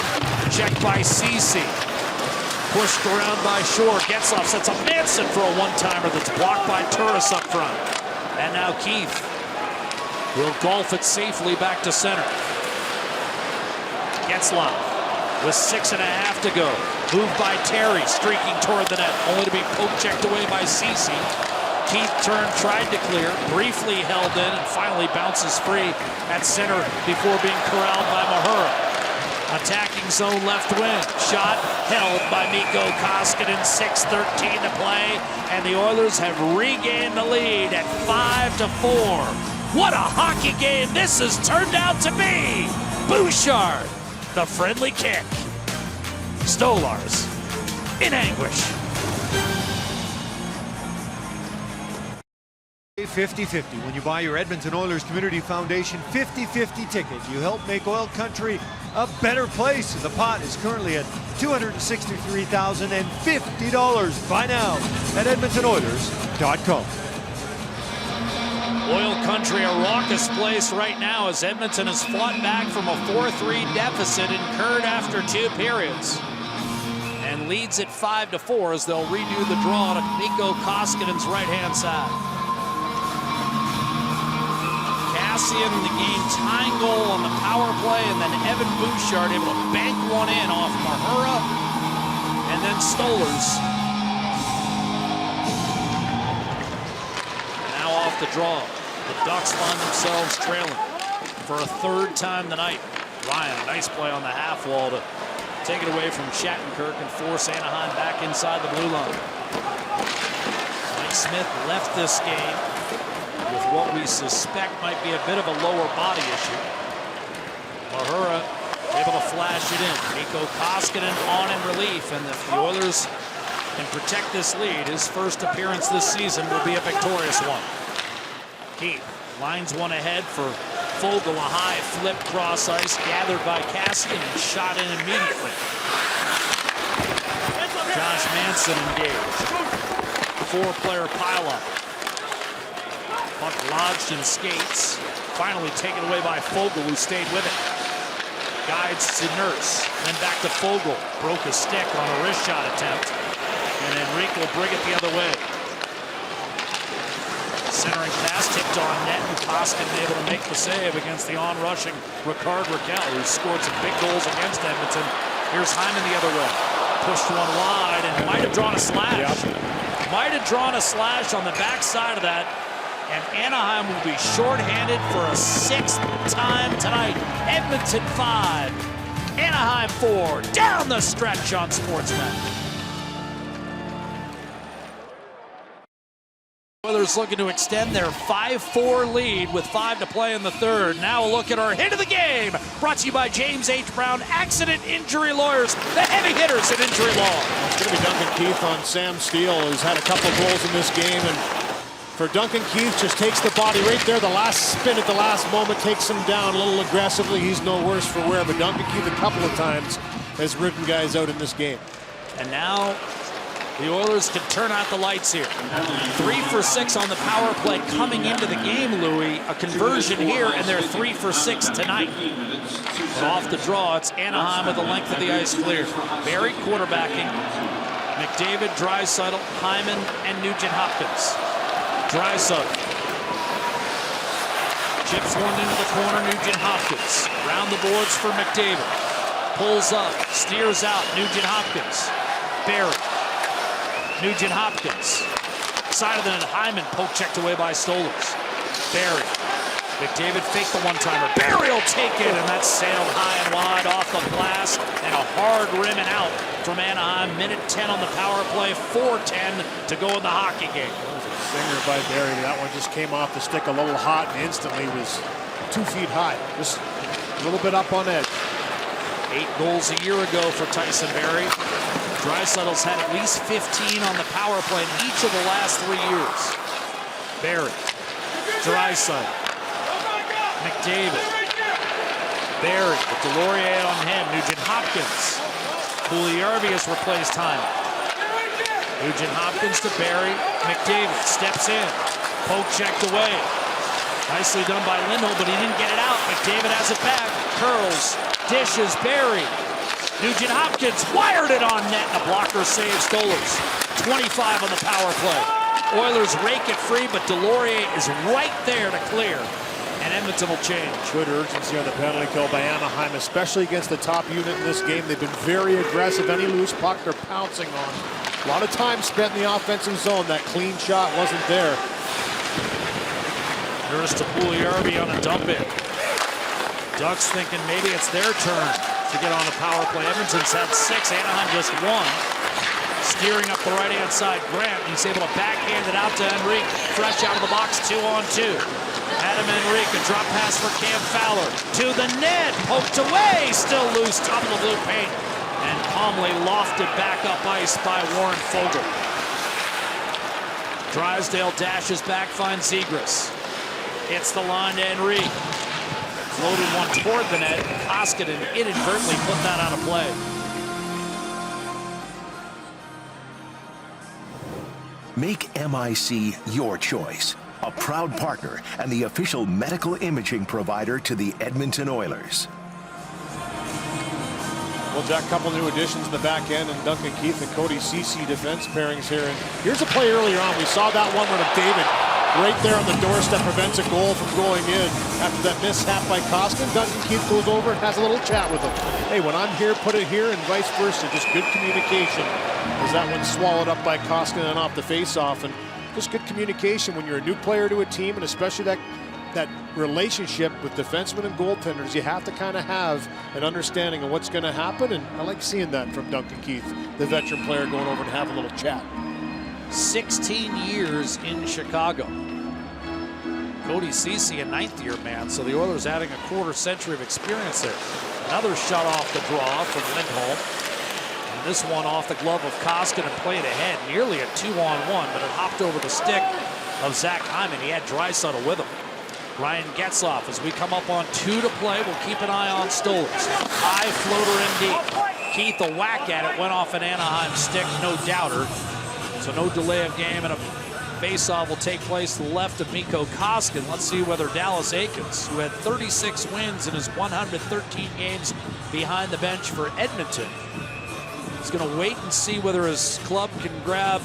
Checked by Ceci. Pushed around by Shore. Getzlaf sets up Manson for a one-timer that's blocked by Turris up front. And now Keith will golf it safely back to center. Getzlaf with 6.5 to go. Moved by Terry, streaking toward the net, only to be poke-checked away by Ceci. Keith turned, tried to clear, briefly held in, and finally bounces free at center before being corralled by Mahura. Attacking zone left wing. Shot held by Mikko Koskinen. 6:13 to play, and the Oilers have regained the lead at 5-4. What a hockey game this has turned out to be! Bouchard, the friendly kick. Stolars in anguish. 50-50. When you buy your Edmonton Oilers Community Foundation 50-50 ticket, you help make oil country a better place. The pot is currently at $263,050. Buy now at EdmontonOilers.com. Oil country, a raucous place right now as Edmonton has fought back from a 4-3 deficit incurred after 2 periods. And leads at 5-4 as they'll redo the draw to Mikko Koskinen's right-hand side. Cassian, the game-tying goal on the power play, and then Evan Bouchard able to bank one in off Mahura, and then Stolars. Now off the draw. The Ducks find themselves trailing for a 3rd time tonight. Ryan, nice play on the half wall to take it away from Shattenkirk and force Anaheim back inside the blue line. Mike Smith left this game with what we suspect might be a bit of a lower body issue. Mahura able to flash it in. Mikko Koskinen on in relief, and if the Oilers can protect this lead, his first appearance this season will be a victorious one. Keith lines one ahead for Fogle, a high flip cross ice gathered by Cassian and shot in immediately. Josh Manson engaged. 4-player pileup. Puck lodged in skates. Finally taken away by Fogle, who stayed with it. Guides to Nurse, then back to Fogle. Broke a stick on a wrist shot attempt. And Enrique will bring it the other way. Centering pass tipped on net, and Koskinen able to make the save against the on-rushing Ricard Raquel, who scored some big goals against Edmonton. Here's Hyman the other way. Pushed one wide and might have drawn a slash. Yep. Might have drawn a slash on the backside of that. And Anaheim will be shorthanded for a 6th time tonight. Edmonton 5, Anaheim 4, down the stretch on Sportsnet. Oilers looking to extend their 5-4 lead with 5 to play in the 3rd. Now a look at our hit of the game, brought to you by James H. Brown Accident Injury Lawyers, the heavy hitters at Injury Law. It's going to be Duncan Keith on Sam Steele, who's had a couple goals in this game. And for Duncan Keith, just takes the body right there, the last spin at the last moment, takes him down a little aggressively. He's no worse for wear, but Duncan Keith a couple of times has ridden guys out in this game. And now the Oilers can turn out the lights here. 3 for 6 on the power play coming into the game, Louis. A conversion here, and they're 3 for 6 tonight. But off the draw, it's Anaheim with the length of the ice clear. Barry quarterbacking. McDavid, Draisaitl, Hyman, and Nugent Hopkins. Draisaitl. Chips one into the corner, Nugent Hopkins. Round the boards for McDavid. Pulls up, steers out, Nugent Hopkins. Barry. Nugent Hopkins. Side of the net, Hyman, poke checked away by Stolarz. Barry. McDavid faked the one-timer. Barry will take it, and that sailed high and wide off the glass, and a hard rim and out from Anaheim. Minute 10 on the power play, 4:10 to go in the hockey game. That was a zinger by Barry. That one just came off the stick a little hot and instantly was 2 feet high. Just a little bit up on edge. 8 goals a year ago for Tyson Barrie. Draisaitl's had at least 15 on the power play in each of the last 3 years. Barrie, Draisaitl, McDavid, Barrie with Delorier on him. Nugent Hopkins. Puljujarvi has replaced Hyman. Nugent Hopkins to Barrie. McDavid steps in. Poke checked away. Nicely done by Lindholm, but he didn't get it out. McDavid has it back. Curls. Dishes. Barrie. Nugent Hopkins wired it on net. And a blocker saves Stolarz. 25 on the power play. Oilers rake it free, but Delorier is right there to clear. And Edmonton will change. Good urgency on the penalty kill by Anaheim, especially against the top unit in this game. They've been very aggressive. Any loose puck they're pouncing on. A lot of time spent in the offensive zone. That clean shot wasn't there. Nurse to Puljujarvi on a dump in. Ducks thinking maybe it's their turn to get on a power play. Edmonton's had 6, Anaheim just 1. Steering up the right-hand side, Grant. He's able to backhand it out to Henrique. Fresh out of the box, 2-on-2. Adam Henrique, a drop pass for Cam Fowler. To the net, poked away, still loose, top of the blue paint. And calmly lofted back up ice by Warren Foegele. Drysdale dashes back, finds Zegras. Hits the line to Henrique. Floated one toward the net. Koskinen inadvertently put that out of play. Make MIC your choice. A proud partner and the official medical imaging provider to the Edmonton Oilers. Well, Jack, a couple new additions in the back end, and Duncan Keith and Cody Ceci defense pairings here. And here's a play earlier on. We saw that one where McDavid right there on the doorstep prevents a goal from going in. After that mishap by Koskinen, Duncan Keith goes over and has a little chat with him. Hey, when I'm here, put it here, and vice versa. Just good communication. As that one swallowed up by Koskinen off the faceoff, and just good communication when you're a new player to a team, and especially that relationship with defensemen and goaltenders. You have to kind of have an understanding of what's going to happen, and I like seeing that from Duncan Keith, the veteran player, going over and having a little chat. 16 years in Chicago. Cody Ceci, a 9th-year man, so the Oilers adding a quarter-century of experience there. Another shot off the draw from Lindholm. And this one off the glove of Koskinen played ahead, nearly a 2-on-1, but it hopped over the stick of Zach Hyman. He had Draisaitl with him. Ryan Getzlaf, as we come up on 2 to play, we'll keep an eye on Stolarz. High floater in deep. Keith, a whack at it, went off an Anaheim stick, no doubter. So no delay of game, and a faceoff will take place to the left of Mikko Koskinen. Let's see whether Dallas Eakins, who had 36 wins in his 113 games behind the bench for Edmonton, is going to wait and see whether his club can grab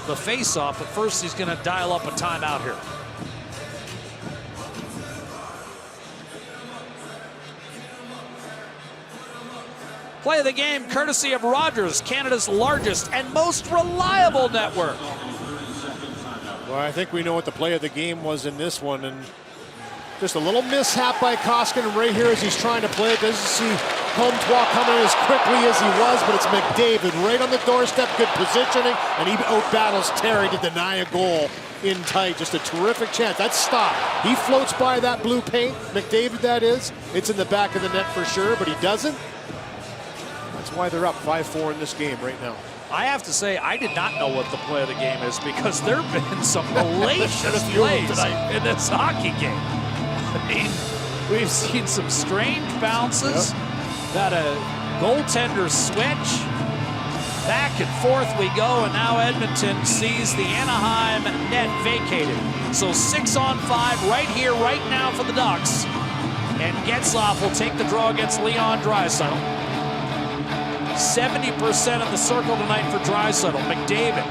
the faceoff. But first, he's going to dial up a timeout here. Play of the game courtesy of Rogers, Canada's largest and most reliable network. Well, I think we know what the play of the game was in this one, and just a little mishap by Koskinen right here as he's trying to play it. Doesn't see Comtois coming as quickly as he was, but it's McDavid right on the doorstep, good positioning, and he out-battles Terry to deny a goal in tight. Just a terrific chance. That's stopped. He floats by that blue paint, McDavid that is. It's in the back of the net for sure, but he doesn't. That's why they're up 5-4 in this game right now. I have to say, I did not know what the play of the game is, because there have been some hellacious plays in this hockey game. I mean, we've seen some strange bounces. Got a goaltender switch. Back and forth we go, and now Edmonton sees the Anaheim net vacated. So 6-on-5 right here, right now for the Ducks. And Getzlaf will take the draw against Leon Draisaitl. 70% of the circle tonight for Draisaitl. McDavid,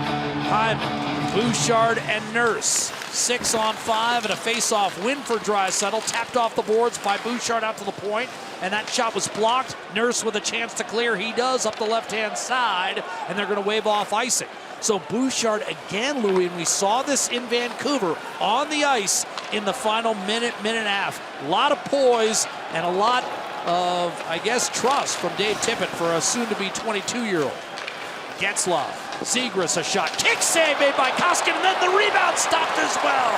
Hyman, Bouchard, and Nurse. 6-on-5 and a face-off win for Draisaitl. Tapped off the boards by Bouchard out to the point, and that shot was blocked. Nurse with a chance to clear. He does up the left-hand side, and they're going to wave off icing. So Bouchard again, Louis, and we saw this in Vancouver on the ice in the final minute and a half. A lot of poise and a lot of, I guess, trust from Dave Tippett for a soon-to-be 22-year-old. Getzlaf, Zegras a shot, kick save made by Koskinen, and then the rebound stopped as well.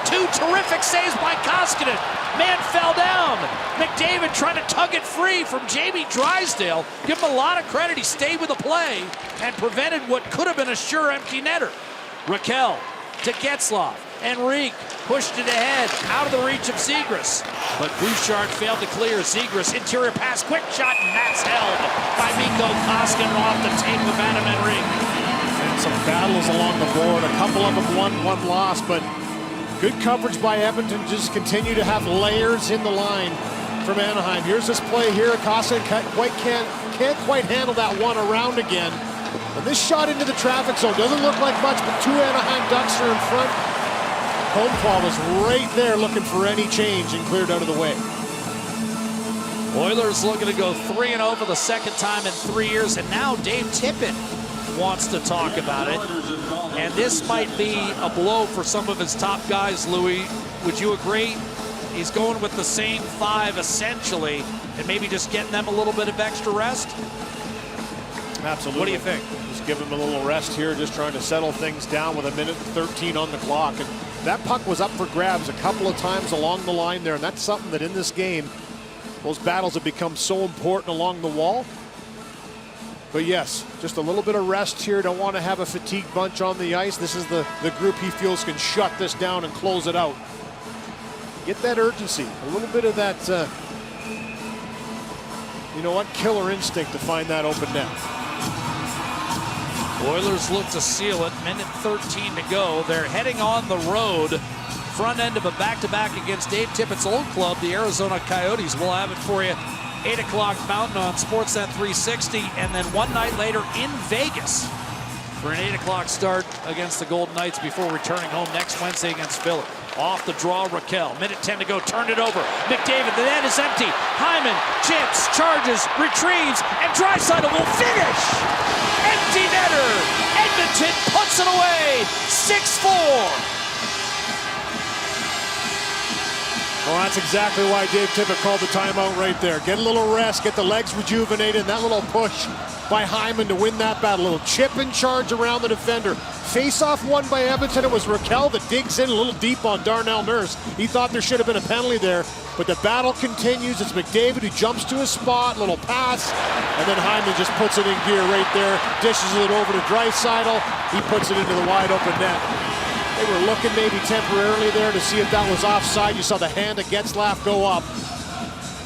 Two terrific saves by Koskinen. Man fell down. McDavid trying to tug it free from Jamie Drysdale. Give him a lot of credit. He stayed with the play and prevented what could have been a sure empty netter. Raquel to Getzlaf. Enrique pushed it ahead, out of the reach of Zegras. But Bouchard failed to clear. Zegras, interior pass, quick shot, and that's held by Mikko Koskinen off the tape of Adam Enrique. And some battles along the board. A couple of them won, one lost, but good coverage by Edmonton. Just continue to have layers in the line from Anaheim. Here's this play here. Koskinen can't quite handle that one around again. And this shot into the traffic zone doesn't look like much, but two Anaheim Ducks are in front. Holmquist was right there looking for any change and cleared out of the way. Oilers looking to go 3-0 for the second time in 3 years, and now Dave Tippett wants to talk about it. And this might be a blow for some of his top guys, Louis. Would you agree? He's going with the same five, essentially, and maybe just getting them a little bit of extra rest? Absolutely. What do you think? Just give him a little rest here, just trying to settle things down with 1:13 on the clock. And that puck was up for grabs a couple of times along the line there, and that's something that in this game, those battles have become so important along the wall. But yes, just a little bit of rest here. Don't want to have a fatigue bunch on the ice. This is the group he feels can shut this down and close it out. Get that urgency, a little bit of that, you know what, killer instinct to find that open net. Oilers look to seal it. 1:13 to go. They're heading on the road. Front end of a back-to-back against Dave Tippett's old club, the Arizona Coyotes. We'll have it for you 8 o'clock Mountain on Sportsnet 360. And then one night later in Vegas for an 8 o'clock start against the Golden Knights before returning home next Wednesday against Philly. Off the draw, Raquel. 1:10 to go. Turned it over. McDavid. The net is empty. Hyman jumps, charges, retrieves, and Draisaitl will finish. Empty netter. Edmonton puts it away. 6-4. Well, that's exactly why Dave Tippett called the timeout right there. Get a little rest, get the legs rejuvenated, and that little push by Hyman to win that battle. A little chip and charge around the defender. Face-off won by Edmonton. It was Raquel that digs in a little deep on Darnell Nurse. He thought there should have been a penalty there, but the battle continues. It's McDavid who jumps to his spot, little pass, and then Hyman just puts it in gear right there, dishes it over to Draisaitl. He puts it into the wide-open net. They were looking maybe temporarily there to see if that was offside. You saw the hand of Getzlaf go up.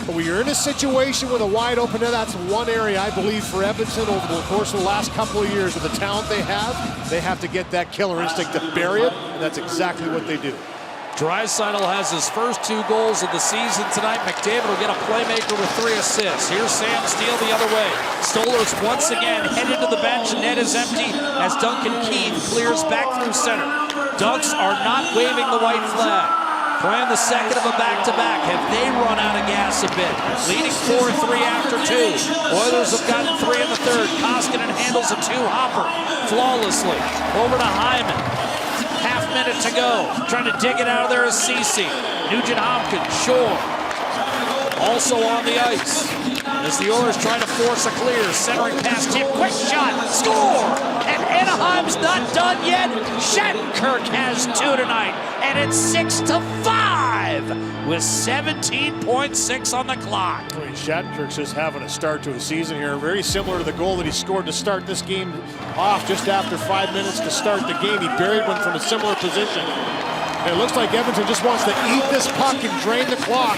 But when you're in a situation with a wide open net, that's one area I believe for Edmonton over the course of the last couple of years with the talent they have to get that killer instinct to bury it, and that's exactly what they do. Draisaitl has his first 2 goals of the season tonight. McDavid will get a playmaker with 3 assists. Here's Sam Steele the other way. Stolarz once again headed to the bench. Net is empty as Duncan Keith clears back through center. Ducks are not waving the white flag. Playing the second of a back-to-back. Have they run out of gas a bit? Leading 4-3 after 2. Oilers have gotten 3 in the third. Koskinen handles a 2-hopper flawlessly. Over to Hyman. Half-minute to go. Trying to dig it out of there is Ceci. Nugent-Hopkins, Shore. Also on the ice. As the Oilers try to force a clear. Centering past him. Quick shot. Score! And Anaheim's not done yet. Shattenkirk has 2 tonight. And it's 6-5 with 17.6 on the clock. Shattenkirk's just having a start to a season here. Very similar to the goal that he scored to start this game off just after 5 minutes to start the game. He buried one from a similar position. And it looks like Edmonton just wants to eat this puck and drain the clock.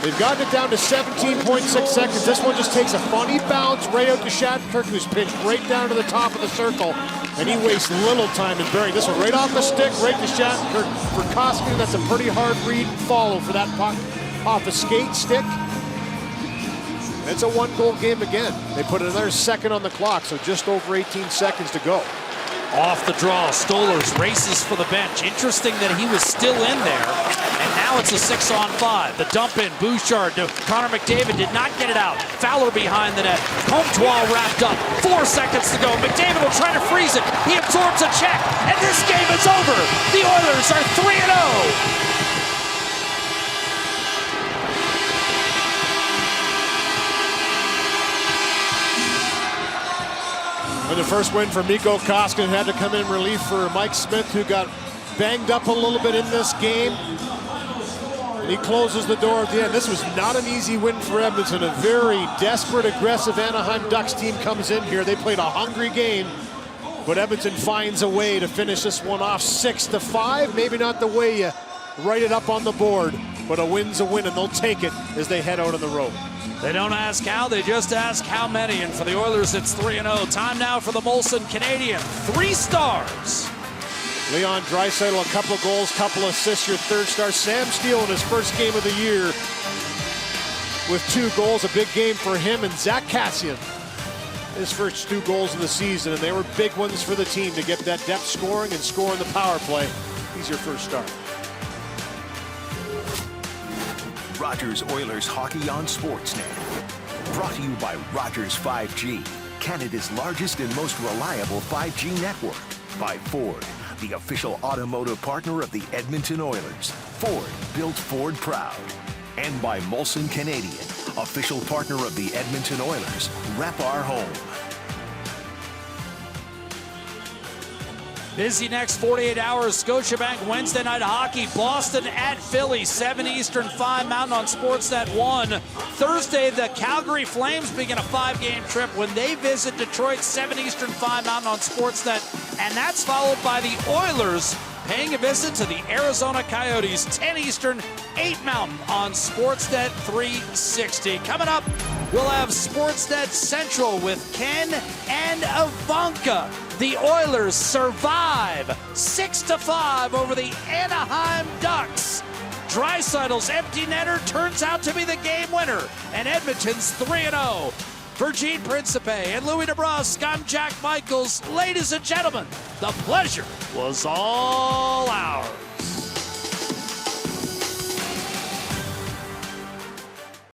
They've gotten it down to 17.6 seconds. This one just takes a funny bounce right out to Shattenkirk, who's pitched right down to the top of the circle. And he wastes little time in burying this one right off the stick, right to Shattenkirk. For Koskinen, that's a pretty hard read and follow for that puck off the skate stick. It's a 1-goal game again. They put another second on the clock, so just over 18 seconds to go. Off the draw, Stolarz races for the bench. Interesting that he was still in there, and now it's a 6-on-5. The dump in, Bouchard to Connor McDavid, did not get it out. Fowler behind the net. Comtois wrapped up. 4 seconds to go. McDavid will try to freeze it. He absorbs a check, and this game is over. The Oilers are 3-0. And the first win for Mikko Koskinen, had to come in relief for Mike Smith, who got banged up a little bit in this game. And he closes the door at the end. This was not an easy win for Edmonton. A very desperate, aggressive Anaheim Ducks team comes in here. They played a hungry game, but Edmonton finds a way to finish this one off 6-5. Maybe not the way you write it up on the board, but a win's a win, and they'll take it as they head out on the road. They don't ask how, they just ask how many. And for the Oilers, it's 3-0. Time now for the Molson Canadian. 3 stars. Leon Draisaitl, a couple of goals, couple assists, your 3rd star. Sam Steele in his first game of the year with 2 goals, a big game for him. And Zach Kassian, his first 2 goals of the season, and they were big ones for the team to get that depth scoring and scoring the power play. He's your 1st star. Rogers Oilers Hockey on Sportsnet. Brought to you by Rogers 5G, Canada's largest and most reliable 5G network. By Ford, the official automotive partner of the Edmonton Oilers. Ford built Ford proud. And by Molson Canadian, official partner of the Edmonton Oilers. Rep our home. Busy next 48 hours. Scotiabank Wednesday night hockey. Boston at Philly, 7 Eastern, 5 Mountain on Sportsnet 1. Thursday, the Calgary Flames begin a 5-game trip when they visit Detroit, 7 Eastern, 5 Mountain on Sportsnet. And that's followed by the Oilers paying a visit to the Arizona Coyotes, 10 Eastern, 8 Mountain on Sportsnet 360. Coming up, we'll have Sportsnet Central with Ken and Ivanka. The Oilers survive 6-5 over the Anaheim Ducks. Draisaitl's empty netter turns out to be the game winner, and Edmonton's 3-0. For Gene Principe and Louis DeBrusque, I'm Jack Michaels. Ladies and gentlemen, the pleasure was all ours.